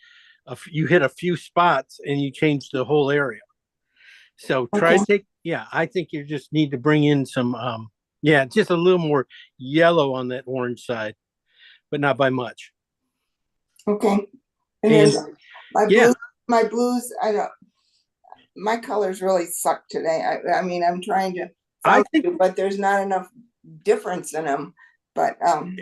you hit a few spots and you change the whole area. So try to Okay. I think you just need to bring in some, just a little more yellow on that orange side, but not by much. Okay. And And then yeah, my blues, my colors really suck today. I mean, I'm trying to I follow think, you, but there's not enough difference in them. But I'm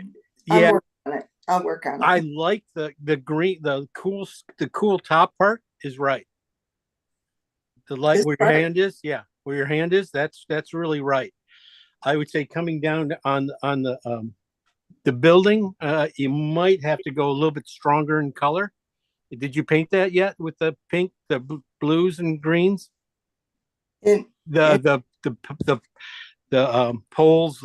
yeah, working on it. I'll work on I it. like the green, the cool top part is right. The light This where your part? hand is, where your hand is, that's really right. I would say coming down on the building, you might have to go a little bit stronger in color. Did you paint that yet with the pink, the blues and greens? And, The poles,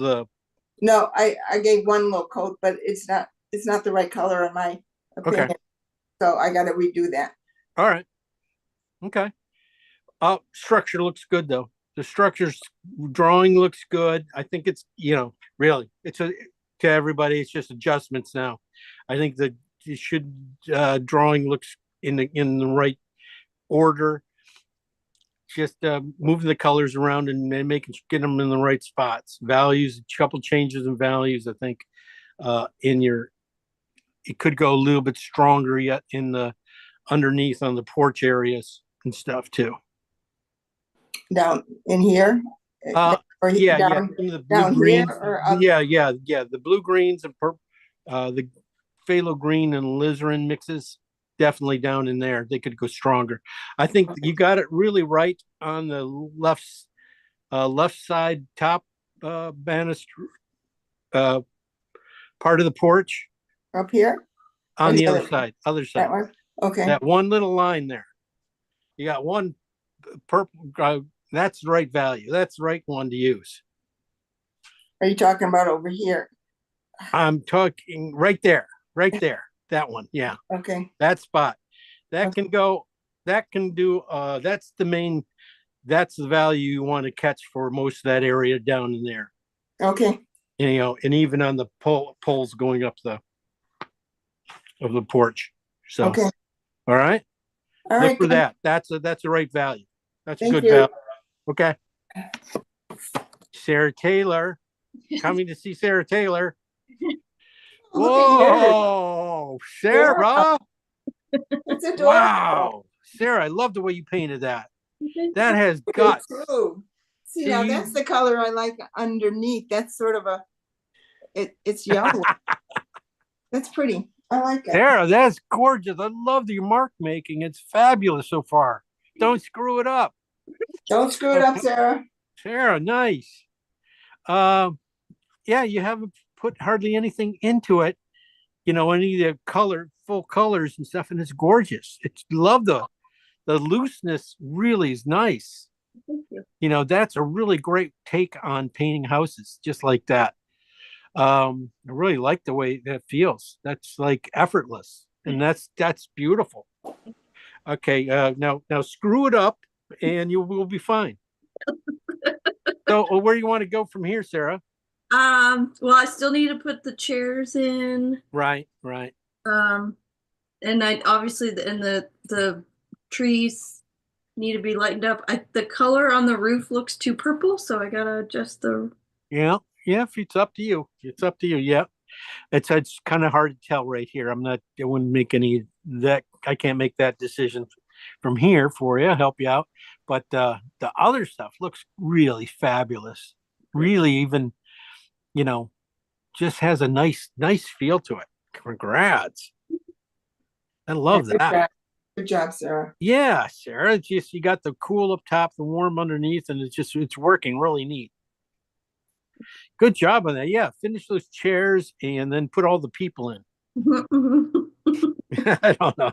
no, I gave one little coat, but it's not the right color in my okay, opinion. So I gotta redo that. all right, okay. Structure looks good though. The structure's drawing looks good. I think it's, really, to everybody, it's just adjustments now. I think that it should, drawing looks in the right order. Just moving the colors around and get them in the right spots. Values, a couple changes in values. I think it could go a little bit stronger yet in the underneath on the porch areas and stuff too. Down in here? Or Some of the blue down here greens. or up? Yeah. The blue greens and the phthalo green and alizarin mixes definitely down in there. They could go stronger. I think you got it really right on the left side top banister part of the porch Up here? on Or the the other other- side. That one? Okay. That one little line there. You got one purple. That's the right value. That's the right one to use. Are you talking about over here? I'm talking right there. That one. Yeah. Okay. That spot. That Okay. can go, that can do, that's the value you want to catch for most of that area down in there. Okay. And even on the poles going up of the porch. So, Okay. all right. All Look right. for good. that. That's the right value. That's a Thank good you. value. Okay. Sarah Taylor, coming to see Sarah Taylor. Look at yours. Whoa, Sarah. It's adorable. Wow. Sarah, I love the way you painted that. That has It's guts. true. See, now that's the color I like underneath. That's sort of it's yellow. That's pretty. I like it. Sarah, that's gorgeous. I love your mark making. It's fabulous so far. Don't screw it up. Don't screw it up, Sarah. Sarah, nice. Yeah, you haven't put hardly anything into it. Any of the full colors and stuff, and it's gorgeous. Love the looseness. Really is nice. Thank you. That's a really great take on painting houses, just like that. I really like the way that feels. That's like effortless, and that's beautiful. Okay, now screw it up, and you will be fine. So, where do you want to go from here, Sarah? Well, I still need to put the chairs in. Right. And I obviously the trees need to be lightened up. The color on the roof looks too purple, so I gotta adjust the. Yeah. If it's up to you. It's up to you. Yeah. It's kind of hard to tell right here. I wouldn't make I can't make that decision from here for you, help you out. But the other stuff looks really fabulous. Really even, just has a nice feel to it. Congrats. I love Good that. job. Good job, Sarah. Yeah, Sarah. It's just you got the cool up top, the warm underneath, and it's working really neat. Good job on that. Yeah, finish those chairs and then put all the people in. I don't know.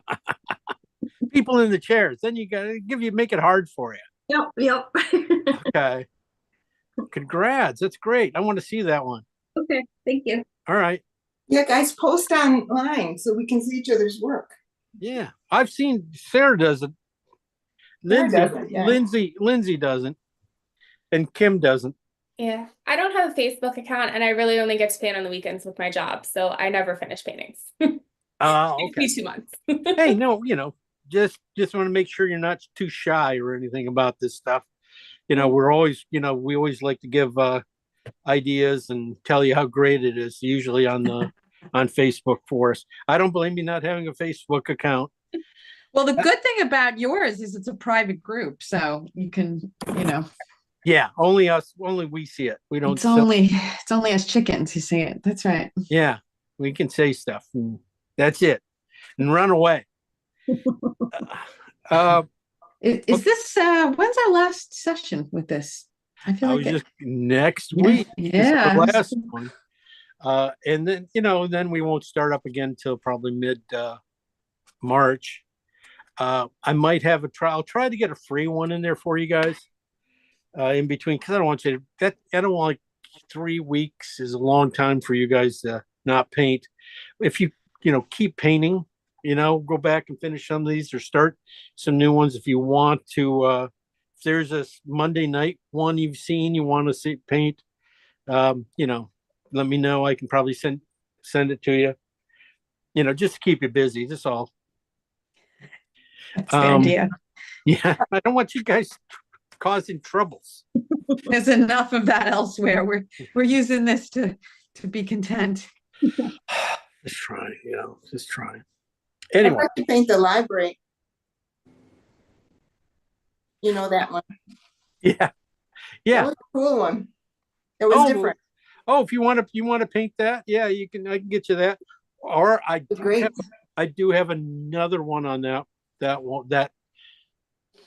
People in the chairs. Then you gotta make it hard for you. Yep, yep. Okay. Congrats. That's great. I want to see that one. Okay, thank you. All right. Yeah, guys, post online so we can see each other's work. Yeah. I've seen Sarah does it. Sarah Lindsay, does it, yeah. Lindsay doesn't. And Kim doesn't. Yeah, I don't have a Facebook account, and I really only get to paint on the weekends with my job, so I never finish paintings. Takes me Okay. 2 months. Hey, no, just want to make sure you're not too shy or anything about this stuff. We're always, we always like to give ideas and tell you how great it is, usually on Facebook for us. I don't blame you not having a Facebook account. Well, the good thing about yours is it's a private group, so you can, Yeah, only we see it. We don't it's only us chickens who see it. That's right. Yeah, we can say stuff and that's it. And run away. Is this when's our last session with this? I feel I like was it, just next yeah, week is yeah. the last one. And then, then we won't start up again until probably mid March. I might have I'll try to get a free one in there for you guys in between, because I don't want you to, I don't want, like, 3 weeks is a long time for you guys to not paint. If you, keep painting, go back and finish some of these or start some new ones if you want to. If there's a Monday night one you've seen you want to see paint, let me know. I can probably send it to you. Just to keep you busy. That's all. That's the idea. Yeah, I don't want you guys causing troubles. There's enough of that elsewhere. We're using this to be content. Just trying, just trying. I'd Anyway, like to paint the library. You know that one. yeah, That yeah. was a cool one. It was different. Oh, if you want to paint that, yeah, I can get you that. Or Great. I do have another one on that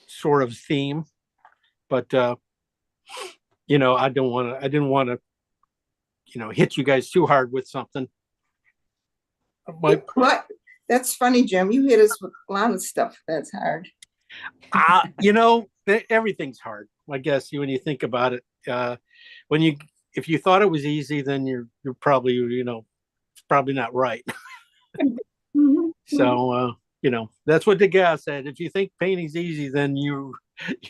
sort of theme, but I didn't want to hit you guys too hard with something. What? That's funny, Jim. You hit us with a lot of stuff that's hard. Everything's hard, I guess, when you think about it. If you thought it was easy, then you're probably, it's probably not right. So, that's what the guy said. If you think painting's easy, then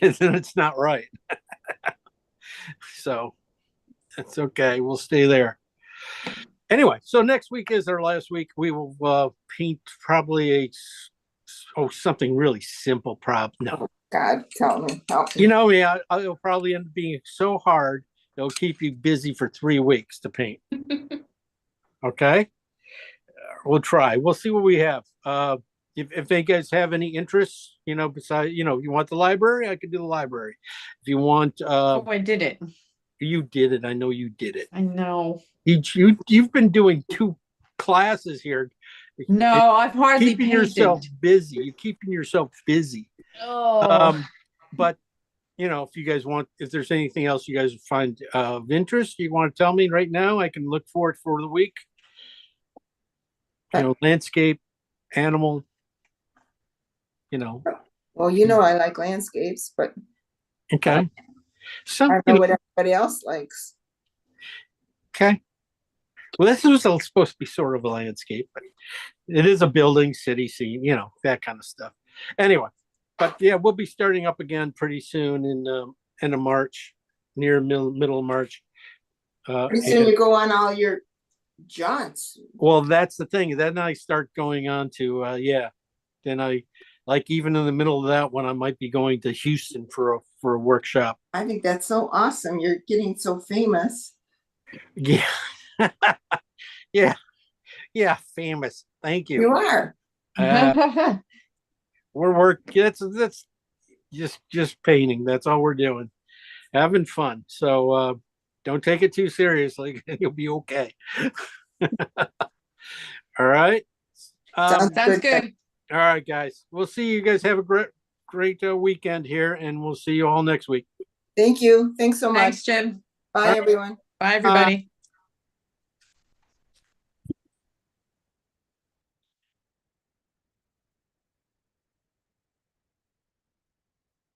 then it's not right. So that's okay. We'll stay there. Anyway, so next week is our last week. We will paint probably something really simple. No. God, help me. It'll probably end up being so hard, it'll keep you busy for 3 weeks to paint. Okay? We'll try. We'll see what we have. If you guys have any interests, besides, you want the library, I could do the library. If you want, I did it. you did it. I know you did it. I know. You've been doing 2 classes here. No, I've hardly keeping painted. yourself busy. You're keeping yourself busy. Oh. But if you guys want, if there's anything else you guys find of interest, you want to tell me right now, I can look for it for the week. Landscape, animal. Well, I like landscapes, but Okay. So I don't know what everybody else likes. Okay. Well, this was supposed to be sort of a landscape, but it is a building, city scene, that kind of stuff. Anyway, but yeah, we'll be starting up again pretty soon in end of March, near middle of March. Pretty soon you go on all your jaunts. Well, that's the thing. Then I start going on to then I, like, even in the middle of that one, I might be going to Houston for a workshop. I think that's so awesome. You're getting so famous. Yeah. Yeah, famous. Thank you. You are. We're working. That's just painting. That's all we're doing. Having fun. So don't take it too seriously. You'll be okay. All right. Sounds good. All right, guys. We'll see you guys. Have a great weekend here, and we'll see you all next week. Thank you. Thanks so much. Thanks, Jim. Bye, everyone. Bye, everybody.